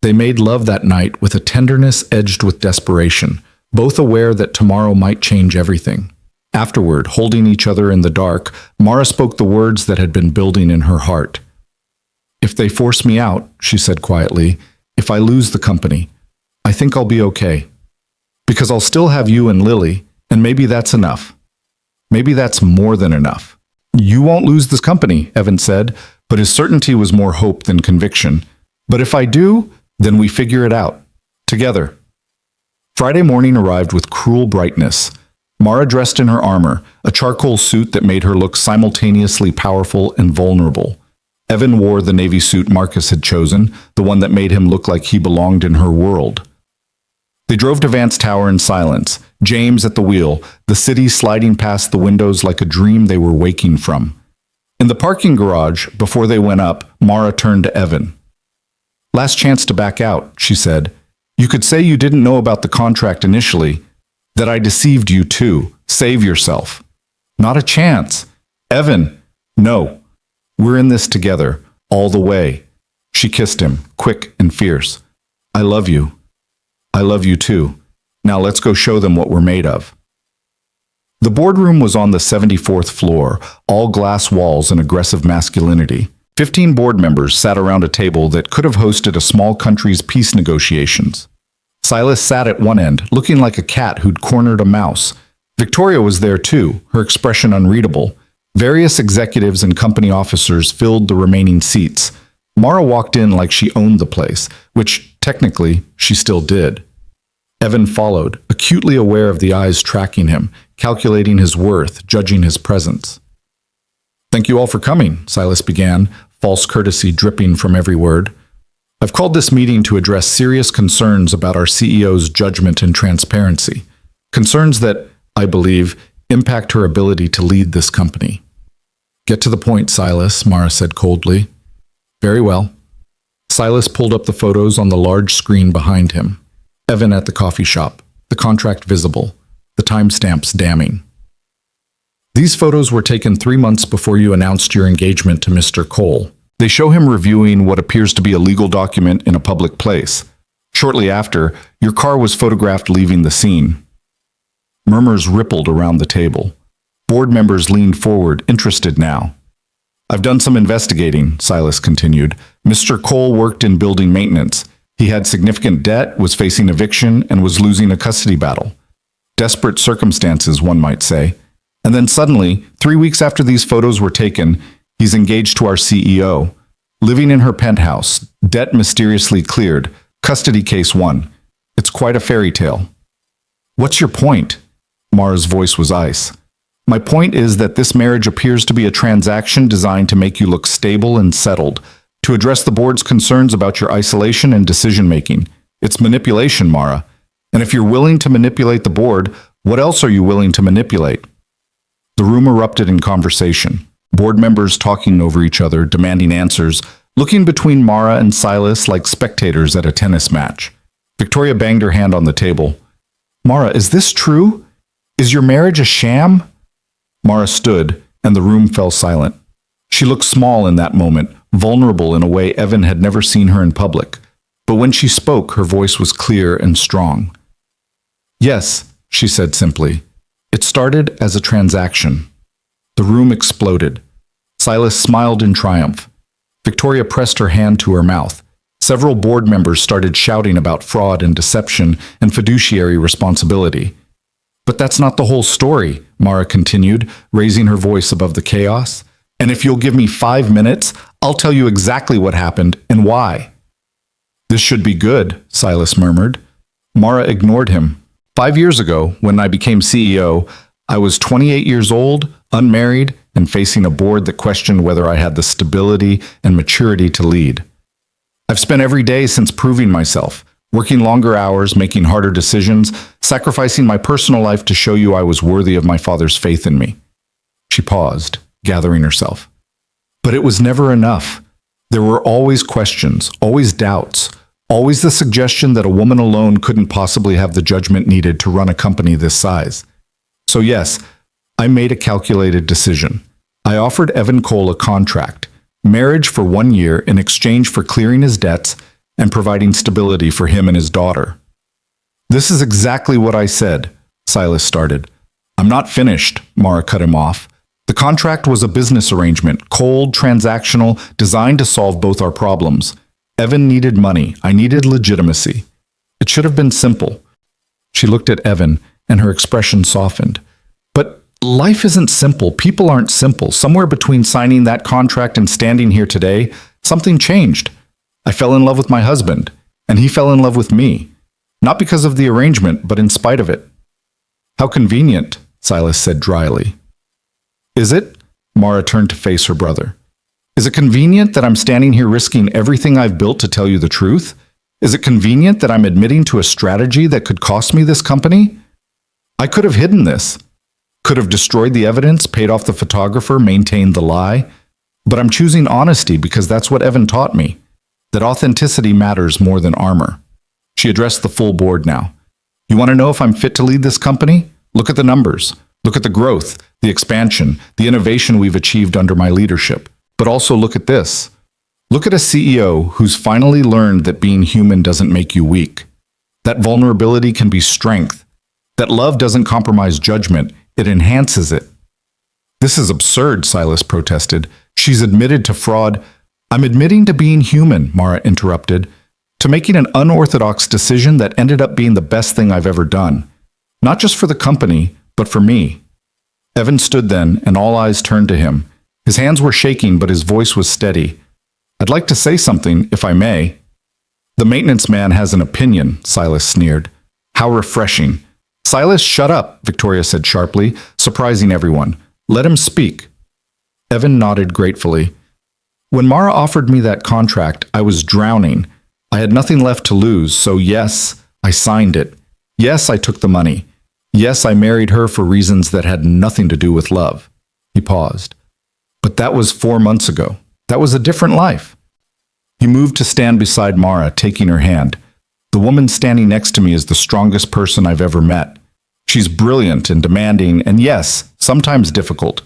They made love that night with a tenderness edged with desperation, both aware that tomorrow might change everything. Afterward, holding each other in the dark, Mara spoke the words that had been building in her heart. "If they force me out," she said quietly, "if I lose the company, I think I'll be okay. Because I'll still have you and Lily, and maybe that's enough. Maybe that's more than enough." "You won't lose this company," Evan said, but his certainty was more hope than conviction. "But if I do, then we figure it out. Together." Friday morning arrived with cruel brightness. Mara dressed in her armor, a charcoal suit that made her look simultaneously powerful and vulnerable. Evan wore the navy suit Marcus had chosen, the one that made him look like he belonged in her world. They drove to Vance Tower in silence, James at the wheel, the city sliding past the windows like a dream they were waking from. In the parking garage, before they went up, Mara turned to Evan. "Last chance to back out," she said. "You could say you didn't know about the contract initially, that I deceived you too. Save yourself." "Not a chance." "Evan, no. We're in this together, all the way." She kissed him, quick and fierce. "I love you. I love you too. Now let's go show them what we're made of." The boardroom was on the 74th floor, all glass walls and aggressive masculinity. 15 board members sat around a table that could have hosted a small country's peace negotiations. Silas sat at one end, looking like a cat who'd cornered a mouse. Victoria was there too, her expression unreadable. Various executives and company officers filled the remaining seats. Mara walked in like she owned the place, which, technically, she still did. Evan followed, acutely aware of the eyes tracking him, calculating his worth, judging his presence. "Thank you all for coming," Silas began, false courtesy dripping from every word. "I've called this meeting to address serious concerns about our CEO's judgment and transparency. Concerns that, I believe, impact her ability to lead this company." "Get to the point, Silas," Mara said coldly. "Very well." Silas pulled up the photos on the large screen behind him. Evan at the coffee shop, the contract visible, the timestamps damning. "These photos were taken 3 months before you announced your engagement to Mr. Cole. They show him reviewing what appears to be a legal document in a public place. Shortly after, your car was photographed leaving the scene." Murmurs rippled around the table. Board members leaned forward, interested now. "I've done some investigating," Silas continued. "Mr. Cole worked in building maintenance. He had significant debt, was facing eviction, and was losing a custody battle. Desperate circumstances, one might say. And then suddenly, 3 weeks after these photos were taken, he's engaged to our CEO. Living in her penthouse, debt mysteriously cleared, custody case won. It's quite a fairy tale." "What's your point?" Mara's voice was ice. "My point is that this marriage appears to be a transaction designed to make you look stable and settled, to address the board's concerns about your isolation and decision-making. It's manipulation, Mara. And if you're willing to manipulate the board, what else are you willing to manipulate?" The room erupted in conversation. Board members talking over each other, demanding answers, looking between Mara and Silas like spectators at a tennis match. Victoria banged her hand on the table. "Mara, is this true? Is your marriage a sham?" Mara stood, and the room fell silent. She looked small in that moment, vulnerable in a way Evan had never seen her in public. But when she spoke, her voice was clear and strong. "Yes," she said simply. "It started as a transaction." The room exploded. Silas smiled in triumph. Victoria pressed her hand to her mouth. Several board members started shouting about fraud and deception and fiduciary responsibility. "But that's not the whole story," Mara continued, raising her voice above the chaos. "And if you'll give me 5 minutes, I'll tell you exactly what happened and why." "This should be good," Silas murmured. Mara ignored him. 5 years ago, when I became CEO, I was 28 years old, unmarried, and facing a board that questioned whether I had the stability and maturity to lead. I've spent every day since proving myself, working longer hours, making harder decisions, sacrificing my personal life to show you I was worthy of my father's faith in me. She paused, gathering herself. But it was never enough. There were always questions, always doubts, always the suggestion that a woman alone couldn't possibly have the judgment needed to run a company this size. So yes, I made a calculated decision. I offered Evan Cole a contract, marriage for 1 year in exchange for clearing his debts and providing stability for him and his daughter. This is exactly what I said, Silas started. I'm not finished, Mara cut him off. The contract was a business arrangement, cold, transactional, designed to solve both our problems. Evan needed money. I needed legitimacy. It should have been simple. She looked at Evan, and her expression softened. But life isn't simple. People aren't simple. Somewhere between signing that contract and standing here today, something changed. I fell in love with my husband, and he fell in love with me. Not because of the arrangement, but in spite of it. How convenient, Silas said dryly. Is it? Mara turned to face her brother. Is it convenient that I'm standing here risking everything I've built to tell you the truth? Is it convenient that I'm admitting to a strategy that could cost me this company? I could have hidden this. Could have destroyed the evidence, paid off the photographer, maintained the lie. But I'm choosing honesty because that's what Evan taught me. That authenticity matters more than armor. She addressed the full board now. You want to know if I'm fit to lead this company? Look at the numbers. Look at the growth, the expansion, the innovation we've achieved under my leadership. But also look at this. Look at a CEO who's finally learned that being human doesn't make you weak. That vulnerability can be strength. That love doesn't compromise judgment, it enhances it. This is absurd, Silas protested. She's admitted to fraud. I'm admitting to being human, Mara interrupted. To making an unorthodox decision that ended up being the best thing I've ever done. Not just for the company, but for me. Evan stood then, and all eyes turned to him. His hands were shaking, but his voice was steady. I'd like to say something, if I may. The maintenance man has an opinion, Silas sneered. How refreshing. Silas, shut up, Victoria said sharply, surprising everyone. Let him speak. Evan nodded gratefully. When Mara offered me that contract, I was drowning. I had nothing left to lose, so yes, I signed it. Yes, I took the money. Yes, I married her for reasons that had nothing to do with love. He paused. But that was 4 months ago. That was a different life. He moved to stand beside Mara, taking her hand. The woman standing next to me is the strongest person I've ever met. She's brilliant and demanding, and yes, sometimes difficult.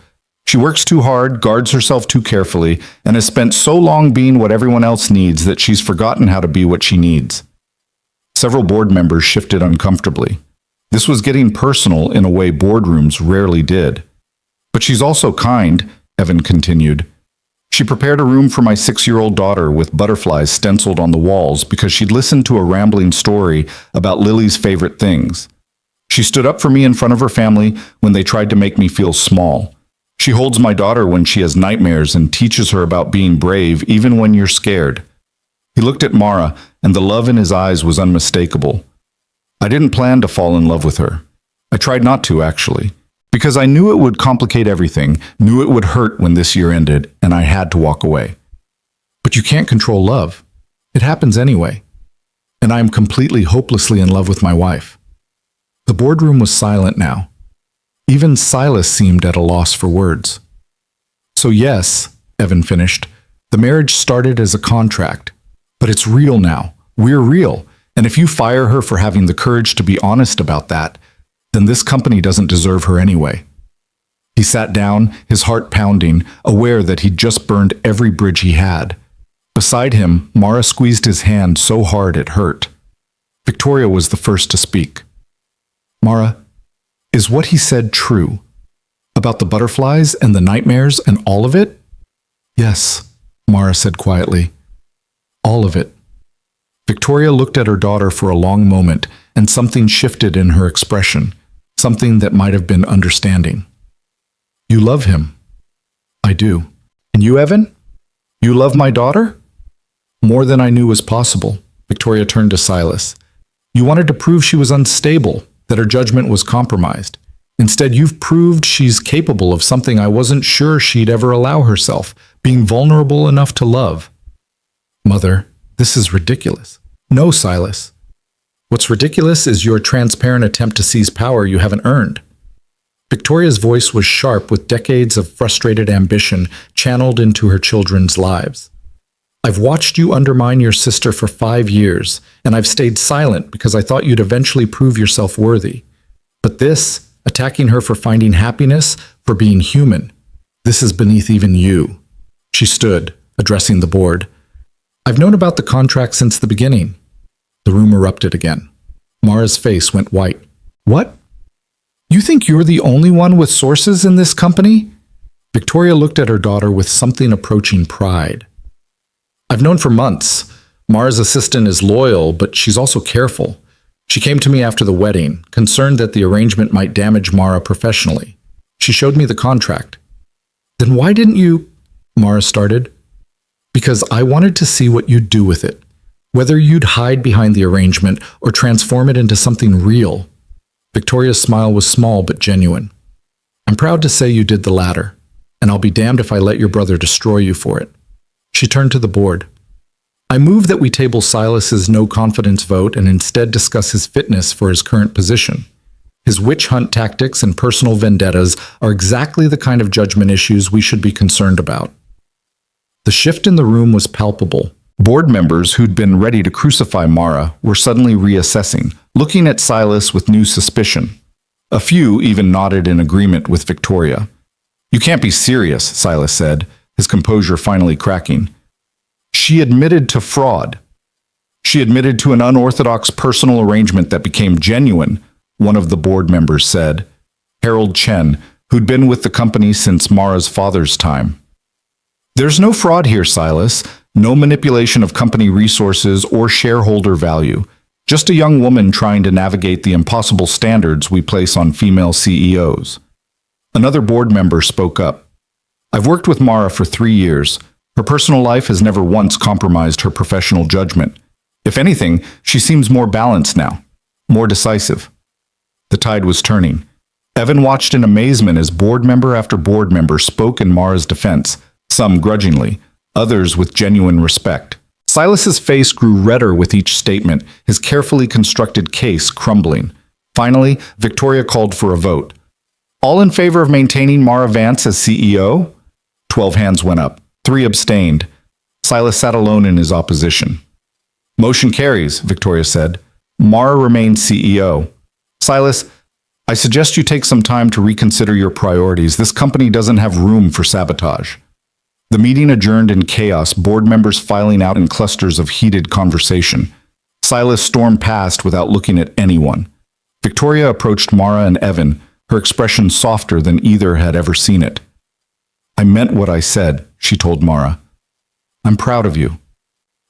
She works too hard, guards herself too carefully, and has spent so long being what everyone else needs that she's forgotten how to be what she needs. Several board members shifted uncomfortably. This was getting personal in a way boardrooms rarely did. But she's also kind, Evan continued. She prepared a room for my 6-year-old daughter with butterflies stenciled on the walls because she'd listened to a rambling story about Lily's favorite things. She stood up for me in front of her family when they tried to make me feel small. She holds my daughter when she has nightmares and teaches her about being brave even when you're scared. He looked at Mara, and the love in his eyes was unmistakable. I didn't plan to fall in love with her. I tried not to, actually, because I knew it would complicate everything, knew it would hurt when this year ended, and I had to walk away. But you can't control love. It happens anyway. And I am completely hopelessly in love with my wife. The boardroom was silent now. Even Silas seemed at a loss for words. So yes, Evan finished, the marriage started as a contract. But it's real now. We're real. And if you fire her for having the courage to be honest about that, then this company doesn't deserve her anyway. He sat down, his heart pounding, aware that he'd just burned every bridge he had. Beside him, Mara squeezed his hand so hard it hurt. Victoria was the first to speak. Mara, is what he said true? About the butterflies and the nightmares and all of it? Yes, Mara said quietly. All of it. Victoria looked at her daughter for a long moment, and something shifted in her expression, something that might have been understanding. You love him. I do. And you, Evan? You love my daughter? More than I knew was possible. Victoria turned to Silas. You wanted to prove she was unstable, that her judgment was compromised. Instead, you've proved she's capable of something I wasn't sure she'd ever allow herself, being vulnerable enough to love. Mother, this is ridiculous. No, Silas. What's ridiculous is your transparent attempt to seize power you haven't earned. Victoria's voice was sharp with decades of frustrated ambition channeled into her children's lives. I've watched you undermine your sister for 5 years, and I've stayed silent because I thought you'd eventually prove yourself worthy. But this, attacking her for finding happiness, for being human, this is beneath even you. She stood, addressing the board. "I've known about the contract since the beginning." The room erupted again. Mara's face went white. "What? You think you're the only one with sources in this company?" Victoria looked at her daughter with something approaching pride. "I've known for months. Mara's assistant is loyal, but she's also careful. She came to me after the wedding, concerned that the arrangement might damage Mara professionally. She showed me the contract." "Then why didn't you—" Mara started. "Because I wanted to see what you'd do with it, whether you'd hide behind the arrangement or transform it into something real." Victoria's smile was small but genuine. "I'm proud to say you did the latter, and I'll be damned if I let your brother destroy you for it." She turned to the board. "I move that we table Silas's no-confidence vote and instead discuss his fitness for his current position. His witch hunt tactics and personal vendettas are exactly the kind of judgment issues we should be concerned about." The shift in the room was palpable. Board members who'd been ready to crucify Mara were suddenly reassessing, looking at Silas with new suspicion. A few even nodded in agreement with Victoria. "You can't be serious," Silas said, his composure finally cracking. "She admitted to fraud. She admitted to an unorthodox personal arrangement that became genuine," one of the board members said, Harold Chen, who'd been with the company since Mara's father's time. "There's no fraud here, Silas. No manipulation of company resources or shareholder value. Just a young woman trying to navigate the impossible standards we place on female CEOs." Another board member spoke up. "I've worked with Mara for 3 years. Her personal life has never once compromised her professional judgment. If anything, she seems more balanced now, more decisive." The tide was turning. Evan watched in amazement as board member after board member spoke in Mara's defense, some grudgingly, others with genuine respect. Silas's face grew redder with each statement, his carefully constructed case crumbling. Finally, Victoria called for a vote. "All in favor of maintaining Mara Vance as CEO?" 12 hands went up. 3 abstained. Silas sat alone in his opposition. "Motion carries," Victoria said. "Mara remains CEO. Silas, I suggest you take some time to reconsider your priorities. This company doesn't have room for sabotage." The meeting adjourned in chaos, board members filing out in clusters of heated conversation. Silas stormed past without looking at anyone. Victoria approached Mara and Evan, her expression softer than either had ever seen it. "I meant what I said," she told Mara. "I'm proud of you.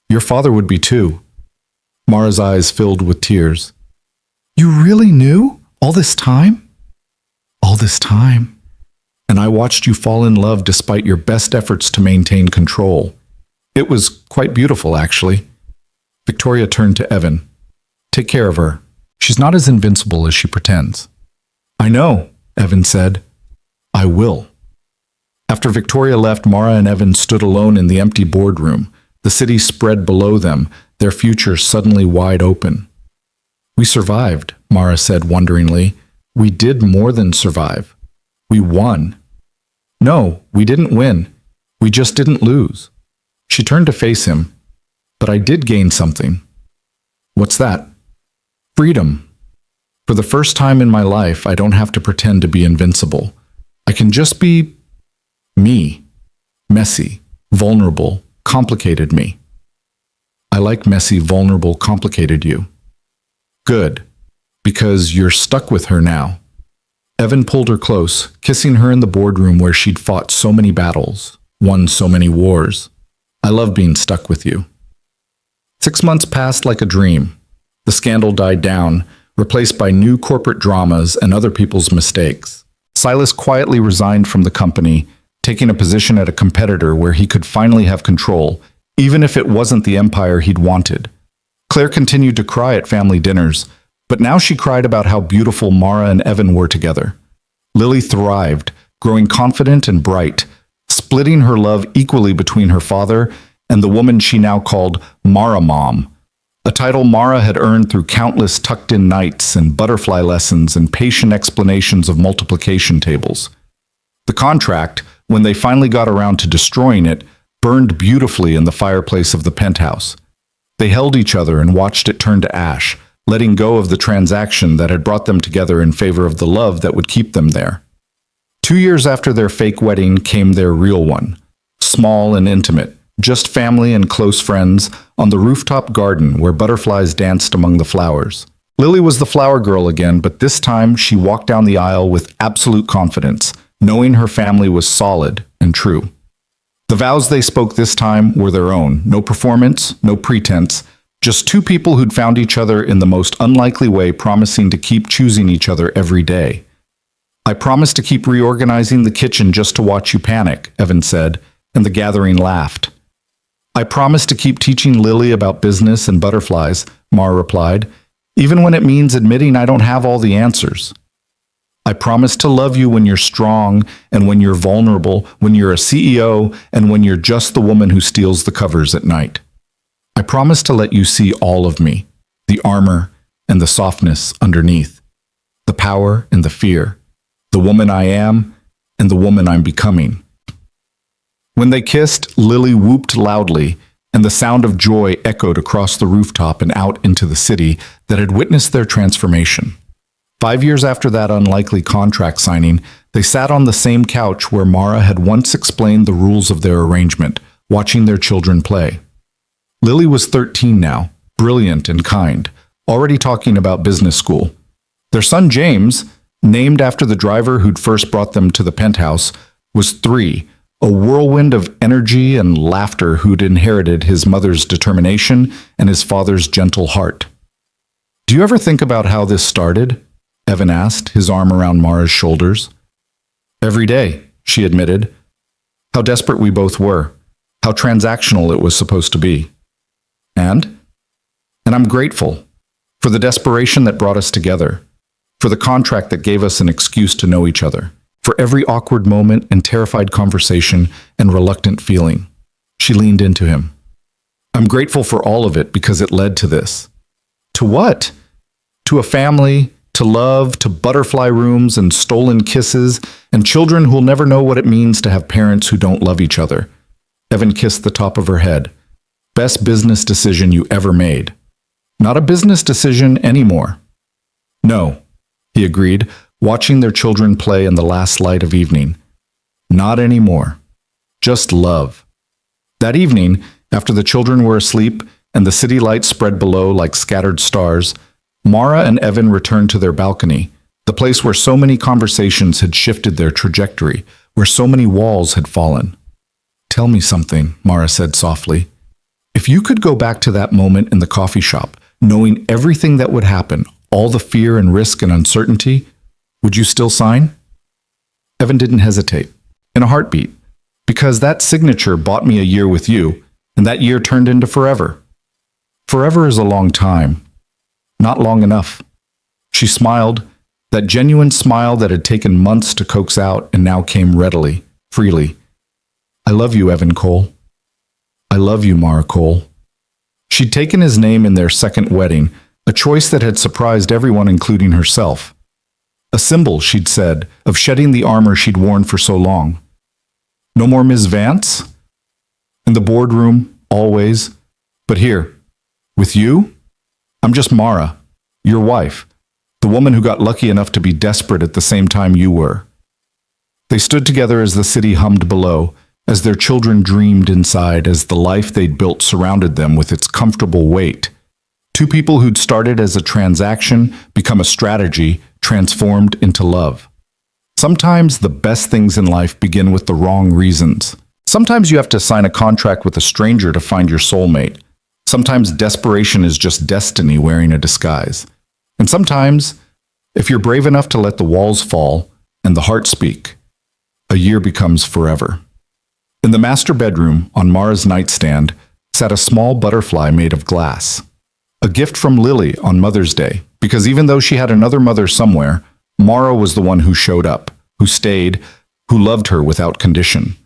Your father would be too." Mara's eyes filled with tears. "You really knew? All this time?" "All this time. And I watched you fall in love despite your best efforts to maintain control. It was quite beautiful, actually." Victoria turned to Evan. "Take care of her. She's not as invincible as she pretends." "I know," Evan said. "I will." After Victoria left, Mara and Evan stood alone in the empty boardroom. The city spread below them, their future suddenly wide open. "We survived," Mara said wonderingly. "We did more than survive. We won." "No, we didn't win. We just didn't lose." She turned to face him. "But I did gain something." "What's that?" "Freedom. For the first time in my life, I don't have to pretend to be invincible. I can just be me. Messy, vulnerable, complicated me." "I like messy, vulnerable, complicated you." "Good. Because you're stuck with her now." Evan pulled her close, kissing her in the boardroom where she'd fought so many battles, won so many wars. "I love being stuck with you." 6 months passed like a dream. The scandal died down, replaced by new corporate dramas and other people's mistakes. Silas quietly resigned from the company, taking a position at a competitor where he could finally have control, even if it wasn't the empire he'd wanted. Claire continued to cry at family dinners, but now she cried about how beautiful Mara and Evan were together. Lily thrived, growing confident and bright, splitting her love equally between her father and the woman she now called Mara Mom, a title Mara had earned through countless tucked-in nights and butterfly lessons and patient explanations of multiplication tables. The contract, when they finally got around to destroying it, burned beautifully in the fireplace of the penthouse. They held each other and watched it turn to ash, letting go of the transaction that had brought them together in favor of the love that would keep them there. 2 years after their fake wedding came their real one, small and intimate, just family and close friends on the rooftop garden where butterflies danced among the flowers. Lily was the flower girl again, but this time she walked down the aisle with absolute confidence, knowing her family was solid and true. The vows they spoke this time were their own, no performance, no pretense, just two people who'd found each other in the most unlikely way, promising to keep choosing each other every day. "I promise to keep reorganizing the kitchen just to watch you panic," Evan said, and the gathering laughed. "I promise to keep teaching Lily about business and butterflies," Mara replied, "even when it means admitting I don't have all the answers. I promise to love you when you're strong and when you're vulnerable, when you're a CEO and when you're just the woman who steals the covers at night. I promise to let you see all of me, the armor and the softness underneath, the power and the fear, the woman I am and the woman I'm becoming." When they kissed, Lily whooped loudly, and the sound of joy echoed across the rooftop and out into the city that had witnessed their transformation. 5 years after that unlikely contract signing, they sat on the same couch where Mara had once explained the rules of their arrangement, watching their children play. Lily was 13 now, brilliant and kind, already talking about business school. Their son James, named after the driver who'd first brought them to the penthouse, was 3, a whirlwind of energy and laughter who'd inherited his mother's determination and his father's gentle heart. "Do you ever think about how this started?" Evan asked, his arm around Mara's shoulders. "Every day," she admitted. "How desperate we both were, how transactional it was supposed to be. And I'm grateful for the desperation that brought us together, for the contract that gave us an excuse to know each other, for every awkward moment and terrified conversation and reluctant feeling." She leaned into him. "I'm grateful for all of it because it led to this." "To what?" "To a family, to love, to butterfly rooms and stolen kisses, and children who'll never know what it means to have parents who don't love each other." Evan kissed the top of her head. "Best business decision you ever made." "Not a business decision anymore." "No," he agreed, watching their children play in the last light of evening. "Not anymore. Just love." That evening, after the children were asleep and the city lights spread below like scattered stars, Mara and Evan returned to their balcony, the place where so many conversations had shifted their trajectory, where so many walls had fallen. "Tell me something," Mara said softly. "If you could go back to that moment in the coffee shop, knowing everything that would happen, all the fear and risk and uncertainty, would you still sign?" Evan didn't hesitate, in a heartbeat, because that signature bought me a year with you, and that year turned into forever. Forever is a long time. Not long enough. She smiled, that genuine smile that had taken months to coax out and now came readily, freely. "I love you, Evan Cole. I love you, Mara Cole." She'd taken his name in their second wedding, a choice that had surprised everyone, including herself. A symbol, she'd said, of shedding the armor she'd worn for so long. "No more Ms. Vance?" "In the boardroom, always. But here, with you, I'm just Mara, your wife, the woman who got lucky enough to be desperate at the same time you were." They stood together as the city hummed below, as their children dreamed inside, as the life they'd built surrounded them with its comfortable weight. Two people who'd started as a transaction, become a strategy, transformed into love. Sometimes the best things in life begin with the wrong reasons. Sometimes you have to sign a contract with a stranger to find your soulmate. Sometimes desperation is just destiny wearing a disguise. And sometimes, if you're brave enough to let the walls fall and the heart speak, a year becomes forever. In the master bedroom, on Mara's nightstand, sat a small butterfly made of glass. A gift from Lily on Mother's Day, because even though she had another mother somewhere, Mara was the one who showed up, who stayed, who loved her without condition.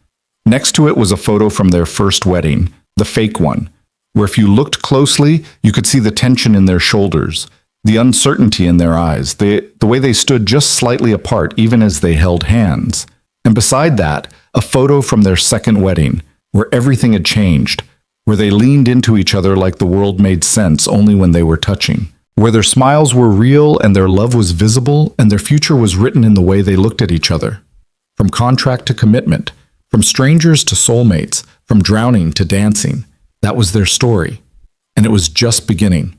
Next to it was a photo from their first wedding, the fake one, where if you looked closely, you could see the tension in their shoulders, the uncertainty in their eyes, the way they stood just slightly apart even as they held hands. And beside that, a photo from their second wedding, where everything had changed, where they leaned into each other like the world made sense only when they were touching, where their smiles were real and their love was visible and their future was written in the way they looked at each other. From contract to commitment, from strangers to soulmates, from from drowning to dancing. That was their story. And it was just beginning.